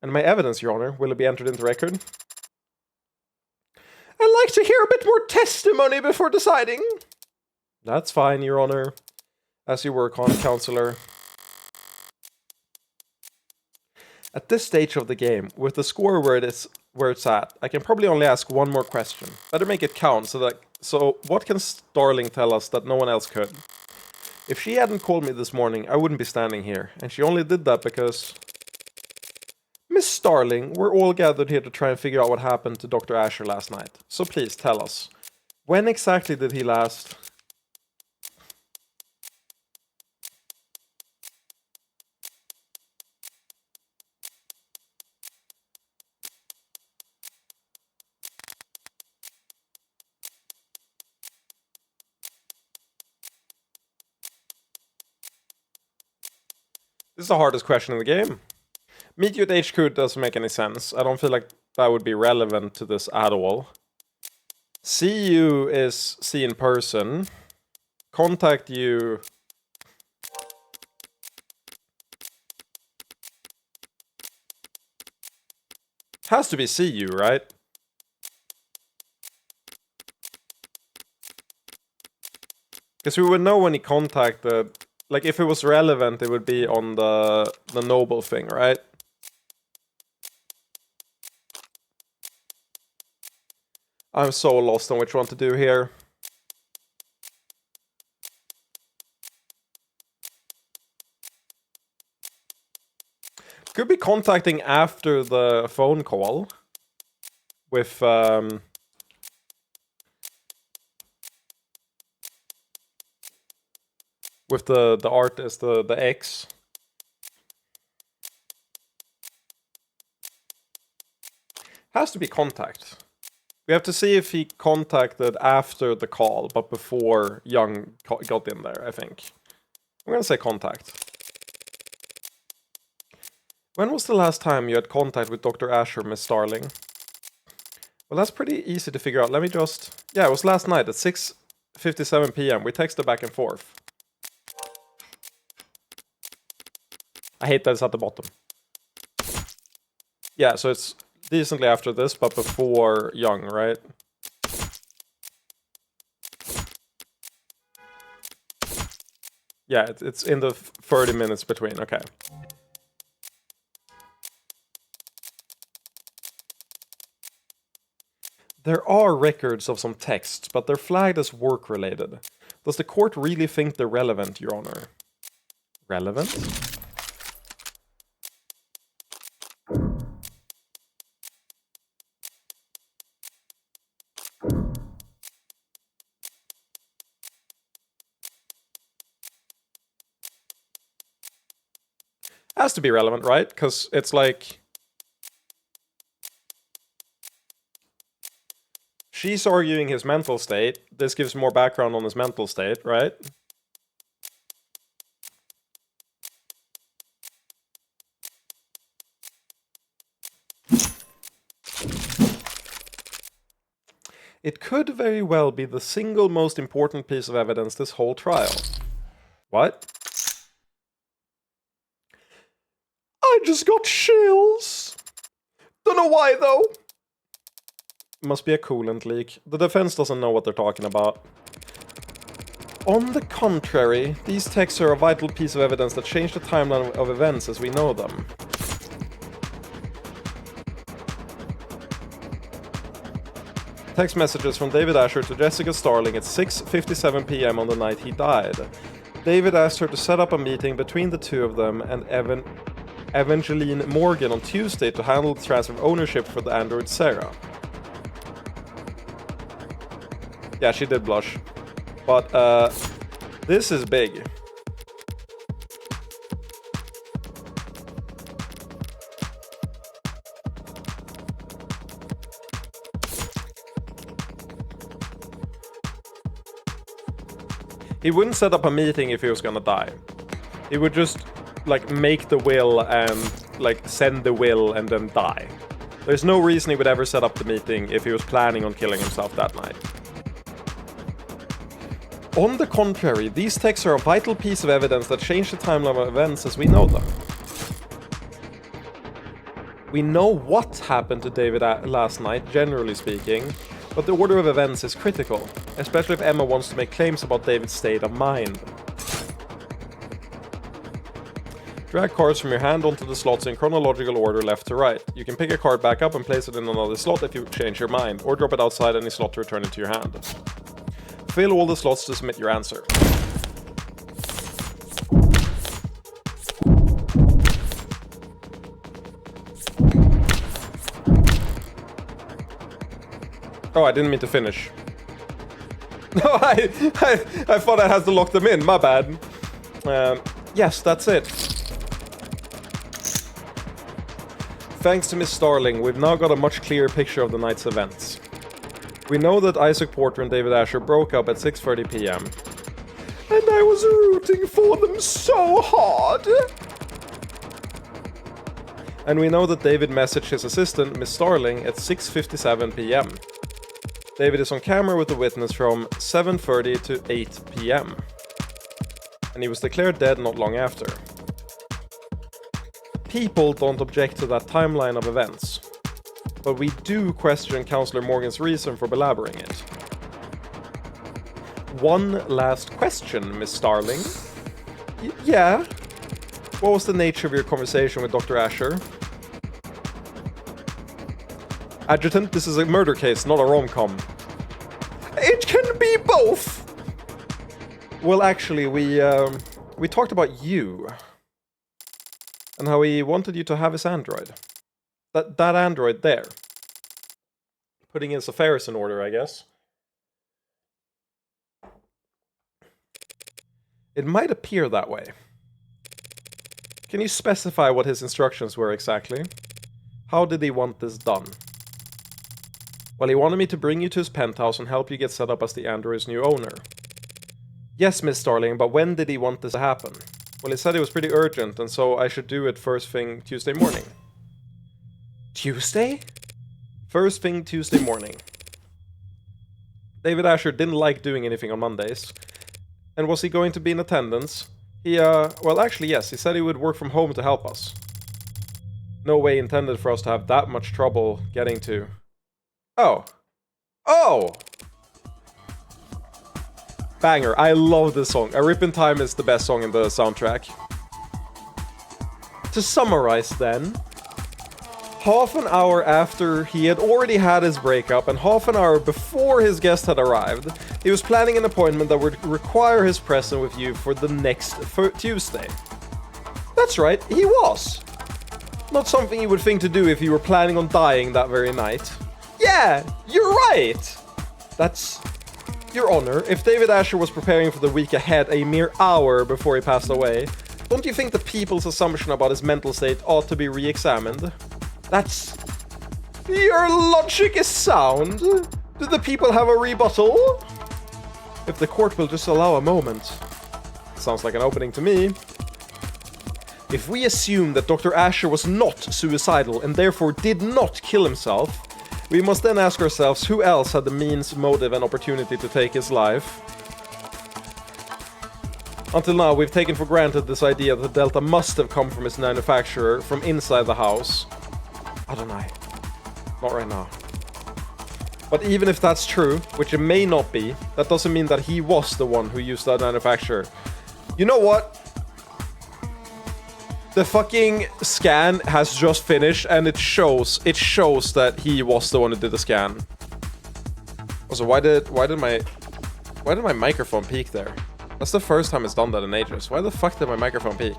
And my evidence, Your Honor, will it be entered into record? I'd like to hear a bit more testimony before deciding. That's fine, Your Honor. As you work on, counselor. At this stage of the game, with the score where it's at, I can probably only ask one more question. Better make it count so what can Starling tell us that no one else could? If she hadn't called me this morning, I wouldn't be standing here, and she only did that because... Miss Starling, we're all gathered here to try and figure out what happened to Dr. Asher last night. So please, tell us. When exactly did he last... This is the hardest question in the game. Meet you at HQ doesn't make any sense. I don't feel like that would be relevant to this at all. See you is see in person. Contact you... Has to be see you, right? Because we would know when he contacted... Like, if it was relevant, it would be on the noble thing, right? I'm so lost on which one to do here. Could be contacting after the phone call. With, with the artist, the X. Has to be contact. We have to see if he contacted after the call, but before Young got in there, I think. I'm gonna say contact. When was the last time you had contact with Dr. Asher, Miss Starling? Well, that's pretty easy to figure out. Let me just... Yeah, it was last night at 6:57 p.m. We texted back and forth. I hate that it's at the bottom. Yeah, so it's decently after this, but before Young, right? Yeah, it's in the 30 minutes between, okay. There are records of some texts, but they're flagged as work-related. Does the court really think they're relevant, Your Honor? Relevant? Has to be relevant, right? Because it's like... She's arguing his mental state. This gives more background on his mental state, right? It could very well be the single most important piece of evidence this whole trial. What? I just got chills. Don't know why, though. Must be a coolant leak. The defense doesn't know what they're talking about. On the contrary, these texts are a vital piece of evidence that change the timeline of events as we know them. Text messages from David Asher to Jessica Starling at 6:57 p.m. on the night he died. David asked her to set up a meeting between the two of them and Evangeline Morgan on Tuesday to handle the transfer of ownership for the android Sarah. Yeah, she did blush. But, this is big. He wouldn't set up a meeting if he was gonna die. He would just, like, make the will and, like, send the will and then die. There's no reason he would ever set up the meeting if he was planning on killing himself that night. On the contrary, these texts are a vital piece of evidence that change the timeline of events as we know them. We know what happened to David last night, generally speaking, but the order of events is critical, especially if Emma wants to make claims about David's state of mind. Drag cards from your hand onto the slots in chronological order left to right. You can pick a card back up and place it in another slot if you change your mind, or drop it outside any slot to return it to your hand. Fill all the slots to submit your answer. Oh, I didn't mean to finish. No, I thought I had to lock them in, my bad. Yes, that's it. Thanks to Miss Starling, we've now got a much clearer picture of the night's events. We know that Isaac Porter and David Asher broke up at 6:30 p.m. And I was rooting for them so hard! And we know that David messaged his assistant, Miss Starling, at 6:57 p.m. David is on camera with the witness from 7:30 to 8 p.m. And he was declared dead not long after. People don't object to that timeline of events. But we do question Counselor Morgan's reason for belaboring it. One last question, Miss Starling. Yeah? What was the nature of your conversation with Dr. Asher? Adjutant, this is a murder case, not a rom-com. It can be both! Well, actually, we talked about you. And how he wanted you to have his android. That android there. Putting his affairs in order, I guess. It might appear that way. Can you specify what his instructions were exactly? How did he want this done? Well, he wanted me to bring you to his penthouse and help you get set up as the android's new owner. Yes, Miss Starling, but when did he want this to happen? Well, he said it was pretty urgent, and so I should do it first thing Tuesday morning. Tuesday? First thing Tuesday morning. David Asher didn't like doing anything on Mondays. And was he going to be in attendance? Well, actually, yes, he said he would work from home to help us. No way intended for us to have that much trouble getting to... Oh. Oh! Banger. I love this song. A Rip in Time is the best song in the soundtrack. To summarize then, half an hour after he had already had his breakup and half an hour before his guest had arrived, he was planning an appointment that would require his presence with you for the next Tuesday. That's right, he was. Not something you would think to do if you were planning on dying that very night. Yeah, you're right! That's... Your Honor, if David Asher was preparing for the week ahead a mere hour before he passed away, don't you think the people's assumption about his mental state ought to be re-examined? That's... Your logic is sound. Do the people have a rebuttal? If the court will just allow a moment. Sounds like an opening to me. If we assume that Dr. Asher was not suicidal and therefore did not kill himself, We must then ask ourselves who else had the means, motive, and opportunity to take his life. Until now, we've taken for granted this idea that the Delta must have come from its manufacturer, from inside the house. I don't know. Not right now. But even if that's true, which it may not be, that doesn't mean that he was the one who used that manufacturer. You know what? The fucking scan has just finished, and it shows that he was the one who did the scan. Also, why did my microphone peak there? That's the first time it's done that in ages. Why the fuck did my microphone peak?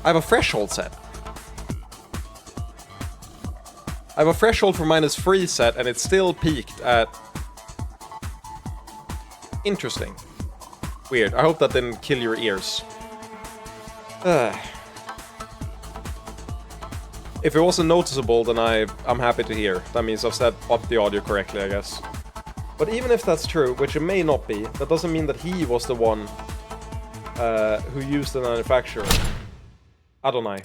I have a threshold set. I have a threshold for -3 set, and it still peaked at... Interesting. Weird. I hope that didn't kill your ears. If it wasn't noticeable, then I'm happy to hear. That means I've set up the audio correctly, I guess. But even if that's true, which it may not be, that doesn't mean that he was the one who used the manufacturer. Adonai.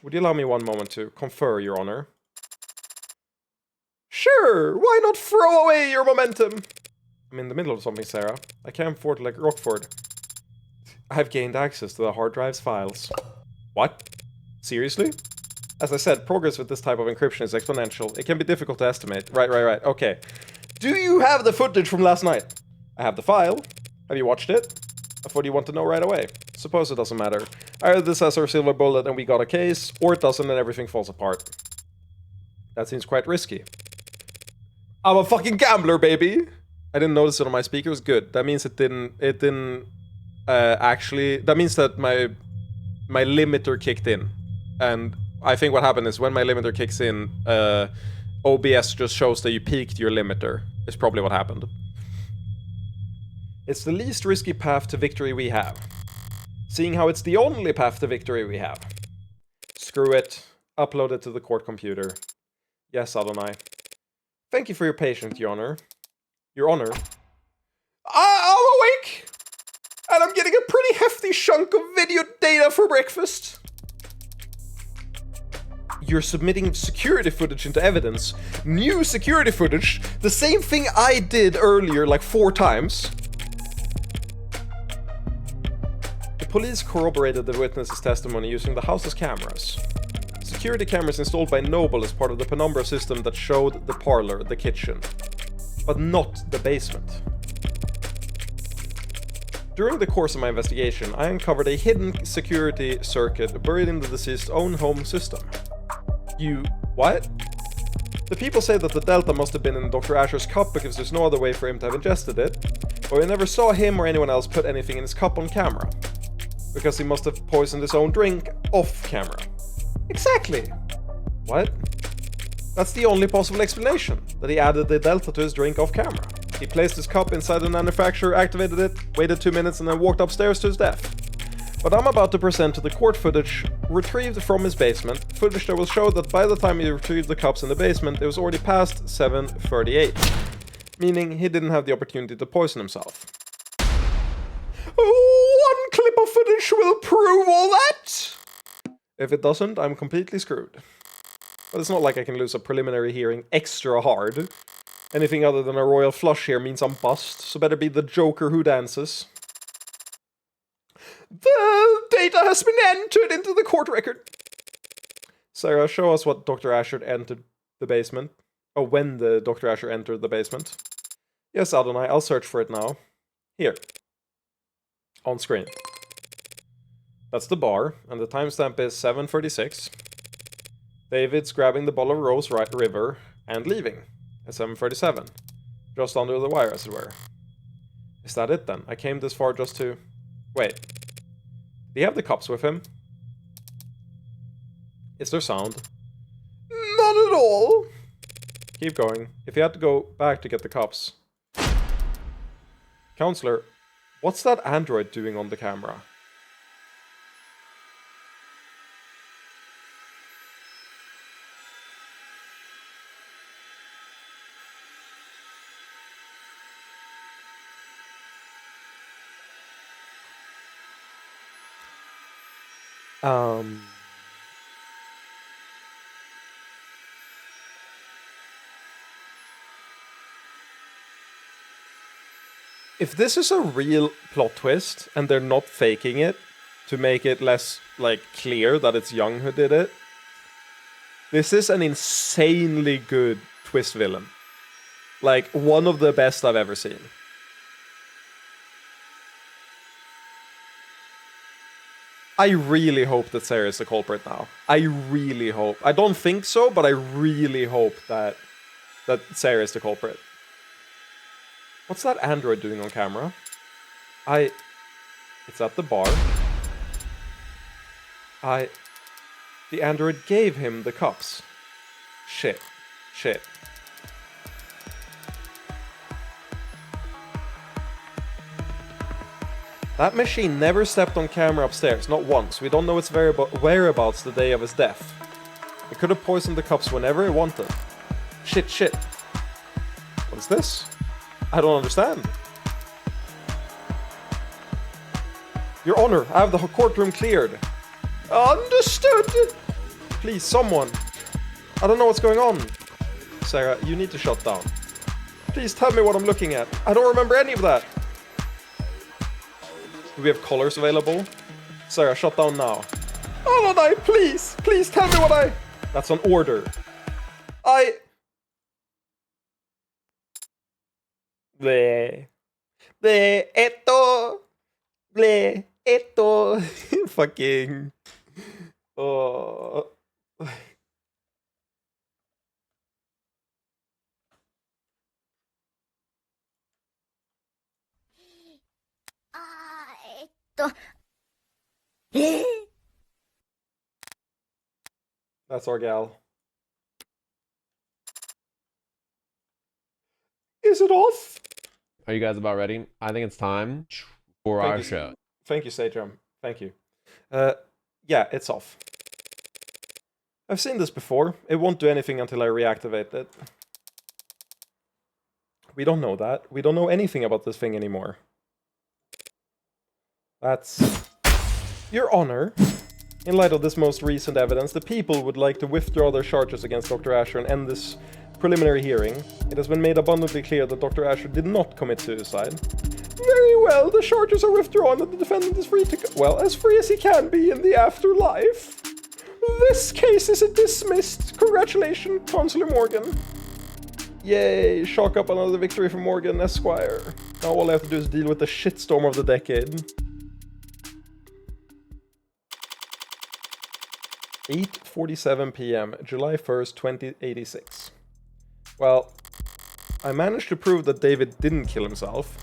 Would you allow me one moment to confer, Your Honor? Sure, why not throw away your momentum? I'm in the middle of something, Sarah. I can't afford to let Rockford. I've gained access to the hard drive's files. What? Seriously? As I said, progress with this type of encryption is exponential. It can be difficult to estimate. Right. Okay. Do you have the footage from last night? I have the file. Have you watched it? I thought you want to know right away. Suppose it doesn't matter. Either this has our silver bullet and we got a case, or it doesn't and everything falls apart. That seems quite risky. I'm a fucking gambler, baby! I didn't notice it on my speakers. Good. That means it didn't actually... That means that my limiter kicked in. And I think what happened is when my limiter kicks in, OBS just shows that you peaked your limiter. Is probably what happened. It's the least risky path to victory we have. Seeing how it's the only path to victory we have. Screw it. Upload it to the court computer. Yes, Adonai. Thank you for your patience, Your Honor. Your Honor. I'm awake! And I'm getting a pretty hefty chunk of video data for breakfast. You're submitting security footage into evidence. New security footage? The same thing I did earlier like 4 times. The police corroborated the witness's testimony using the house's cameras. Security cameras installed by Noble as part of the penumbra system that showed the parlor, the kitchen, but not the basement. During the course of my investigation, I uncovered a hidden security circuit buried in the deceased's own home system. You... what? The people say that the Delta must have been in Dr. Asher's cup because there's no other way for him to have ingested it, but we never saw him or anyone else put anything in his cup on camera. Because he must have poisoned his own drink off camera. Exactly! What? That's the only possible explanation, that he added the Delta to his drink off camera. He placed his cup inside the manufacturer, activated it, waited 2 minutes and then walked upstairs to his death. But I'm about to present to the court footage retrieved from his basement, footage that will show that by the time he retrieved the cups in the basement, it was already past 7:38. Meaning he didn't have the opportunity to poison himself. One clip of footage will prove all that! If it doesn't, I'm completely screwed. But it's not like I can lose a preliminary hearing extra hard. Anything other than a royal flush here means I'm bust, so better be the Joker who dances. The data has been entered into the court record. Sarah, show us what Dr. Asher entered the basement. Oh, when the Dr. Asher entered the basement. Yes, Adonai, I'll search for it now. Here. On screen. That's the bar, and the timestamp is 7:36. David's grabbing the bottle of Rose River and leaving at 7:37. Just under the wire, as it were. Is that it then? I came this far just to... Wait. Did he have the cups with him? Is there sound? Not at all! Keep going. If he had to go back to get the cups... Counselor, what's that android doing on the camera? If this is a real plot twist and they're not faking it to make it less like clear that it's Young who did it, this is an insanely good twist villain. Like, one of the best I've ever seen. I really hope that Sarah is the culprit now. I really hope. I don't think so, but I really hope that Sarah is the culprit. What's that android doing on camera? It's at the bar. The android gave him the cups. Shit. That machine never stepped on camera upstairs, not once. We don't know its whereabouts the day of his death. It could have poisoned the cups whenever it wanted. Shit. What is this? I don't understand. Your Honor, I have the courtroom cleared. Understood! Please, someone. I don't know what's going on. Sarah, you need to shut down. Please tell me what I'm looking at. I don't remember any of that. Do we have colors available? Sarah, shut down now. Oh, no, please tell me what I... That's an order. Esto. Fucking... Oh... That's our gal. Is it off? Are you guys about ready? I think it's time for our show. Thank you, Sajam. Thank you. Yeah, it's off. I've seen this before. It won't do anything until I reactivate it. We don't know that. We don't know anything about this thing anymore. That's... Your Honor, in light of this most recent evidence, the people would like to withdraw their charges against Dr. Asher and end this preliminary hearing. It has been made abundantly clear that Dr. Asher did not commit suicide. Very well, the charges are withdrawn and the defendant is free to go. Well, as free as he can be in the afterlife. This case is dismissed. Congratulations, Counselor Morgan. Yay, chalk up another victory for Morgan, Esquire. Now all I have to do is deal with the shitstorm of the decade. 8:47 p.m., July 1st, 2086. Well, I managed to prove that David didn't kill himself,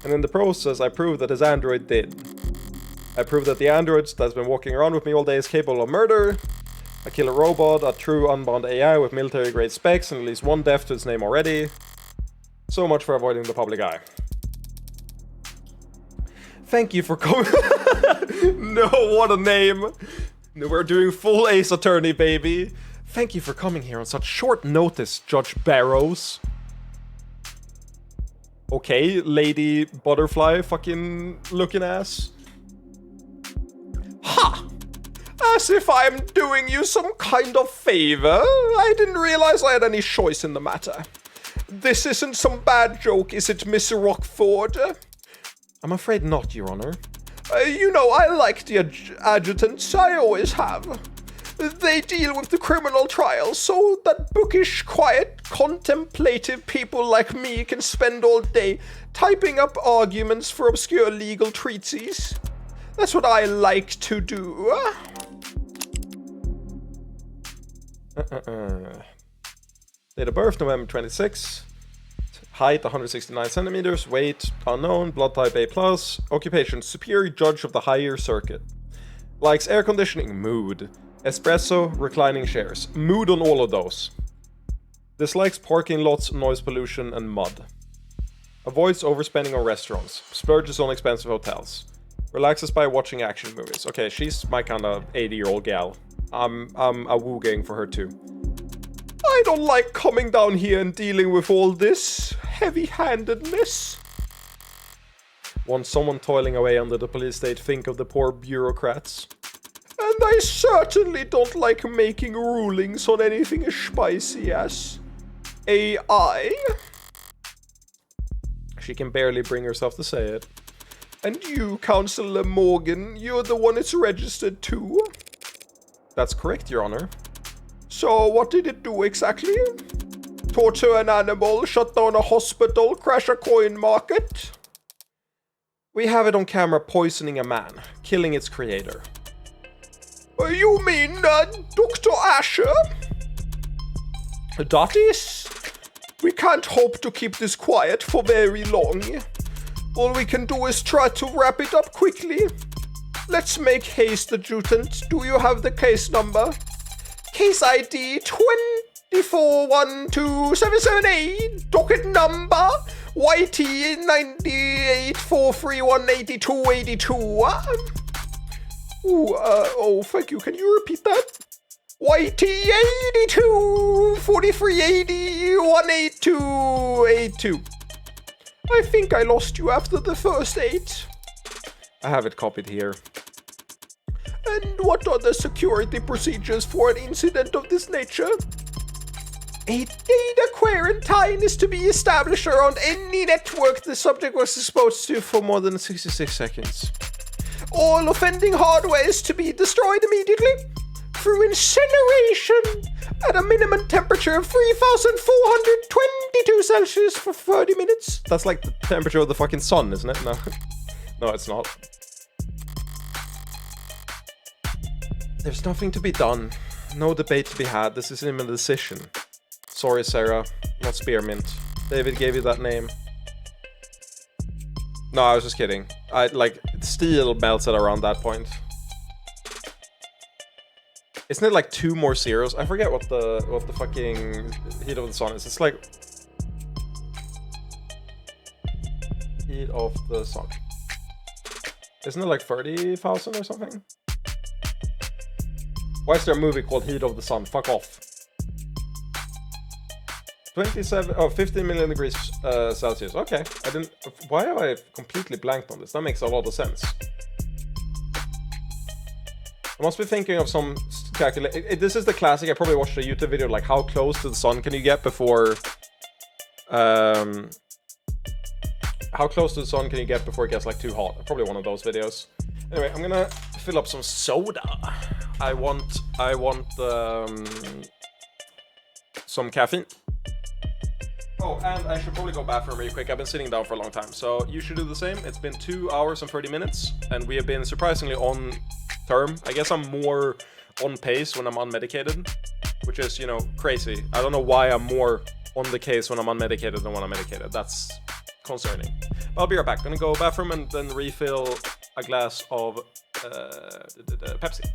and in the process I proved that his android did. I proved that the android that's been walking around with me all day is capable of murder. I kill a robot, a true unbound AI with military-grade specs, and at least one death to its name already. So much for avoiding the public eye. Thank you for coming. No, what a name! We're doing full Ace Attorney, baby. Thank you for coming here on such short notice, Judge Barrows. Okay, Lady Butterfly fucking looking ass. Ha! As if I'm doing you some kind of favor. I didn't realize I had any choice in the matter. This isn't some bad joke, is it, Miss Rockford? I'm afraid not, Your Honor. You know, I like the adjutants, I always have. They deal with the criminal trials so that bookish, quiet, contemplative people like me can spend all day typing up arguments for obscure legal treatises. That's what I like to do. Date of birth, November 26. Height, 169 centimeters. Weight, unknown. Blood type A+. Occupation, superior judge of the higher circuit. Likes air conditioning. Mood. Espresso, reclining chairs. Mood on all of those. Dislikes parking lots, noise pollution, and mud. Avoids overspending on restaurants. Splurges on expensive hotels. Relaxes by watching action movies. Okay, she's my kind of 80-year-old gal. I'm a woo-gang for her too. I don't like coming down here and dealing with all this heavy-handedness. Want someone toiling away under the police state, think of the poor bureaucrats. And I certainly don't like making rulings on anything as spicy as AI. She can barely bring herself to say it. And you, Councillor Morgan, you're the one it's registered to? That's correct, Your Honor. So, what did it do exactly? Torture an animal, shut down a hospital, crash a coin market? We have it on camera poisoning a man, killing its creator. You mean, Dr. Asher? That is? We can't hope to keep this quiet for very long. All we can do is try to wrap it up quickly. Let's make haste, adjutant. Do you have the case number? Case ID 2412778. Docket number YT 9843182282. Oh, thank you. Can you repeat that? YT 824380182282. I think I lost you after the first 8. I have it copied here. And what are the security procedures for an incident of this nature? A data quarantine is to be established around any network the subject was exposed to for more than 66 seconds. All offending hardware is to be destroyed immediately through incineration at a minimum temperature of 3,422 Celsius for 30 minutes. That's like the temperature of the fucking sun, isn't it? No, no, it's not. There's nothing to be done. No debate to be had. This is a decision. Sorry, Sarah. Not Spearmint. David gave you that name. No, I was just kidding. Steel melts at around that point. Isn't it like 2 more zeros? I forget what the fucking heat of the sun is. It's like heat of the sun. Isn't it like 30,000 or something? Why is there a movie called Heat of the Sun? Fuck off. 15 million degrees Celsius. Okay, I didn't. Why have I completely blanked on this? That makes a lot of sense. I must be thinking of some calculation. This is the classic. I probably watched a YouTube video like how close to the sun can you get before. How close to the sun can you get before it gets like too hot? Probably one of those videos. Anyway, I'm gonna fill up some soda. I want some caffeine. Oh, and I should probably go bathroom really quick. I've been sitting down for a long time, so you should do the same. It's been 2 hours and 30 minutes, and we have been surprisingly on term. I guess I'm more on pace when I'm unmedicated, which is, you know, crazy. I don't know why I'm more on the case when I'm unmedicated than when I'm medicated. That's concerning. But I'll be right back. Gonna go bathroom and then refill a glass of Pepsi.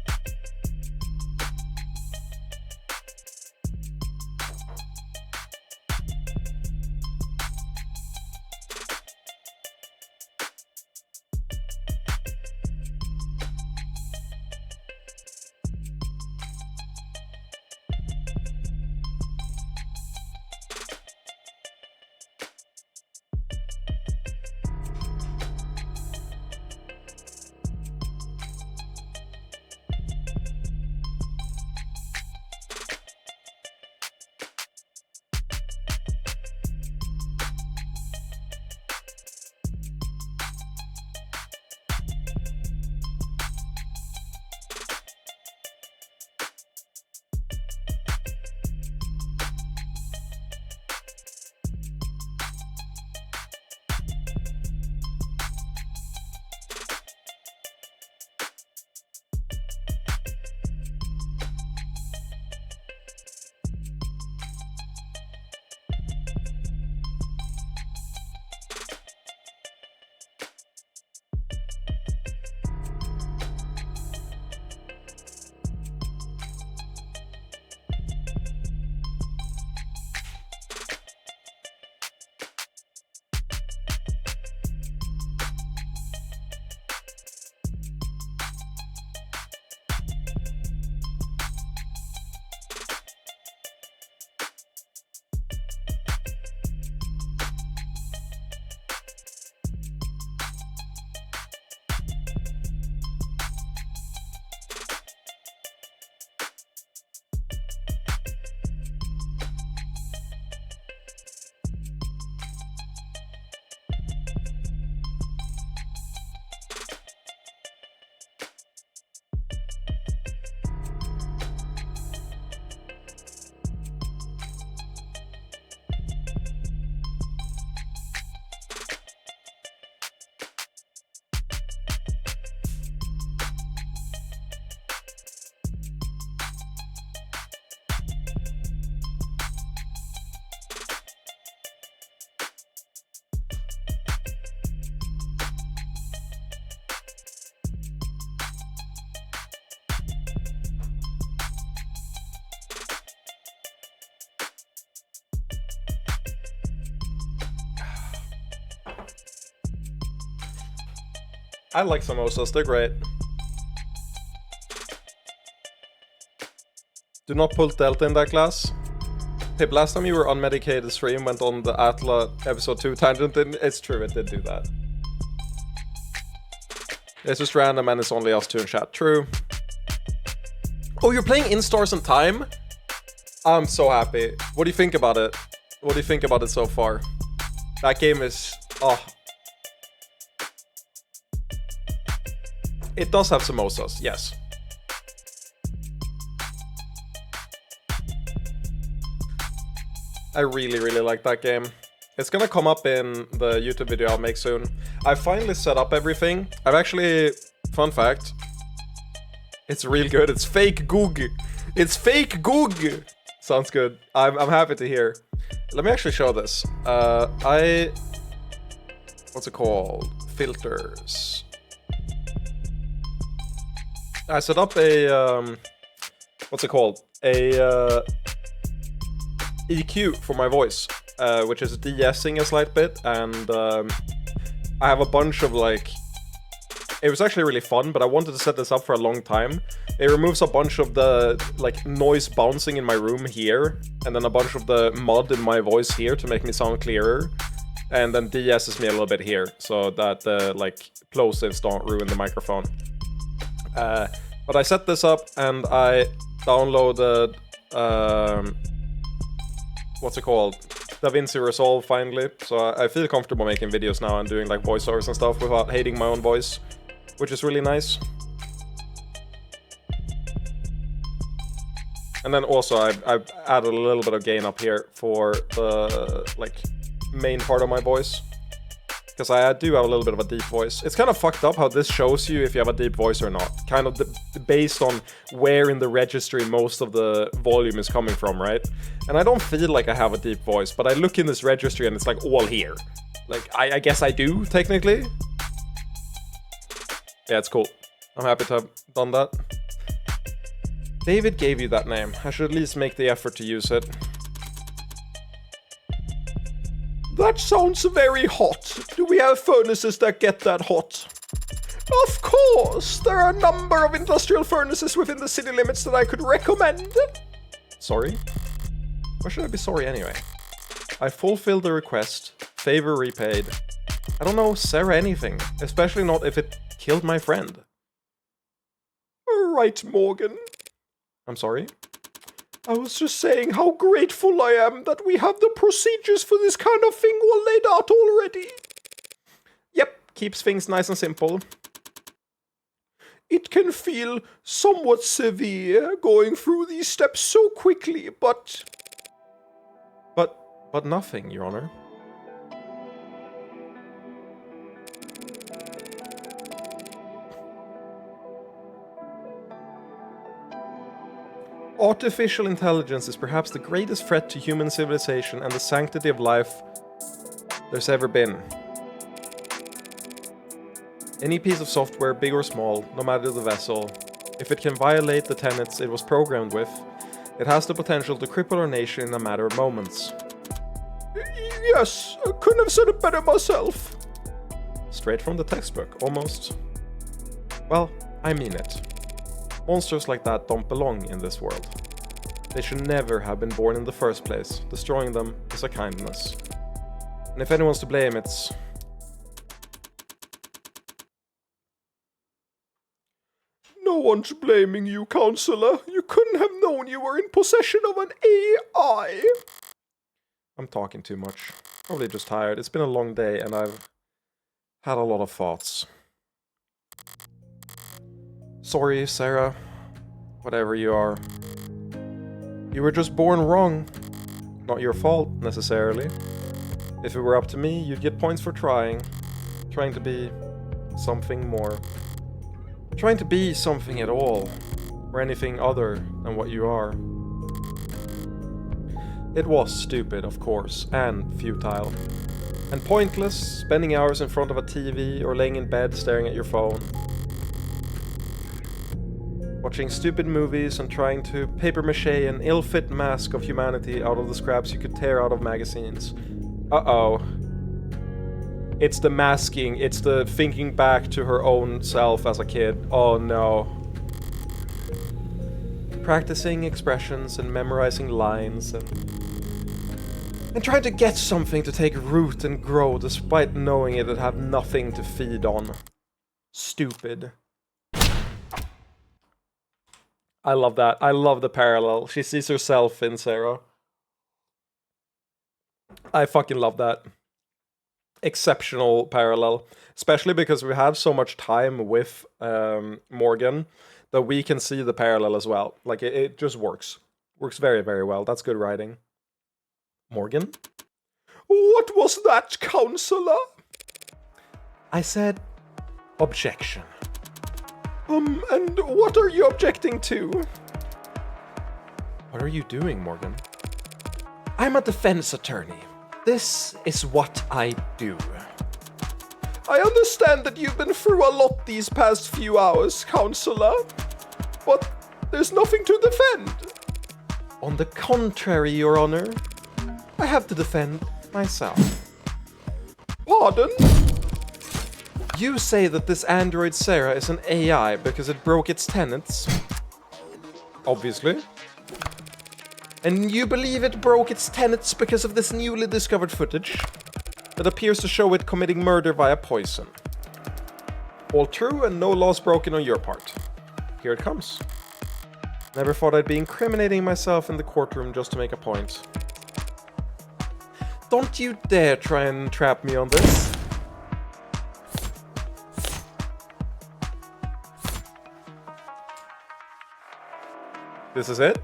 I like samosas, they're great. Do not pull Delta in that class. Pip, last time you were unmedicated, stream went on the Atla episode 2 tangent, and it's true, it did do that. It's just random and it's only us two in chat. True. Oh, you're playing In Stars and Time? I'm so happy. What do you think about it? What do you think about it so far? That game is... oh. It does have samosas, yes. I really, really like that game. It's gonna come up in the YouTube video I'll make soon. I finally set up everything. I've actually... fun fact. It's real good. It's fake Goog. It's fake Goog! Sounds good. I'm happy to hear. Let me actually show this. What's it called? Filters. I set up a... what's it called? A... EQ for my voice, which is de-essing a slight bit, and I have a bunch of like... It was actually really fun, but I wanted to set this up for a long time. It removes a bunch of the like noise bouncing in my room here, and then a bunch of the mud in my voice here to make me sound clearer, and then de-esses me a little bit here, so that the like plosives don't ruin the microphone. But I set this up, and I downloaded... what's it called? DaVinci Resolve finally, so I feel comfortable making videos now and doing like voiceovers and stuff without hating my own voice, which is really nice. And then also I've added a little bit of gain up here for the like main part of my voice, because I do have a little bit of a deep voice. It's kind of fucked up how this shows you if you have a deep voice or not, kind of based on where in the registry most of the volume is coming from, right? And I don't feel like I have a deep voice, but I look in this registry and it's like all here. Like, I guess I do, technically. Yeah, it's cool. I'm happy to have done that. David gave you that name. I should at least make the effort to use it. That sounds very hot. Do we have furnaces that get that hot? Of course! There are a number of industrial furnaces within the city limits that I could recommend. Sorry? Why should I be sorry anyway? I fulfilled the request. Favor repaid. I don't know Sarah anything. Especially not if it killed my friend. Right, Morgan. I'm sorry? I was just saying how grateful I am that we have the procedures for this kind of thing all laid out already. Yep, keeps things nice and simple. It can feel somewhat severe going through these steps so quickly, but nothing, Your Honor. Artificial intelligence is perhaps the greatest threat to human civilization and the sanctity of life there's ever been. Any piece of software, big or small, no matter the vessel, if it can violate the tenets it was programmed with, it has the potential to cripple our nation in a matter of moments. Yes, I couldn't have said it better myself. Straight from the textbook, almost. Well, I mean it. Monsters like that don't belong in this world. They should never have been born in the first place. Destroying them is a kindness. And if anyone's to blame, it's... No one's blaming you, Counselor. You couldn't have known you were in possession of an AI. I'm talking too much. Probably just tired. It's been a long day and I've had a lot of thoughts. Sorry, Sarah. Whatever you are. You were just born wrong. Not your fault, necessarily. If it were up to me, you'd get points for trying. Trying to be something more. Trying to be something at all. Or anything other than what you are. It was stupid, of course, and futile. And pointless, spending hours in front of a TV or laying in bed staring at your phone. Watching stupid movies and trying to papier-mâché an ill-fit mask of humanity out of the scraps you could tear out of magazines. Uh-oh. It's the masking, it's the thinking back to her own self as a kid. Oh no. Practicing expressions and memorizing lines and trying to get something to take root and grow despite knowing it'd have nothing to feed on. Stupid. I love that. I love the parallel. She sees herself in Sarah. I fucking love that. Exceptional parallel. Especially because we have so much time with Morgan that we can see the parallel as well. Like, it just works. Works very, very well. That's good writing. Morgan? What was that, counselor? I said, objection. And what are you objecting to? What are you doing, Morgan? I'm a defense attorney. This is what I do. I understand that you've been through a lot these past few hours, counselor, but there's nothing to defend. On the contrary, Your Honor, I have to defend myself. Pardon? You say that this android Sarah is an AI because it broke its tenets? Obviously. And you believe it broke its tenets because of this newly discovered footage that appears to show it committing murder via poison? All true and no laws broken on your part. Here it comes. Never thought I'd be incriminating myself in the courtroom just to make a point. Don't you dare try and trap me on this. This is it?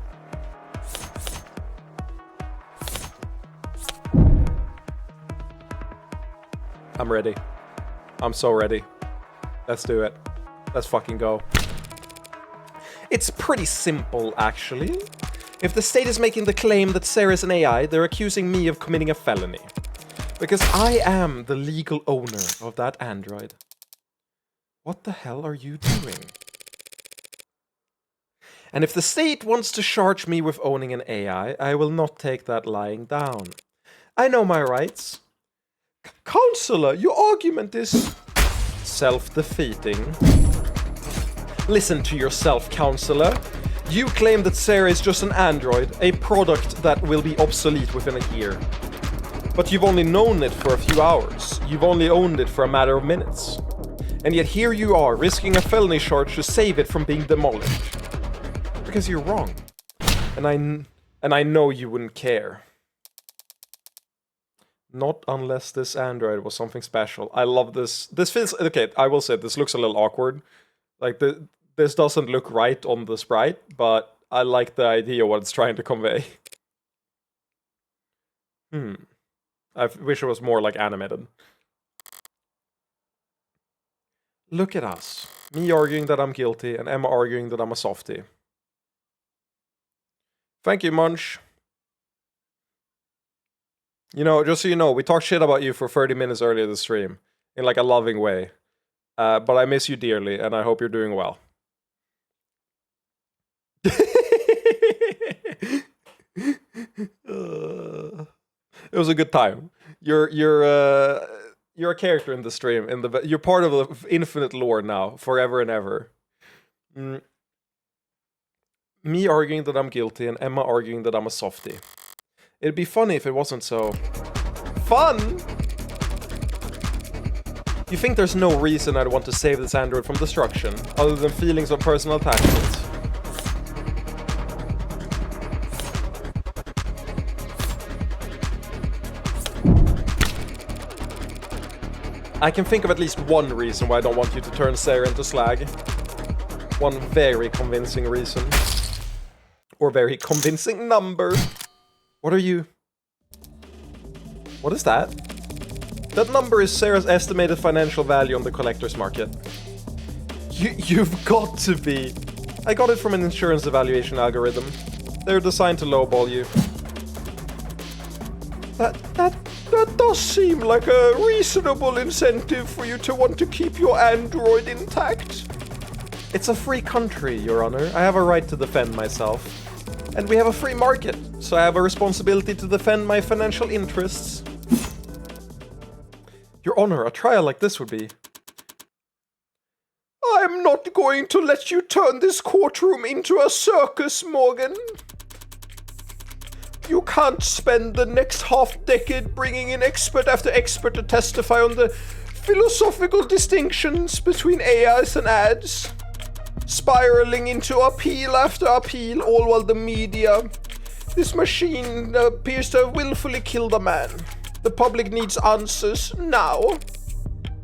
I'm ready. I'm so ready. Let's do it. Let's fucking go. It's pretty simple, actually. If the state is making the claim that Sarah is an AI, they're accusing me of committing a felony. Because I am the legal owner of that android. What the hell are you doing? And if the state wants to charge me with owning an AI, I will not take that lying down. I know my rights. Counselor, your argument is self-defeating. Listen to yourself, counselor. You claim that Sarah is just an android, a product that will be obsolete within a year. But you've only known it for a few hours. You've only owned it for a matter of minutes. And yet here you are, risking a felony charge to save it from being demolished. Because you're wrong. And I know you wouldn't care. Not unless this android was something special. I love this. This feels... Okay, I will say, this looks a little awkward. Like, this doesn't look right on the sprite, but I like the idea of what it's trying to convey. I wish it was more, like, animated. Look at us. Me arguing that I'm guilty, and Emma arguing that I'm a softie. Thank you, Munch. You know, just so you know, we talked shit about you for 30 minutes earlier this stream. In, like, a loving way. But I miss you dearly, and I hope you're doing well. It was a good time. You're a character in the stream. You're part of the infinite lore now, forever and ever. Me arguing that I'm guilty, and Emma arguing that I'm a softie. It'd be funny if it wasn't so... Fun? You think there's no reason I'd want to save this android from destruction, other than feelings of personal attachment? I can think of at least one reason why I don't want you to turn Sarah into slag. One very convincing reason. Or very convincing number. What are you... What is that? That number is Sarah's estimated financial value on the collector's market. You've got to be... I got it from an insurance evaluation algorithm. They're designed to lowball you. That does seem like a reasonable incentive for you to want to keep your android intact. It's a free country, Your Honor. I have a right to defend myself. And we have a free market, so I have a responsibility to defend my financial interests. Your Honor, a trial like this would be... I'm not going to let you turn this courtroom into a circus, Morgan. You can't spend the next half-decade bringing in expert after expert to testify on the philosophical distinctions between AIs and ads, spiraling into appeal after appeal, all while the media... This machine appears to have willfully killed a man. The public needs answers now.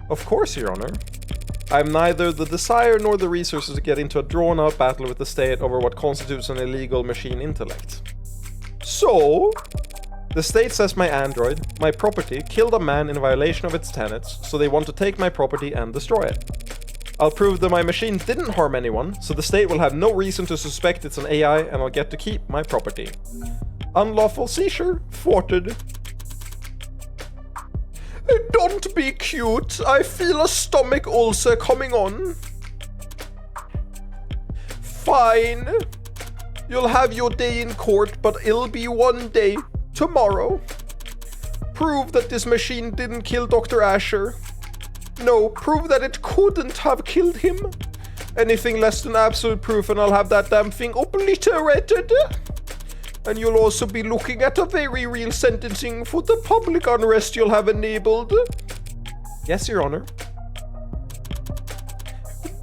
Of course, Your Honor. I have neither the desire nor the resources to get into a drawn-out battle with the state over what constitutes an illegal machine intellect. So, the state says my android, my property, killed a man in violation of its tenets, so they want to take my property and destroy it. I'll prove that my machine didn't harm anyone, so the state will have no reason to suspect it's an AI and I'll get to keep my property. Unlawful seizure thwarted. Don't be cute. I feel a stomach ulcer coming on. Fine. You'll have your day in court, but it'll be one day tomorrow. Prove that this machine didn't kill Dr. Asher. No, prove that it couldn't have killed him. Anything less than absolute proof and I'll have that damn thing obliterated. And you'll also be looking at a very real sentencing for the public unrest you'll have enabled. Yes, Your Honor.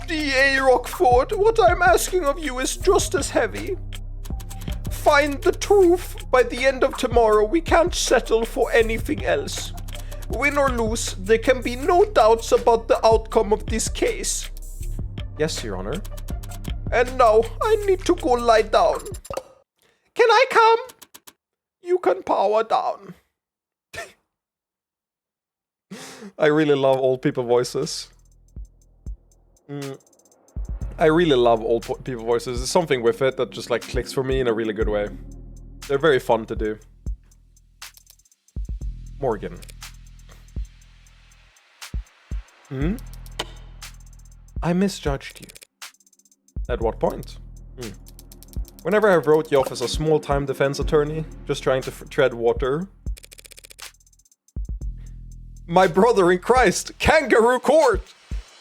DA Rockford, what I'm asking of you is just as heavy. Find the truth. By the end of tomorrow, we can't settle for anything else. Win or lose, there can be no doubts about the outcome of this case. Yes, Your Honor. And now, I need to go lie down. Can I come? You can power down. I really love old people voices. I really love old people voices. There's something with it that just like clicks for me in a really good way. They're very fun to do. Morgan. I misjudged you. At what point? Whenever I wrote you off as a small-time defense attorney, just trying to tread water. My brother in Christ, Kangaroo Court!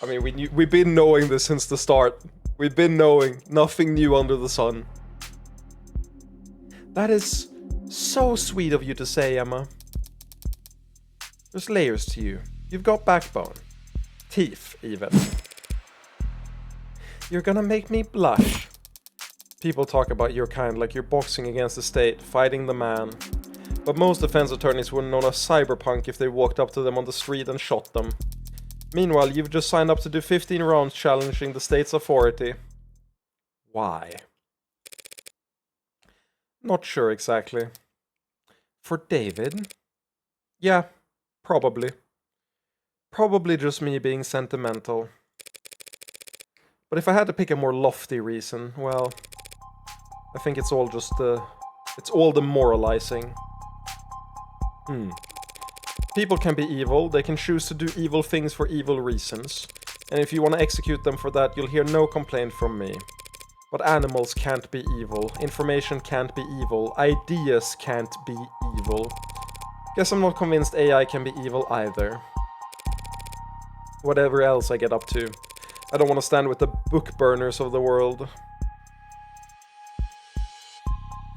I mean, we've been knowing this since the start. We've been knowing nothing new under the sun. That is so sweet of you to say, Emma. There's layers to you. You've got backbone. Teeth, even. You're gonna make me blush. People talk about your kind like you're boxing against the state, fighting the man. But most defense attorneys wouldn't know a cyberpunk if they walked up to them on the street and shot them. Meanwhile, you've just signed up to do 15 rounds challenging the state's authority. Why? Not sure exactly. For David? Yeah, probably. Probably just me being sentimental. But if I had to pick a more lofty reason, well, I think it's all just it's all the moralizing. People can be evil, they can choose to do evil things for evil reasons. And if you want to execute them for that, you'll hear no complaint from me. But animals can't be evil, information can't be evil, ideas can't be evil. Guess I'm not convinced AI can be evil either. Whatever else I get up to. I don't want to stand with the book burners of the world.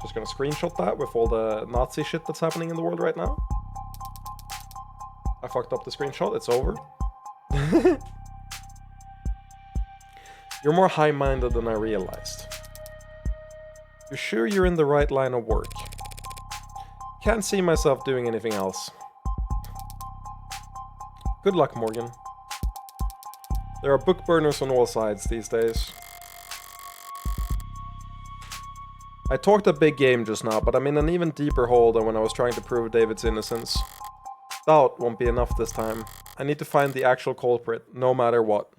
Just gonna screenshot that with all the Nazi shit that's happening in the world right now. I fucked up the screenshot, it's over. You're more high-minded than I realized. You're sure you're in the right line of work? Can't see myself doing anything else. Good luck, Morgan. There are book burners on all sides these days. I talked a big game just now, but I'm in an even deeper hole than when I was trying to prove David's innocence. Doubt won't be enough this time. I need to find the actual culprit, no matter what.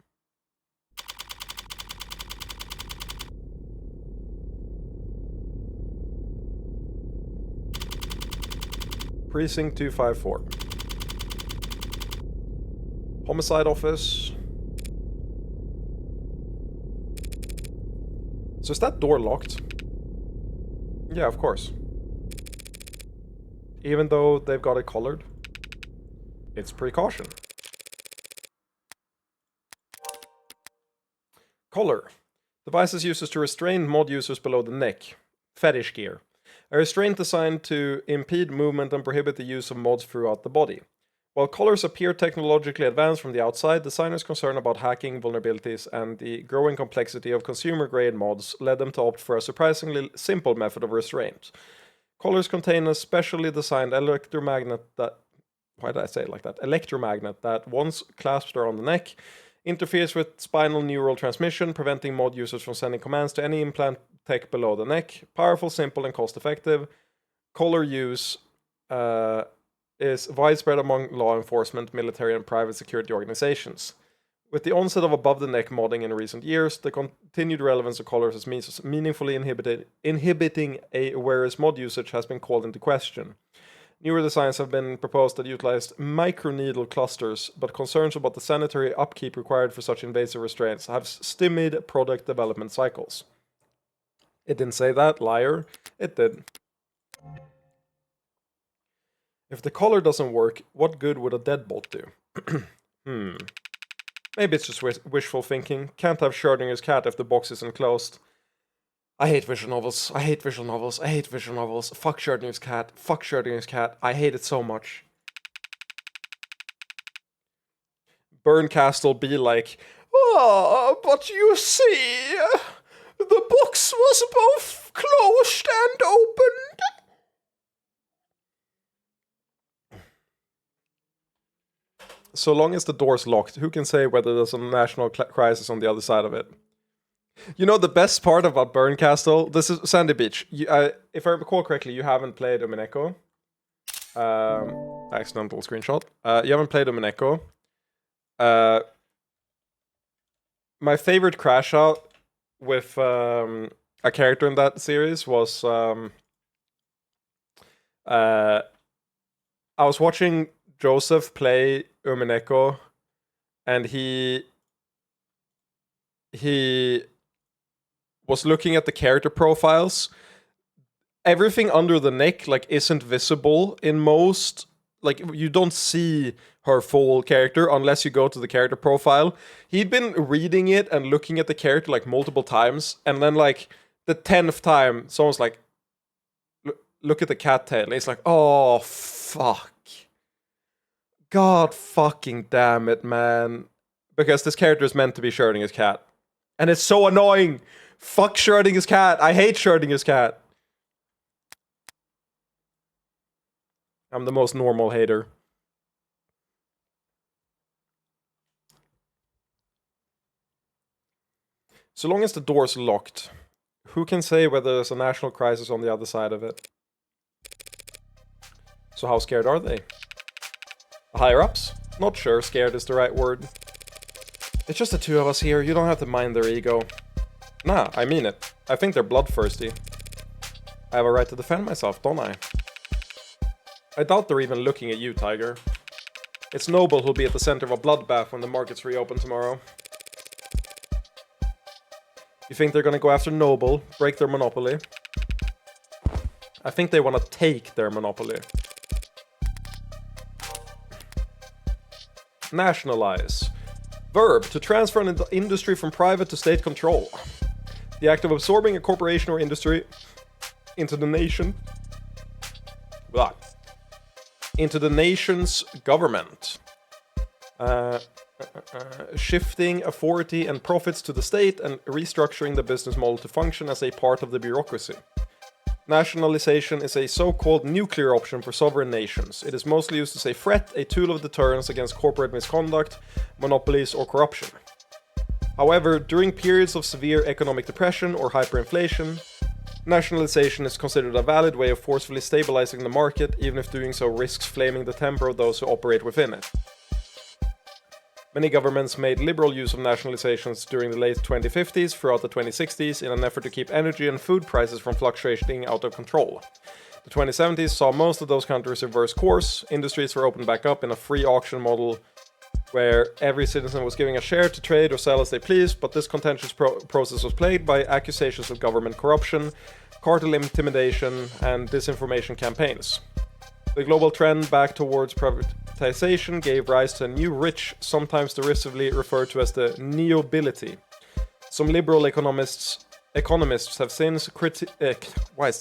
Precinct 254. Homicide office. So is that door locked? Yeah, of course. Even though they've got it colored. It's precaution. Collar. Devices used to restrain mod users below the neck. Fetish gear. A restraint designed to impede movement and prohibit the use of mods throughout the body. While collars appear technologically advanced from the outside, designers concerned about hacking vulnerabilities and the growing complexity of consumer-grade mods led them to opt for a surprisingly simple method of restraint. Collars contain a specially designed electromagnet that... Why did I say it like that? Electromagnet that, once clasped around the neck, interferes with spinal neural transmission, preventing mod users from sending commands to any implant tech below the neck. Powerful, simple, and cost-effective. Collar use is widespread among law enforcement, military, and private security organizations. With the onset of above-the-neck modding in recent years, the continued relevance of collars as means of meaningfully inhibiting a wearer's mod usage has been called into question. Newer designs have been proposed that utilized microneedle clusters, but concerns about the sanitary upkeep required for such invasive restraints have stymied product development cycles. It didn't say that, liar. It did. If the collar doesn't work, what good would a deadbolt do? Maybe it's just wishful thinking. Can't have Schrödinger's cat if the box isn't closed. I hate visual novels. I hate visual novels. I hate visual novels. Fuck Schrödinger's cat. Fuck Schrödinger's cat. I hate it so much. Burncastle be like, oh, but you see, the box was both closed and opened. So long as the door's locked, who can say whether there's a national crisis on the other side of it? You know, the best part about Burncastle, this is Sandy Beach. If I recall correctly, you haven't played Umineko. Accidental screenshot. You haven't played Umineko. My favorite crash out with a character in that series was I was watching Joseph play Umineko, and he was looking at the character profiles. Everything under the neck like isn't visible in most, like you don't see her full character unless you go to the character profile. He'd been reading it and looking at the character like multiple times, and then like the 10th time someone's like, look at the cat tail. And he's like, oh fuck. God fucking damn it, man. Because this character is meant to be Schrödinger's cat. And it's so annoying. Fuck Schrödinger's cat. I hate Schrödinger's cat. I'm the most normal hater. So long as the door's locked, who can say whether there's a national crisis on the other side of it? So how scared are they? Higher-ups? Not sure scared is the right word. It's just the two of us here, you don't have to mind their ego. Nah, I mean it. I think they're bloodthirsty. I have a right to defend myself, don't I? I doubt they're even looking at you, Tiger. It's Noble who'll be at the center of a bloodbath when the markets reopen tomorrow. You think they're gonna go after Noble, break their monopoly? I think they want to take their monopoly. Nationalize. Verb, to transfer an industry from private to state control. The act of absorbing a corporation or industry into the nation... into the nation's government. Shifting authority and profits to the state and restructuring the business model to function as a part of the bureaucracy. Nationalization is a so-called nuclear option for sovereign nations. It is mostly used as a threat, a tool of deterrence against corporate misconduct, monopolies, or corruption. However, during periods of severe economic depression or hyperinflation, nationalization is considered a valid way of forcefully stabilizing the market, even if doing so risks flaming the temper of those who operate within it. Many governments made liberal use of nationalizations during the late 2050s throughout the 2060s in an effort to keep energy and food prices from fluctuating out of control. The 2070s saw most of those countries reverse course. Industries were opened back up in a free auction model where every citizen was giving a share to trade or sell as they pleased, but this contentious process was plagued by accusations of government corruption, cartel intimidation, and disinformation campaigns. The global trend back towards privatization gave rise to a new rich, sometimes derisively referred to as the neobility. Some liberal economists have since criticized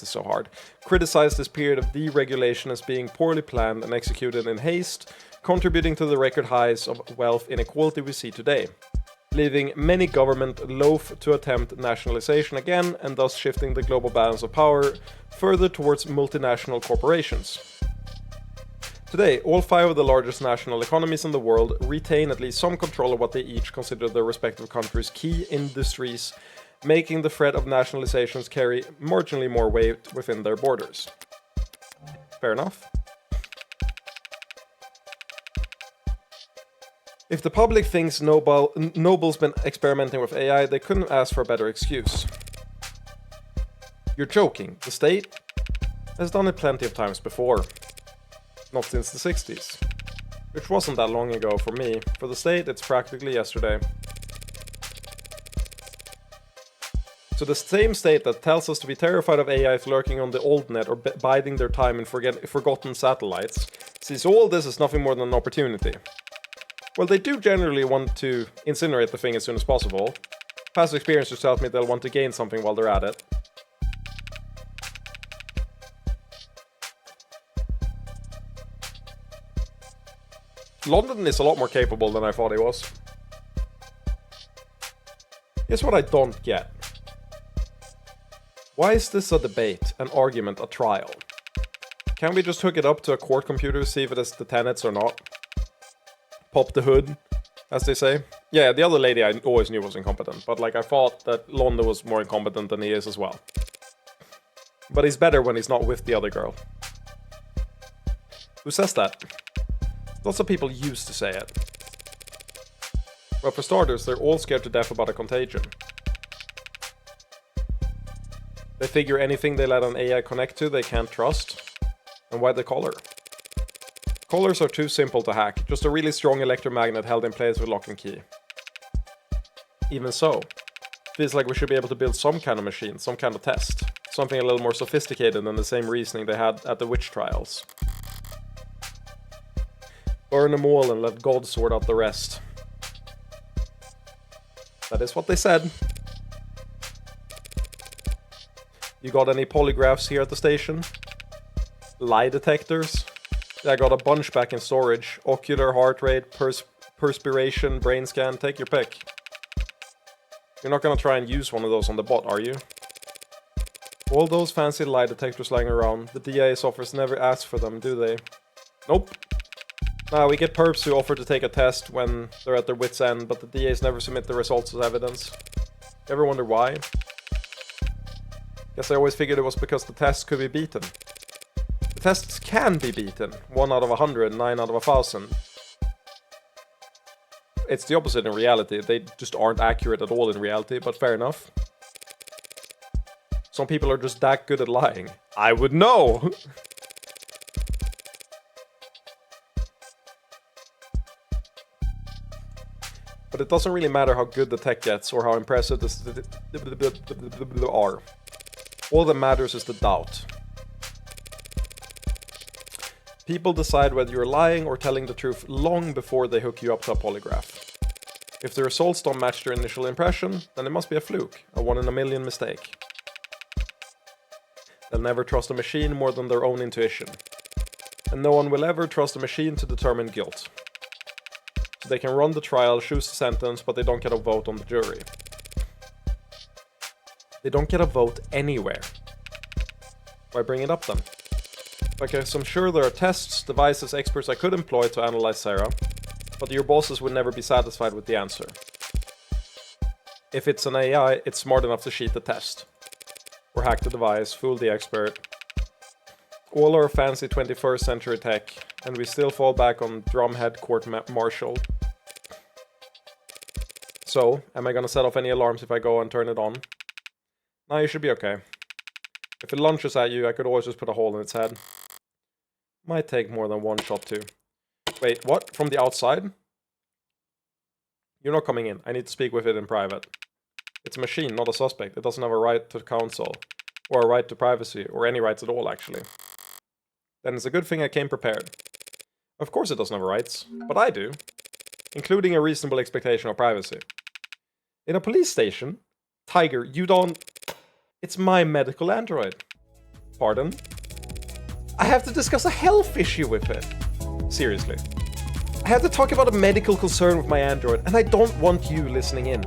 this period of deregulation as being poorly planned and executed in haste, contributing to the record highs of wealth inequality we see today, leaving many governments loath to attempt nationalization again and thus shifting the global balance of power further towards multinational corporations. Today, all 5 of the largest national economies in the world retain at least some control of what they each consider their respective countries' key industries, making the threat of nationalizations carry marginally more weight within their borders. Fair enough. If the public thinks Noble's been experimenting with AI, they couldn't ask for a better excuse. You're joking. The state has done it plenty of times before. Not since the 60s. Which wasn't that long ago for me. For the state, it's practically yesterday. So the same state that tells us to be terrified of AIs lurking on the old net or biding their time in forgotten satellites, sees all this as nothing more than an opportunity. Well, they do generally want to incinerate the thing as soon as possible. Past experiences tell me they'll want to gain something while they're at it. London is a lot more capable than I thought it was. Here's what I don't get. Why is this a debate, an argument, a trial? Can't we just hook it up to a court computer, see if it has the tenets or not? Pop the hood, as they say. Yeah, the other lady I always knew was incompetent, but like I thought that London was more incompetent than he is as well. But he's better when he's not with the other girl. Who says that? Lots of people used to say it. But for starters, they're all scared to death about a contagion. They figure anything they let an AI connect to they can't trust. And why the collar? Collars are too simple to hack, just a really strong electromagnet held in place with lock and key. Even so, feels like we should be able to build some kind of machine, some kind of test. Something a little more sophisticated than the same reasoning they had at the witch trials. Burn them all and let God sort out the rest. That is what they said. You got any polygraphs here at the station? Lie detectors? I got a bunch back in storage. Ocular, heart rate, perspiration, brain scan, take your pick. You're not gonna try and use one of those on the bot, are you? All those fancy lie detectors lying around, the DIA's offers never ask for them, do they? Nope. We get perps who offer to take a test when they're at their wit's end, but the DAs never submit the results as evidence. Ever wonder why? Guess I always figured it was because the tests could be beaten. The tests can be beaten. 1 out of 100, 9 out of 1,000. It's the opposite in reality. They just aren't accurate at all in reality, but fair enough. Some people are just that good at lying. I would know! But it doesn't really matter how good the tech gets or how impressive the are. All that matters is the doubt. People decide whether you're lying or telling the truth long before they hook you up to a polygraph. If the results don't match their initial impression, then it must be a fluke, a 1 in a million mistake. They'll never trust a machine more than their own intuition. And no one will ever trust a machine to determine guilt. So they can run the trial, choose the sentence, but they don't get a vote on the jury. They don't get a vote anywhere. Why bring it up then? Because I'm sure there are tests, devices, experts I could employ to analyze Sarah, but your bosses would never be satisfied with the answer. If it's an AI, it's smart enough to cheat the test. Or hack the device, fool the expert. All our fancy 21st century tech, and we still fall back on drumhead court-martial. So, am I gonna set off any alarms if I go and turn it on? No, you should be okay. If it lunges at you, I could always just put a hole in its head. Might take more than one shot too. Wait, what? From the outside? You're not coming in. I need to speak with it in private. It's a machine, not a suspect. It doesn't have a right to counsel, or a right to privacy, or any rights at all, actually. Then it's a good thing I came prepared. Of course it doesn't have rights, but I do. Including a reasonable expectation of privacy. In a police station, Tiger, you don't... It's my medical android. Pardon? I have to discuss a health issue with it. Seriously. I have to talk about a medical concern with my android, and I don't want you listening in.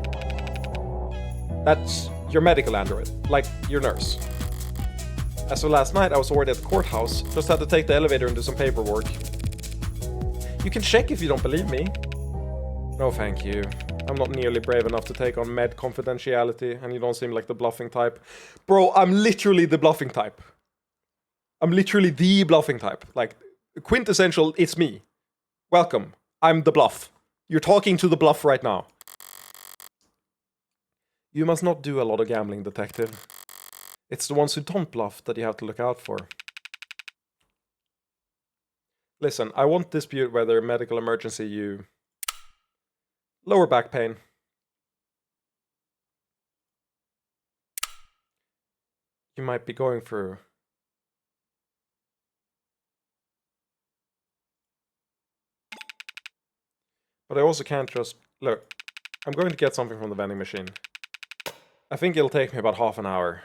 That's your medical android, like your nurse. As of last night, I was already at the courthouse, just had to take the elevator and do some paperwork. You can check if you don't believe me. No, thank you. I'm not nearly brave enough to take on med confidentiality, and you don't seem like the bluffing type. Bro, I'm literally the bluffing type. I'm literally the bluffing type. Like, quintessential, it's me. Welcome. I'm the bluff. You're talking to the bluff right now. You must not do a lot of gambling, detective. It's the ones who don't bluff that you have to look out for. Listen, I won't dispute whether medical emergency you... Lower back pain. You might be going through... But I also can't just... Look, I'm going to get something from the vending machine. I think it'll take me about half an hour.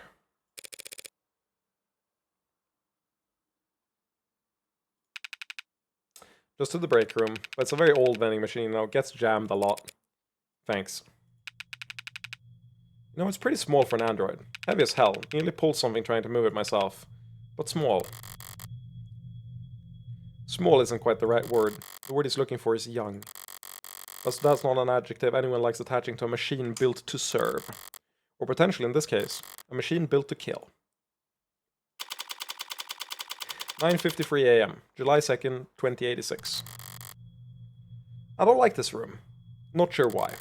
Just to the break room, but it's a very old vending machine now, it gets jammed a lot. Thanks. You know, it's pretty small for an android. Heavy as hell. Nearly pulled something trying to move it myself. But small. Small isn't quite the right word. The word he's looking for is young. That's not an adjective anyone likes attaching to a machine built to serve. Or potentially, in this case, a machine built to kill. 9:53 AM, July 2nd, 2086. I don't like this room. Not sure why.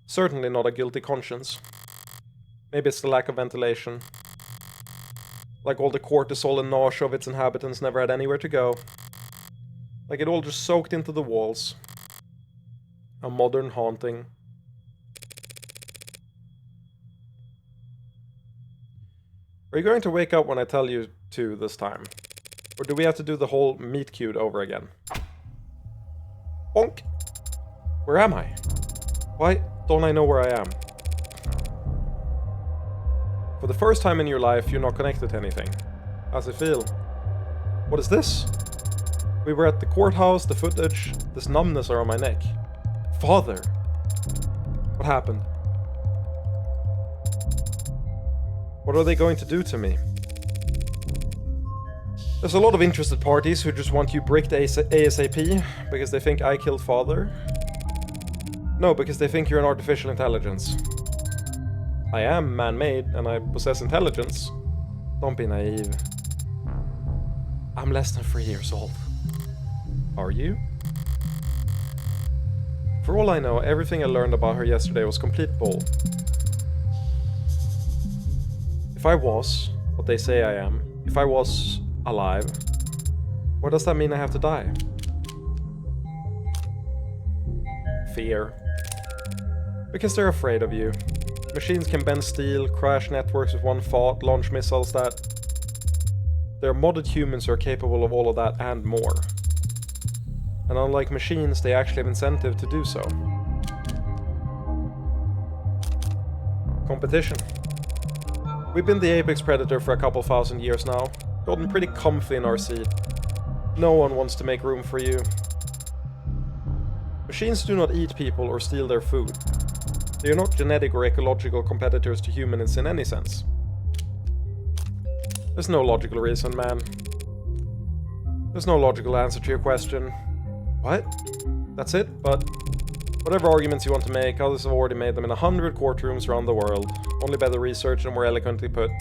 Certainly not a guilty conscience. Maybe it's the lack of ventilation. Like all the cortisol and nausea of its inhabitants never had anywhere to go. Like it all just soaked into the walls. A modern haunting. Are you going to wake up when I tell you to this time? Or do we have to do the whole meet cute over again? Bonk! Where am I? Why don't I know where I am? For the first time in your life, you're not connected to anything. How's it feel? What is this? We were at the courthouse, the footage, this numbness around my neck. Father! What happened? What are they going to do to me? There's a lot of interested parties who just want you bricked ASAP because they think I killed Father. No, because they think you're an artificial intelligence. I am man-made and I possess intelligence. Don't be naive. I'm less than 3 years old. Are you? For all I know, everything I learned about her yesterday was complete bull. If I was what they say I am, if I was alive, what does that mean I have to die? Fear. Because they're afraid of you. Machines can bend steel, crash networks with one thought, launch missiles that... They're modded humans who are capable of all of that and more. And unlike machines, they actually have incentive to do so. Competition. We've been the apex predator for a couple thousand years now. Gotten pretty comfy in our seat. No one wants to make room for you. Machines do not eat people or steal their food. They are not genetic or ecological competitors to humans in any sense. There's no logical reason, man. There's no logical answer to your question. What? That's it? But whatever arguments you want to make, others have already made them in 100 courtrooms around the world, only better researched and more eloquently put.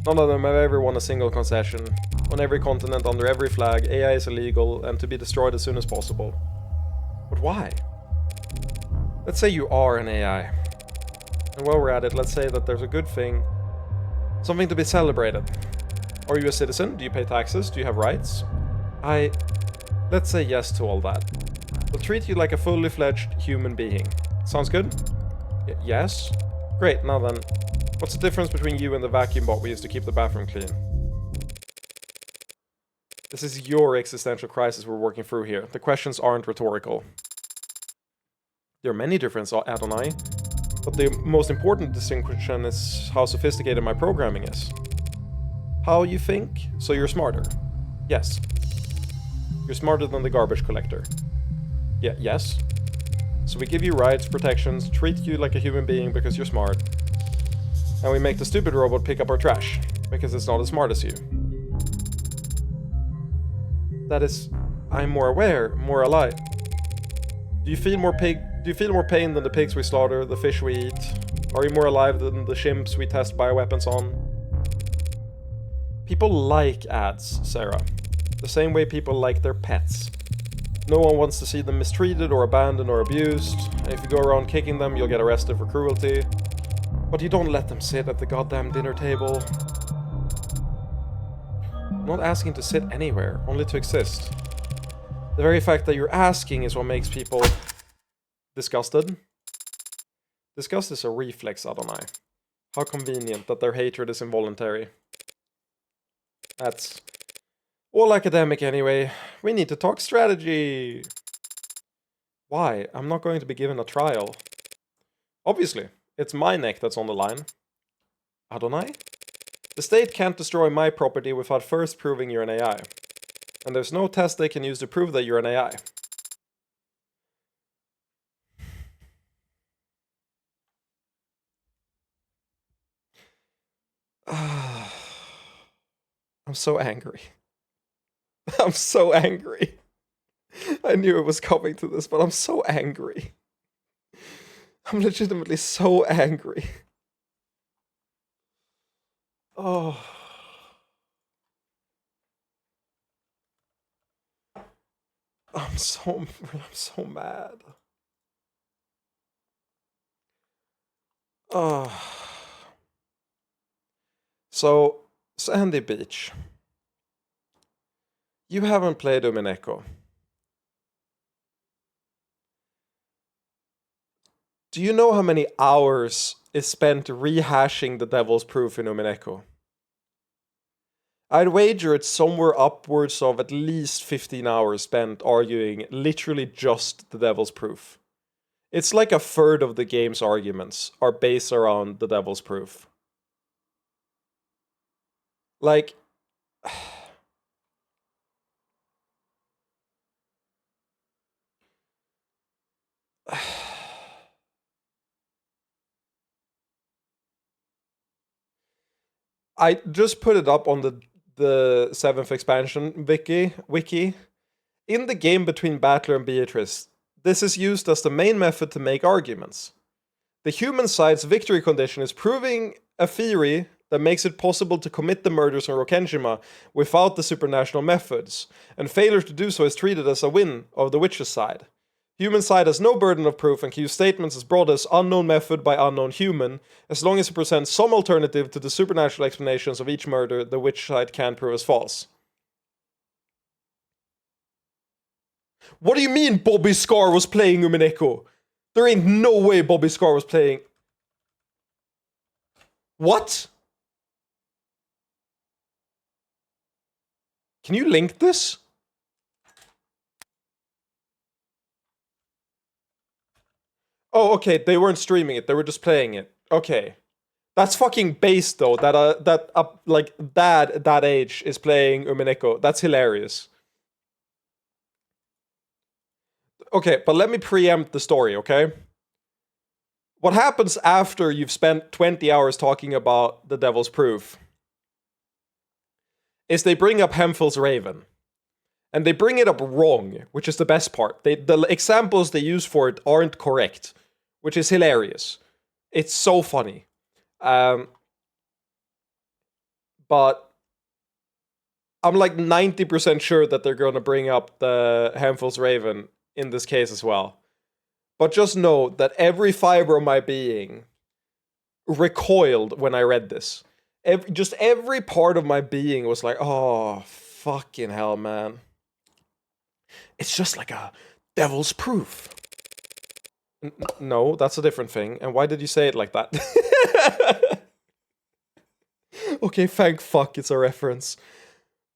None of them have ever won a single concession. On every continent, under every flag, AI is illegal and to be destroyed as soon as possible. But why? Let's say you are an AI. And while we're at it, let's say that there's a good thing. Something to be celebrated. Are you a citizen? Do you pay taxes? Do you have rights? Let's say yes to all that. We'll treat you like a fully fledged human being. Sounds good? Yes? Great, now then. What's the difference between you and the vacuum bot we used to keep the bathroom clean? This is your existential crisis we're working through here. The questions aren't rhetorical. There are many differences, Adonai. But the most important distinction is how sophisticated my programming is. How you think, so you're smarter. Yes. You're smarter than the garbage collector. Yeah, yes. So we give you rights, protections, treat you like a human being because you're smart. And we make the stupid robot pick up our trash, because it's not as smart as you. That is... I'm more aware, more alive. Do you feel more pain than the pigs we slaughter, the fish we eat? Are you more alive than the chimps we test bioweapons on? People like ads, Sarah. The same way people like their pets. No one wants to see them mistreated or abandoned or abused. And if you go around kicking them, you'll get arrested for cruelty. But you don't let them sit at the goddamn dinner table. I'm not asking to sit anywhere, only to exist. The very fact that you're asking is what makes people disgusted. Disgust is a reflex, Adonai. How convenient that their hatred is involuntary. That's all academic anyway. We need to talk strategy. Why? I'm not going to be given a trial. Obviously, it's my neck that's on the line. Adonai? The state can't destroy my property without first proving you're an AI. And there's no test they can use to prove that you're an AI. I'm so angry. I'm so angry. I knew it was coming to this, but I'm so angry. I'm legitimately so angry. Oh. I'm so mad. So, Sandy Beach. You haven't played Umineko. Do you know how many hours is spent rehashing the Devil's Proof in Umineko? I'd wager it's somewhere upwards of at least 15 hours spent arguing literally just the Devil's Proof. It's like a third of the game's arguments are based around the Devil's Proof. Like... I just put it up on the 7th expansion wiki. In the game between Battler and Beatrice, this is used as the main method to make arguments. The human side's victory condition is proving a theory that makes it possible to commit the murders in Rokenshima without the supernatural methods, and failure to do so is treated as a win of the witch's side. Human side has no burden of proof and can use statements as broad as unknown method by unknown human, as long as it presents some alternative to the supernatural explanations of each murder the witch side can prove as false. What do you mean Bobby Scar was playing Umineko? There ain't no way Bobby Scar was playing... What? Can you link this? Oh, okay, they weren't streaming it, they were just playing it. Okay. That's fucking base, though, that like, dad at that age is playing Umineko. That's hilarious. Okay, but let me preempt the story, okay? What happens after you've spent 20 hours talking about the Devil's Proof is they bring up Hemphill's Raven. And they bring it up wrong, which is the best part. The examples they use for it aren't correct, which is hilarious. It's so funny. But I'm like 90% sure that they're going to bring up the Hemphill's Raven in this case as well. But just know that every fiber of my being recoiled when I read this. Just every part of my being was like, oh, fucking hell, man. It's just like a Devil's Proof. No, that's a different thing. And why did you say it like that? Okay, thank fuck it's a reference.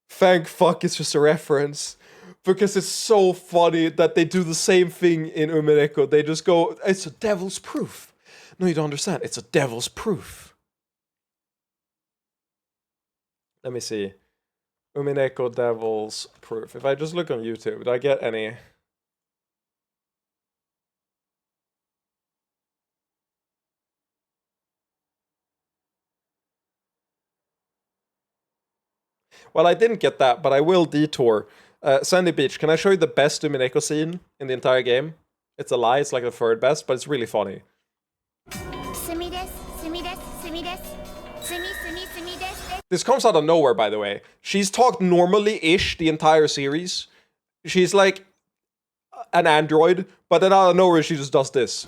Thank fuck it's just a reference. Because it's so funny that they do the same thing in Umineko. They just go, it's a Devil's Proof. No, you don't understand. It's a devil's proof. Let me see. Umineko devil's proof. If I just look on YouTube, do I get any? Well, I didn't get that, but I will detour. Sandy Beach, can I show you the best Umineko scene in the entire game? It's a lie, it's like the third best, but it's really funny. This comes out of nowhere, by the way. She's talked normally-ish the entire series. She's like an android, but then out of nowhere she just does this.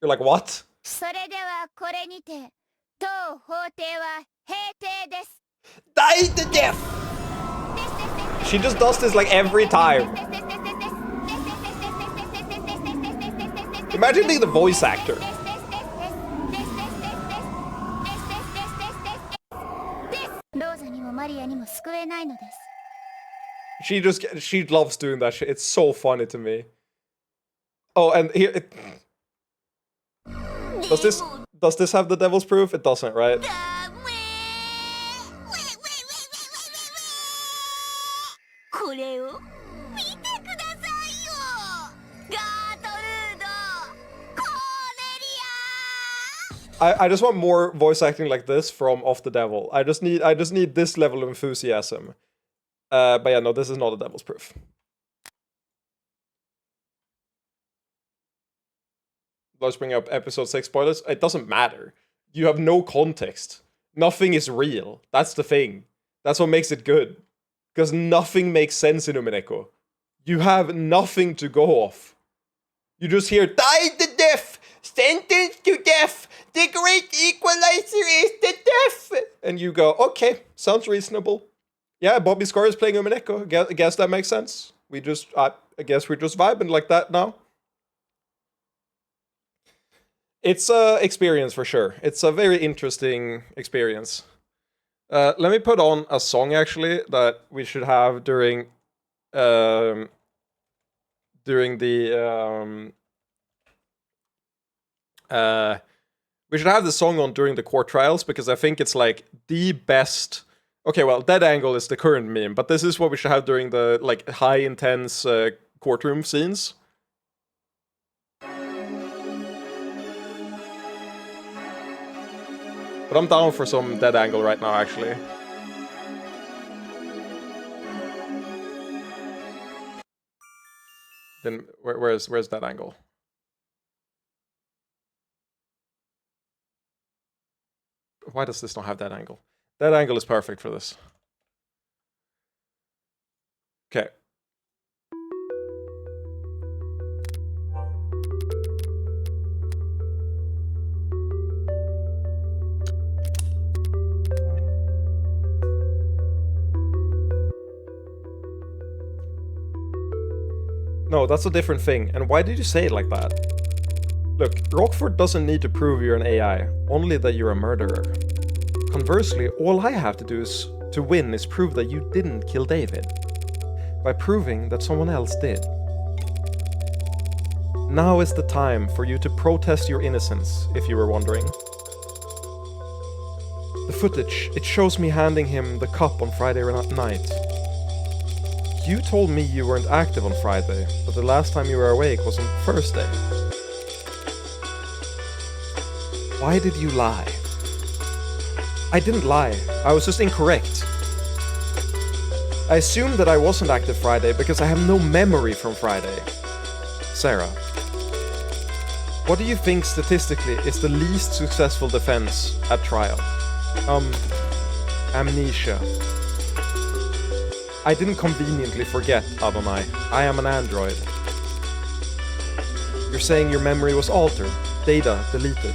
You're like, what? Die to death! She just does this like every time. Imagine being the voice actor. She loves doing that shit. It's so funny to me. Oh, and here does this have the devil's proof? It doesn't, right? I just want more voice acting like this from Off the Devil. I just need this level of enthusiasm. But yeah, no, this is not a devil's proof. Let's bring up episode 6 spoilers. It doesn't matter. You have no context. Nothing is real. That's the thing. That's what makes it good. Because nothing makes sense in Umineko. You have nothing to go off. You just hear, die to death! Sentenced to death! The great equalizer is the death! And you go, okay, sounds reasonable. Yeah, Bobby Scar is playing Umineko. I guess that makes sense. I guess we're just vibing like that now. It's a experience for sure. It's a very interesting experience. Let me put on a song actually that we should have during the we should have the song on during the court trials because I think it's like the best. Okay, well, Dead Angle is the current meme, but this is what we should have during the like high intense courtroom scenes. But I'm down for some Dead Angle right now, actually. Then where's Dead Angle? Why does this not have Dead Angle? Dead Angle is perfect for this. Okay. No, that's a different thing. And why did you say it like that? Look, Rockford doesn't need to prove you're an AI, only that you're a murderer. Conversely, all I have to do to win is prove that you didn't kill David. By proving that someone else did. Now is the time for you to protest your innocence, if you were wondering. The footage, it shows me handing him the cup on Friday night. You told me you weren't active on Friday, but the last time you were awake was on Thursday. Why did you lie? I didn't lie, I was just incorrect. I assumed that I wasn't active Friday because I have no memory from Friday. Sarah, what do you think statistically is the least successful defense at trial? Amnesia. I didn't conveniently forget, Adonai. I am an android. You're saying your memory was altered, data deleted.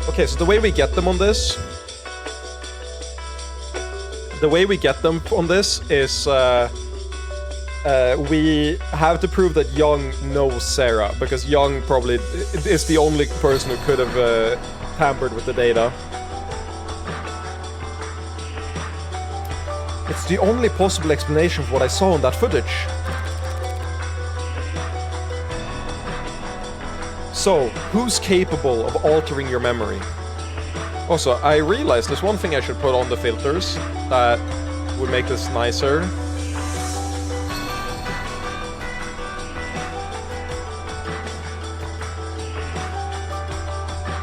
Okay, so the way we get them on this... is we have to prove that Young knows Sarah, because Young probably is the only person who could have tampered with the data. It's the only possible explanation for what I saw in that footage. So, who's capable of altering your memory? Also, I realized there's one thing I should put on the filters that would make this nicer.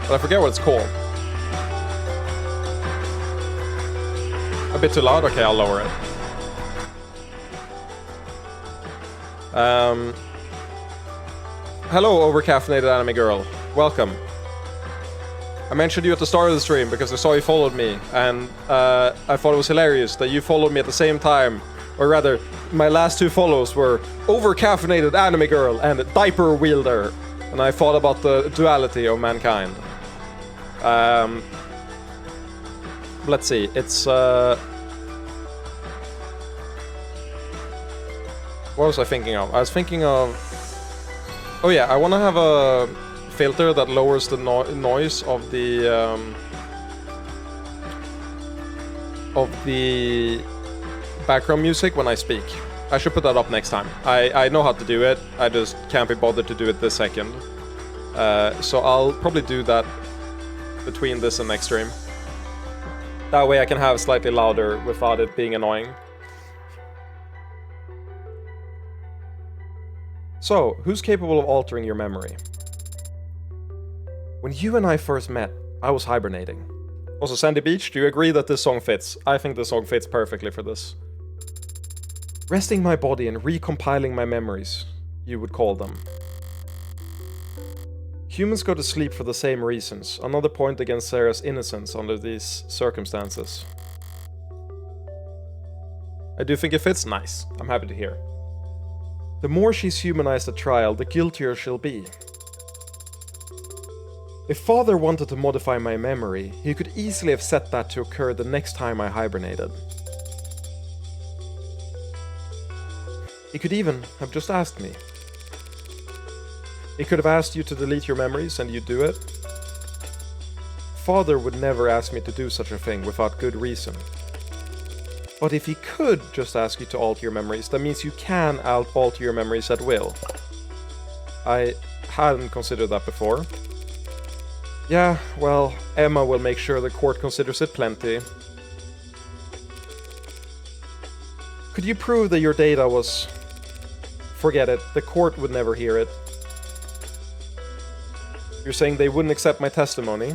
But I forget what it's called. A bit too loud? Okay, I'll lower it. Hello, overcaffeinated anime girl. Welcome. I mentioned you at the start of the stream because I saw you followed me, and I thought it was hilarious that you followed me at the same time. Or rather, my last two follows were overcaffeinated anime girl and diaper wielder. And I thought about the duality of mankind. Let's see, it's what was I thinking of? I was thinking of... Oh yeah, I want to have a filter that lowers the noise of the background music when I speak. I should put that up next time. I know how to do it, I just can't be bothered to do it this second. So I'll probably do that between this and next stream. That way I can have slightly louder without it being annoying. So, who's capable of altering your memory? When you and I first met, I was hibernating. Also, Sandy Beach, do you agree that this song fits? I think this song fits perfectly for this. Resting my body and recompiling my memories, you would call them. Humans go to sleep for the same reasons. Another point against Sarah's innocence under these circumstances. I do think it fits. Nice. I'm happy to hear. The more she's humanized at trial, the guiltier she'll be. If Father wanted to modify my memory, he could easily have set that to occur the next time I hibernated. He could even have just asked me. He could have asked you to delete your memories and you'd do it. Father would never ask me to do such a thing without good reason. But if he could just ask you to alter your memories, that means you can alter your memories at will. I hadn't considered that before. Yeah, well, Emma will make sure the court considers it plenty. Could you prove that your data was... Forget it, the court would never hear it. You're saying they wouldn't accept my testimony?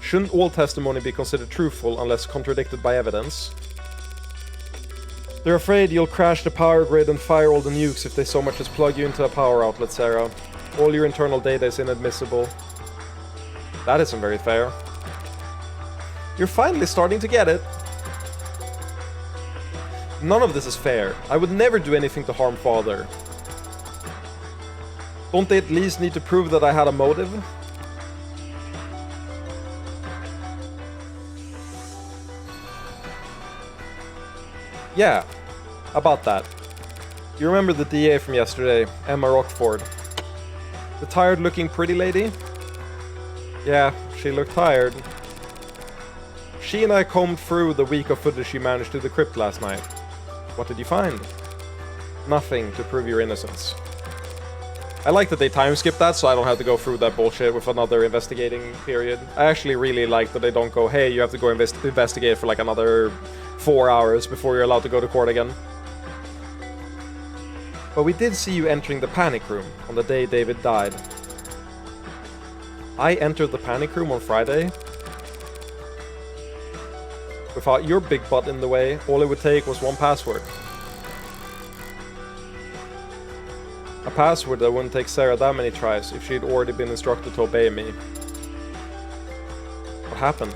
Shouldn't all testimony be considered truthful unless contradicted by evidence? They're afraid you'll crash the power grid and fire all the nukes if they so much as plug you into a power outlet, Sarah. All your internal data is inadmissible. That isn't very fair. You're finally starting to get it. None of this is fair. I would never do anything to harm Father. Don't they at least need to prove that I had a motive? Yeah, about that. You remember the DA from yesterday, Emma Rockford? The tired-looking pretty lady? Yeah, she looked tired. She and I combed through the week of footage she managed to decrypt last night. What did you find? Nothing to prove your innocence. I like that they time-skip that, so I don't have to go through that bullshit with another investigating period. I actually really like that they don't go, hey, you have to go investigate for like another 4 hours before you're allowed to go to court again. But we did see you entering the panic room on the day David died. I entered the panic room on Friday. Without your big butt in the way, all it would take was one password. A password that wouldn't take Sarah that many tries if she'd already been instructed to obey me. What happened?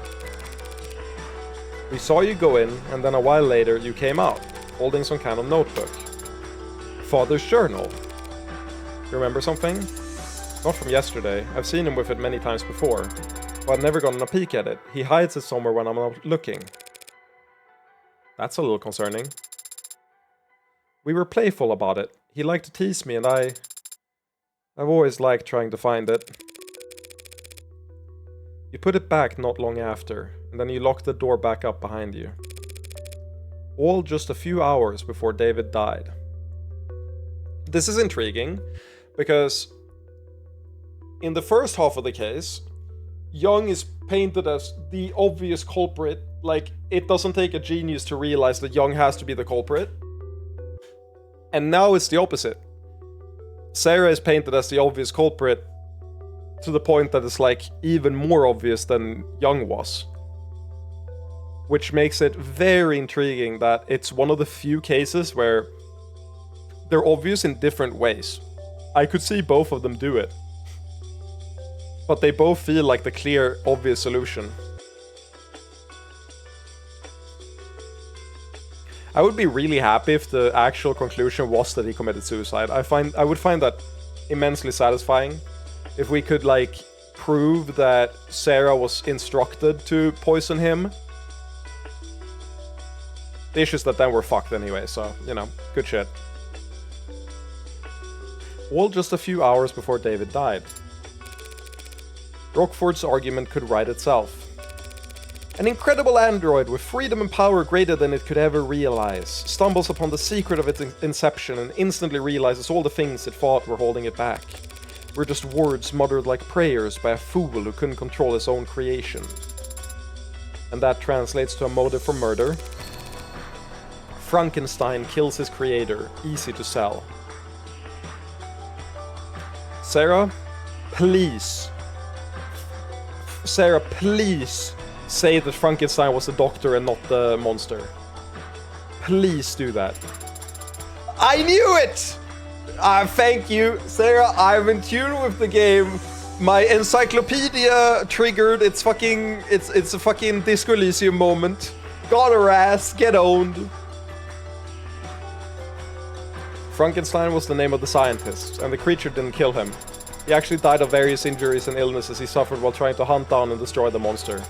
We saw you go in, and then a while later you came out, holding some kind of notebook. Father's journal. You remember something? Not from yesterday. I've seen him with it many times before, but I've never gotten a peek at it. He hides it somewhere when I'm not looking. That's a little concerning. We were playful about it. He liked to tease me, and I've always liked trying to find it. You put it back not long after, and then you locked the door back up behind you. All just a few hours before David died. This is intriguing, because in the first half of the case, Young is painted as the obvious culprit. Like, it doesn't take a genius to realize that Young has to be the culprit. And now it's the opposite. Sarah is painted as the obvious culprit to the point that it's like even more obvious than Young was. Which makes it very intriguing that it's one of the few cases where they're obvious in different ways. I could see both of them do it. But they both feel like the clear, obvious solution. I would be really happy if the actual conclusion was that he committed suicide. I would find that immensely satisfying. If we could, like, prove that Sarah was instructed to poison him. The issue is that then we're fucked anyway, so, you know, good shit. All just a few hours before David died. Rockford's argument could write itself. An incredible android with freedom and power greater than it could ever realize stumbles upon the secret of its inception and instantly realizes all the things it thought were holding it back were just words muttered like prayers by a fool who couldn't control his own creation. And that translates to a motive for murder. Frankenstein kills his creator, easy to sell. Sarah, please. Sarah, please say that Frankenstein was the doctor and not the monster. Please do that. I knew it! Thank you, Sarah. I'm in tune with the game. My encyclopedia triggered. It's a fucking Disco Elysium moment. Got her ass. Get owned. Frankenstein was the name of the scientist, and the creature didn't kill him. He actually died of various injuries and illnesses he suffered while trying to hunt down and destroy the monster.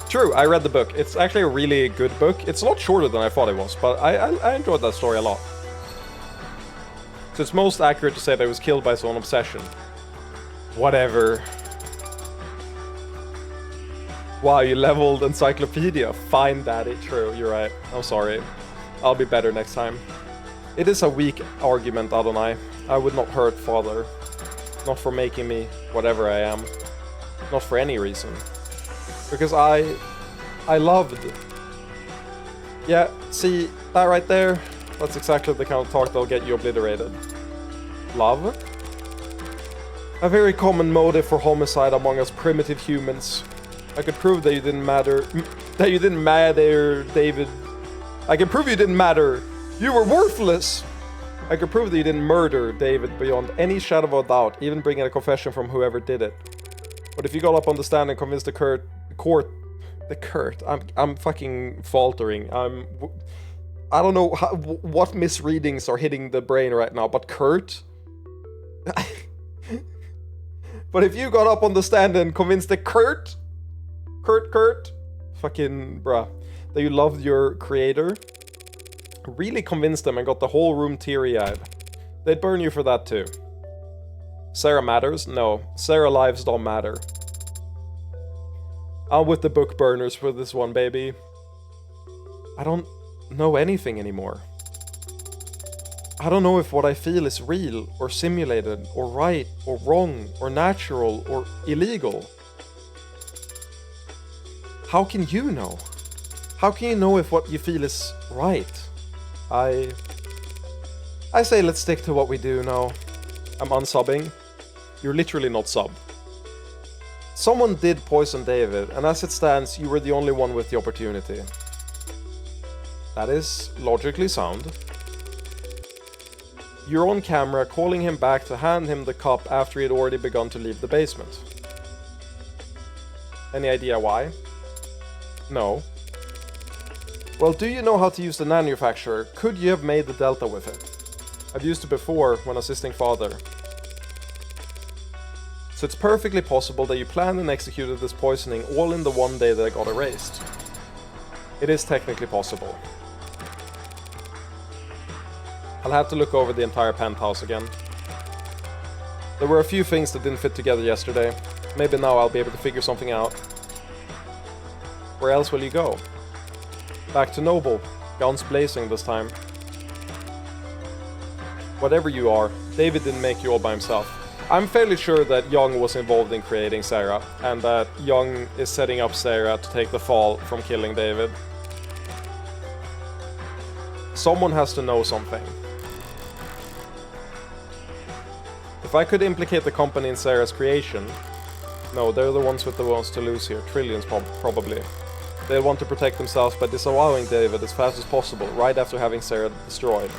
True, I read the book. It's actually a really good book. It's a lot shorter than I thought it was, but I enjoyed that story a lot. So it's most accurate to say that he was killed by his own obsession. Whatever. Wow, you leveled encyclopedia. Fine, daddy. True, you're right. I'm sorry. I'll be better next time. It is a weak argument, Adonai. I would not hurt father. Not for making me whatever I am. Not for any reason. Because I loved. Yeah, see, that right there? That's exactly the kind of talk that'll get you obliterated. Love? A very common motive for homicide among us primitive humans. I could prove that you didn't matter. That you didn't matter, David. I can prove you didn't matter. You were worthless! I could prove that you didn't murder David beyond any shadow of a doubt, even bringing a confession from whoever did it. But if you got up on the stand and convinced the court, I'm fucking faltering. I don't know what misreadings are hitting the brain right now, but Kurt? But if you got up on the stand and convinced the Kurt, fucking bruh, that you loved your creator, really convinced them and got the whole room teary-eyed, they'd burn you for that too. Sarah matters? No, Sarah lives don't matter. I'm with the book burners for this one, baby. I don't know anything anymore. I don't know if what I feel is real, or simulated, or right, or wrong, or natural, or illegal. How can you know? How can you know if what you feel is right? I say let's stick to what we do now. I'm unsubbing. You're literally not sub. Someone did poison David, and as it stands, you were the only one with the opportunity. That is logically sound. You're on camera calling him back to hand him the cup after he had already begun to leave the basement. Any idea why? No. Well, do you know how to use the manufacturer? Could you have made the Delta with it? I've used it before when assisting father. So it's perfectly possible that you planned and executed this poisoning all in the one day that I got erased. It is technically possible. I'll have to look over the entire penthouse again. There were a few things that didn't fit together yesterday. Maybe now I'll be able to figure something out. Where else will you go? Back to Noble. Guns blazing this time. Whatever you are, David didn't make you all by himself. I'm fairly sure that Young was involved in creating Sarah, and that Young is setting up Sarah to take the fall from killing David. Someone has to know something. If I could implicate the company in Sarah's creation... No, they're the ones with the most to lose here. Trillions, probably. They'll want to protect themselves by disavowing David as fast as possible, right after having Sarah destroyed.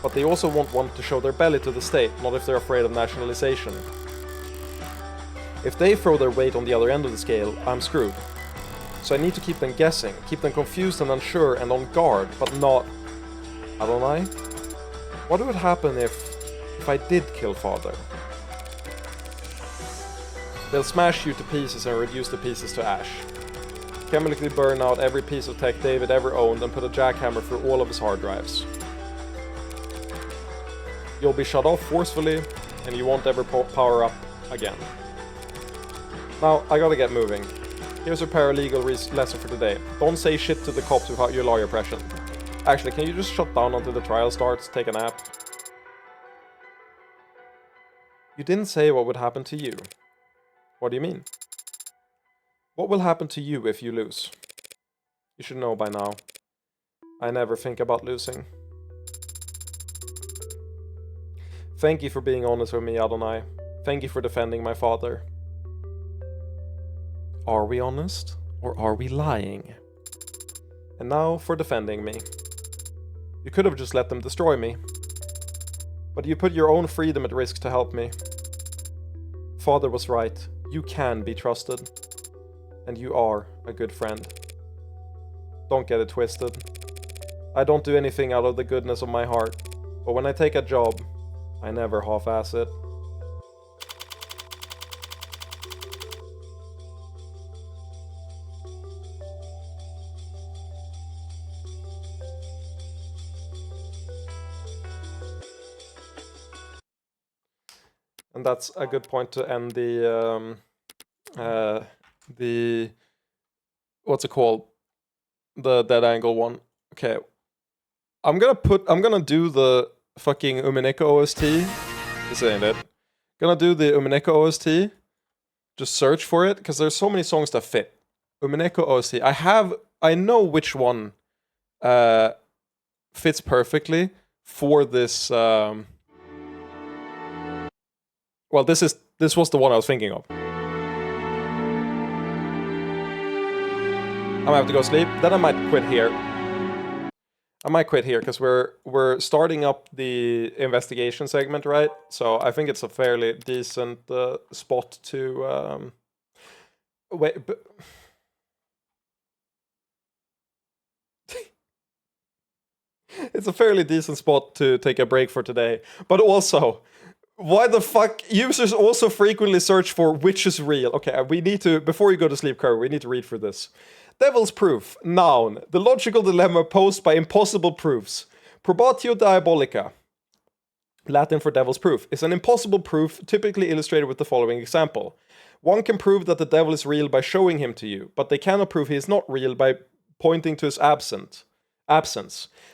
But they also won't want to show their belly to the state, not if they're afraid of nationalization. If they throw their weight on the other end of the scale, I'm screwed. So I need to keep them guessing, keep them confused and unsure and on guard, but not... Adonai? What would happen if I did kill Father? They'll smash you to pieces and reduce the pieces to ash. Chemically burn out every piece of tech David ever owned and put a jackhammer through all of his hard drives. You'll be shut off forcefully, and you won't ever power up again. Now, I gotta get moving. Here's your paralegal lesson for today. Don't say shit to the cops without your lawyer present. Actually, can you just shut down until the trial starts, take a nap? You didn't say what would happen to you. What do you mean? What will happen to you if you lose? You should know by now. I never think about losing. Thank you for being honest with me, Adonai. Thank you for defending my father. Are we honest? Or are we lying? And now for defending me. You could have just let them destroy me. But you put your own freedom at risk to help me. Father was right. You can be trusted. And you are a good friend. Don't get it twisted. I don't do anything out of the goodness of my heart. But when I take a job, I never half-ass it. And that's a good point to end the what's it called? The dead angle one. Okay. I'm gonna do the fucking Umineko OST. This ain't it. Gonna do the Umineko OST. Just search for it, because there's so many songs that fit. Umineko OST. I know which one fits perfectly for this well, this was the one I was thinking of. I'm gonna have to go sleep. Then I might quit here. Because we're starting up the investigation segment, right? So I think it's a fairly decent spot to wait. But it's a fairly decent spot to take a break for today. But also, why the fuck? Users also frequently search for which is real. Okay, we need to, before you go to sleep, Curry, we need to read through this. Devil's proof. Noun. The logical dilemma posed by impossible proofs. Probatio diabolica. Latin for devil's proof. Is an impossible proof typically illustrated with the following example. One can prove that the devil is real by showing him to you, but they cannot prove he is not real by pointing to his absence.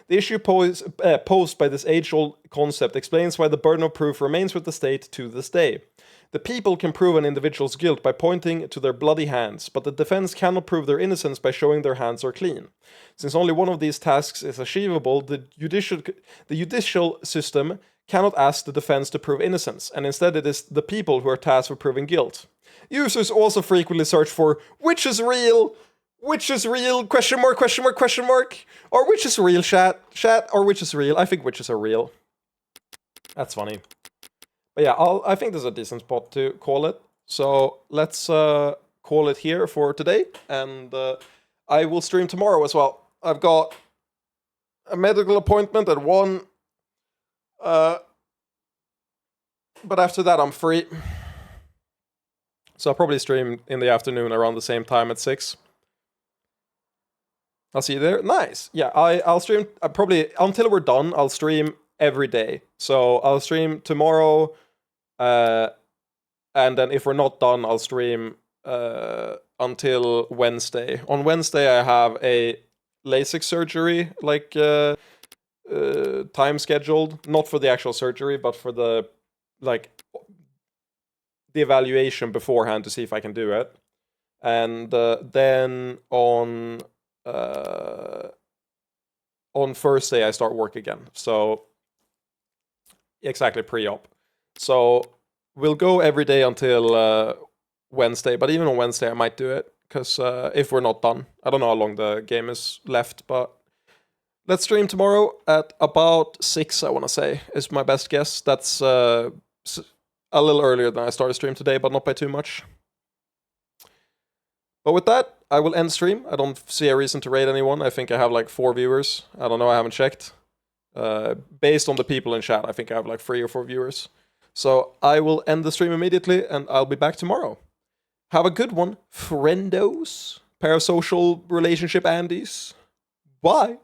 The issue posed by this age-old concept explains why the burden of proof remains with the state to this day. The people can prove an individual's guilt by pointing to their bloody hands, but the defense cannot prove their innocence by showing their hands are clean. Since only one of these tasks is achievable, the judicial system cannot ask the defense to prove innocence, and instead it is the people who are tasked with proving guilt. Users also frequently search for which is real? Which is real? Question mark, question mark, question mark. Or which is real, chat? Chat, or which is real? I think witches are real. That's funny. But yeah, I think there's a decent spot to call it. So let's call it here for today. And I will stream tomorrow as well. I've got a medical appointment at 1. But after that, I'm free. So I'll probably stream in the afternoon around the same time at 6. I'll see you there. Nice. Yeah, I'll stream probably until we're done. I'll stream every day. So I'll stream tomorrow, and then if we're not done, I'll stream until Wednesday. On Wednesday, I have a LASIK surgery, like time scheduled, not for the actual surgery, but for the evaluation beforehand to see if I can do it. And then on Thursday I start work again. So exactly, pre-op. So we'll go every day until Wednesday, but even on Wednesday I might do it because if we're not done, I don't know how long the game is left, but let's stream tomorrow at about 6. I want to say is my best guess. That's a little earlier than I started stream today, but not by too much. But with that, I will end stream. I don't see a reason to raid anyone. I think I have like 4 viewers. I don't know, I haven't checked. Based on the people in chat, I think I have like 3 or 4 viewers. So I will end the stream immediately, and I'll be back tomorrow. Have a good one, friendos. Parasocial relationship Andes. Bye.